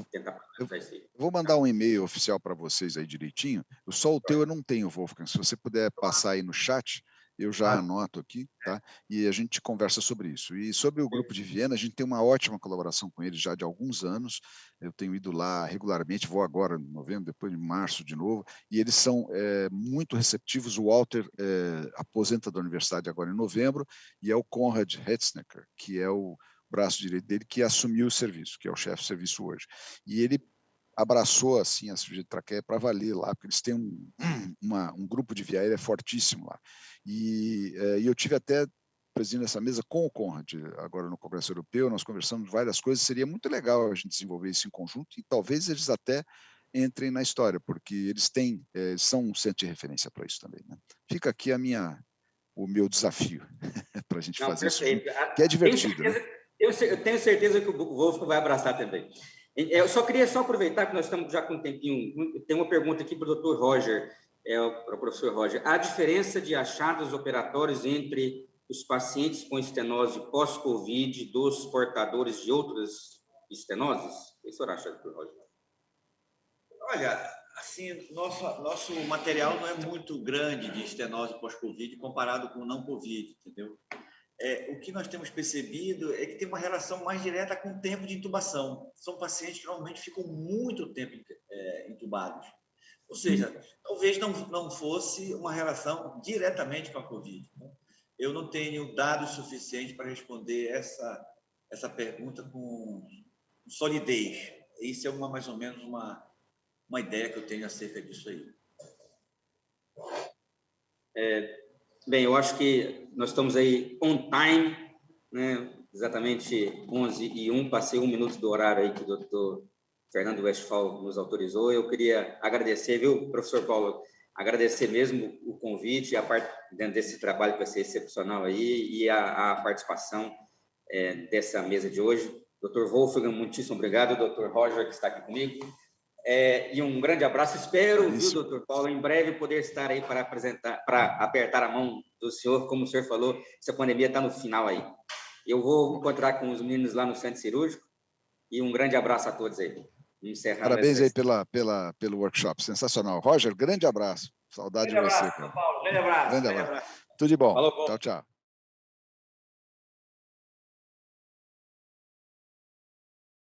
tentar passar isso aí. Vou mandar um e-mail oficial para vocês aí direitinho. Só o teu eu não tenho, Wolfgang. Se você puder passar aí no chat, eu já anoto aqui, tá? E a gente conversa sobre isso. E sobre o Grupo de Viena, a gente tem uma ótima colaboração com eles já de alguns anos. Eu tenho ido lá regularmente, vou agora em novembro, depois em março de novo, e eles são muito receptivos. O Walter aposenta da universidade agora em novembro, e é o Konrad Hetznecker, que é o braço direito dele, que assumiu o serviço, que é o chefe de serviço hoje. E ele abraçou assim a cirurgia de traqueia para valer lá, porque eles têm um grupo de via aérea fortíssimo lá. E eu tive até presidindo essa mesa com o Conrad, agora no Congresso Europeu, nós conversamos várias coisas, seria muito legal a gente desenvolver isso em conjunto, e talvez eles até entrem na história, porque eles são um centro de referência para isso também, né? Fica aqui o meu desafio para a gente fazer perfeito. isso junto, que é divertido. Eu tenho certeza que o Wolfgang vai abraçar também. Eu só queria aproveitar que nós estamos já com um tempinho. Tem uma pergunta aqui para o Dr. Roger, para o professor Roger. A diferença de achados operatórios entre os pacientes com estenose pós-Covid dos portadores de outras estenoses? O que o senhor acha, Dr. Roger? Olha, assim, nosso material não é muito grande de estenose pós-Covid comparado com não Covid, entendeu? O que nós temos percebido é que tem uma relação mais direta com o tempo de intubação. São pacientes que normalmente ficam muito tempo intubados. Ou seja, talvez não fosse uma relação diretamente com a Covid. Né? Eu não tenho dados suficientes para responder essa pergunta com solidez. Isso é mais ou menos uma ideia que eu tenho acerca disso aí. Bem, eu acho que nós estamos aí on time, né? Exatamente 11h01, passei 1 minuto do horário aí que o doutor Fernando Westphal nos autorizou. Eu queria agradecer, viu, professor Paulo, agradecer mesmo o convite, a parte dentro desse trabalho que vai ser excepcional aí, e a participação dessa mesa de hoje. Doutor Wolfgang, muitíssimo obrigado, doutor Roger, que está aqui comigo. E um grande abraço. Espero, viu, doutor Paulo, em breve poder estar aí para apertar a mão do senhor. Como o senhor falou, essa pandemia está no final aí. Eu vou encontrar com os meninos lá no centro cirúrgico e um grande abraço a todos aí. Parabéns aí pelo workshop, sensacional. Roger, grande abraço. Saudade de você, cara. Paulo. Grande abraço. Grande abraço. Tudo de bom. Falou, tchau, tchau.